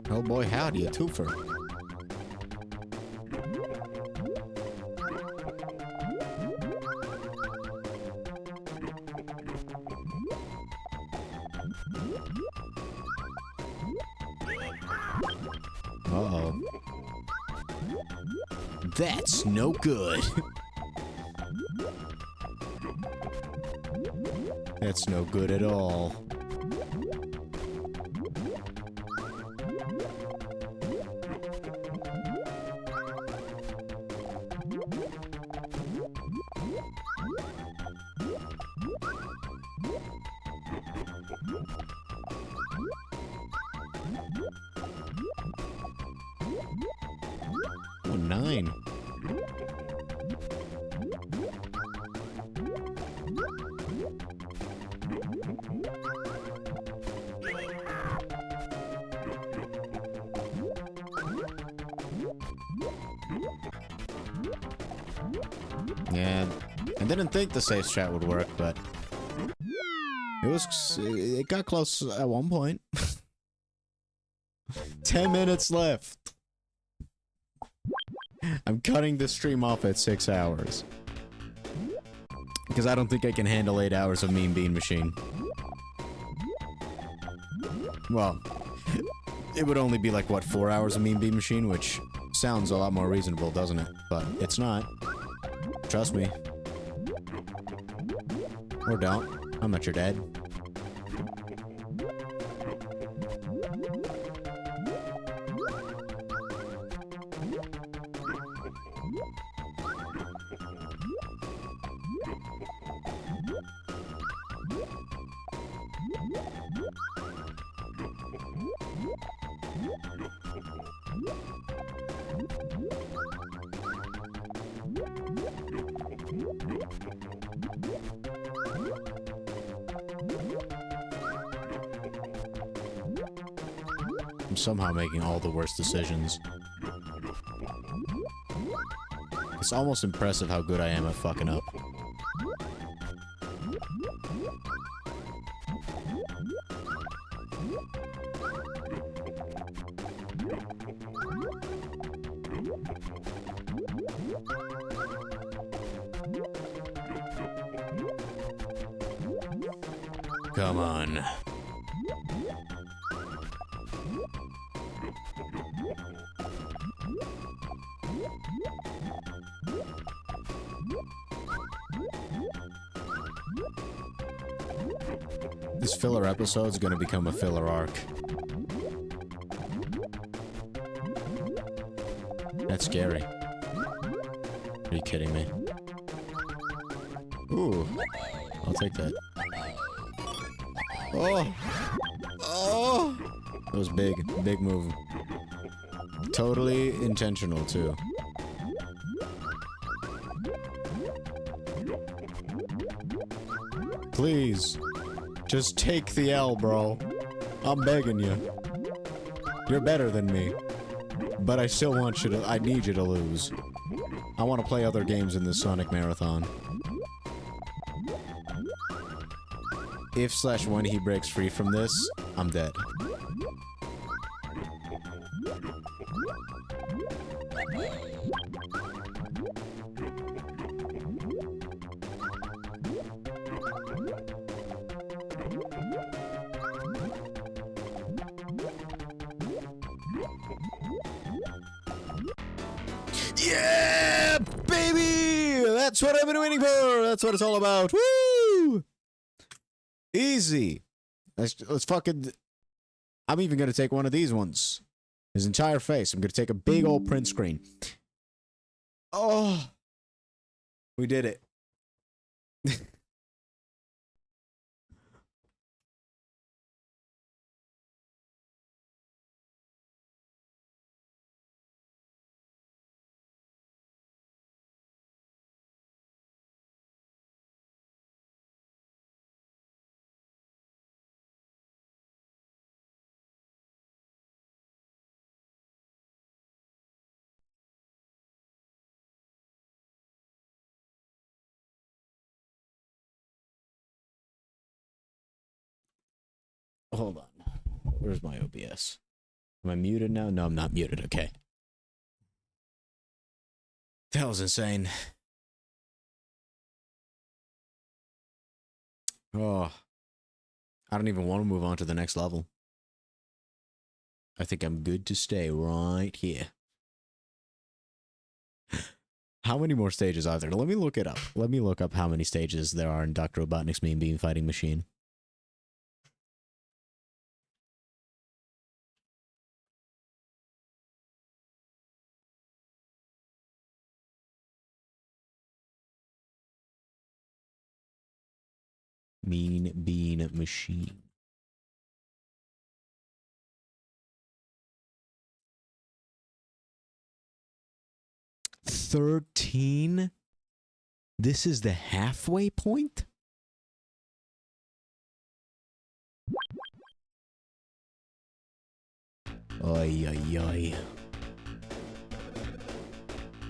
Oh boy, howdy, a twofer. Uh-oh. That's no good. That's no good at all. Oh, 9. Yeah, I didn't think the safe strat would work, but it got close at one point. 10 minutes left. I'm cutting the stream off at 6 hours. Because I don't think I can handle 8 hours of Mean Bean Machine. Well, it would only be like, what, 4 hours of Mean Bean Machine, which sounds a lot more reasonable, doesn't it? But it's not. Trust me. Or don't. I'm not your dad. I'm somehow making all the worst decisions. It's almost impressive how good I am at fucking up. Come on. This filler episode is gonna become a filler arc. That's scary. Are you kidding me? Ooh. I'll take that. Oh! Oh! That was big. Big move. Totally intentional, too. Please. Just take the L, bro. I'm begging you. You're better than me. But I still want you to... I need you to lose. I want to play other games in this Sonic Marathon. If/when he breaks free from this, I'm dead. Yeah, baby! That's what I've been waiting for! That's what it's all about. Woo! Easy. Let's fucking... I'm even gonna take one of these ones. His entire face. I'm gonna take a big old print screen. Oh! We did it. Hold on. Where's my OBS? Am I muted now? No, I'm not muted. Okay. That was insane. Oh. I don't even want to move on to the next level. I think I'm good to stay right here. How many more stages are there? Let me look it up. Let me look up how many stages there are in Dr. Robotnik's Mean Bean Fighting Machine. Mean Bean Machine. $13? This is the halfway point? Oy, oy, oy.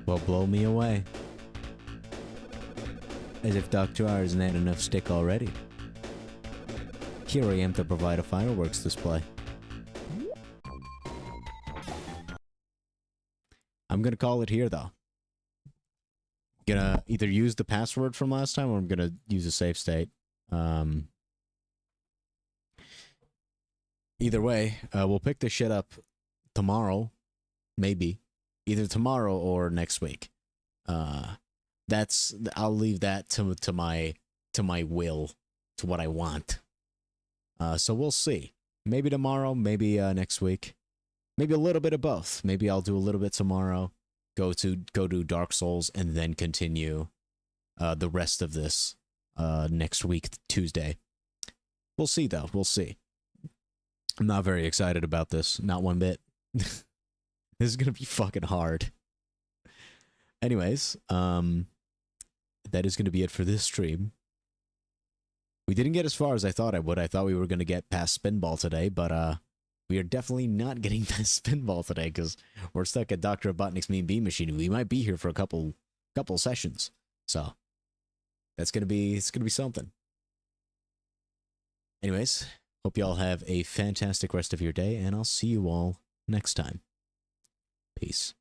Well, blow me away. As if Dr. R hasn't had enough stick already. Here I am to provide a fireworks display. I'm gonna call it here, though. Gonna either use the password from last time, or I'm gonna use a save state. Yeah, either way, we'll pick this shit up tomorrow, maybe either tomorrow or next week. That's I'll leave that to my will, to what I want. So we'll see. Maybe tomorrow, maybe next week, maybe a little bit of both. Maybe I'll do a little bit tomorrow, go do Dark Souls, and then continue the rest of this next week, Tuesday. We'll see, though. We'll see. I'm not very excited about this. Not one bit. This is gonna be fucking hard. Anyways, that is gonna be it for this stream. We didn't get as far as I thought I would. I thought we were gonna get past Spinball today, but we are definitely not getting past Spinball today because we're stuck at Dr. Robotnik's Mean Bean Machine. We might be here for a couple sessions. So it's gonna be something. Anyways, hope y'all have a fantastic rest of your day, and I'll see you all next time. Peace.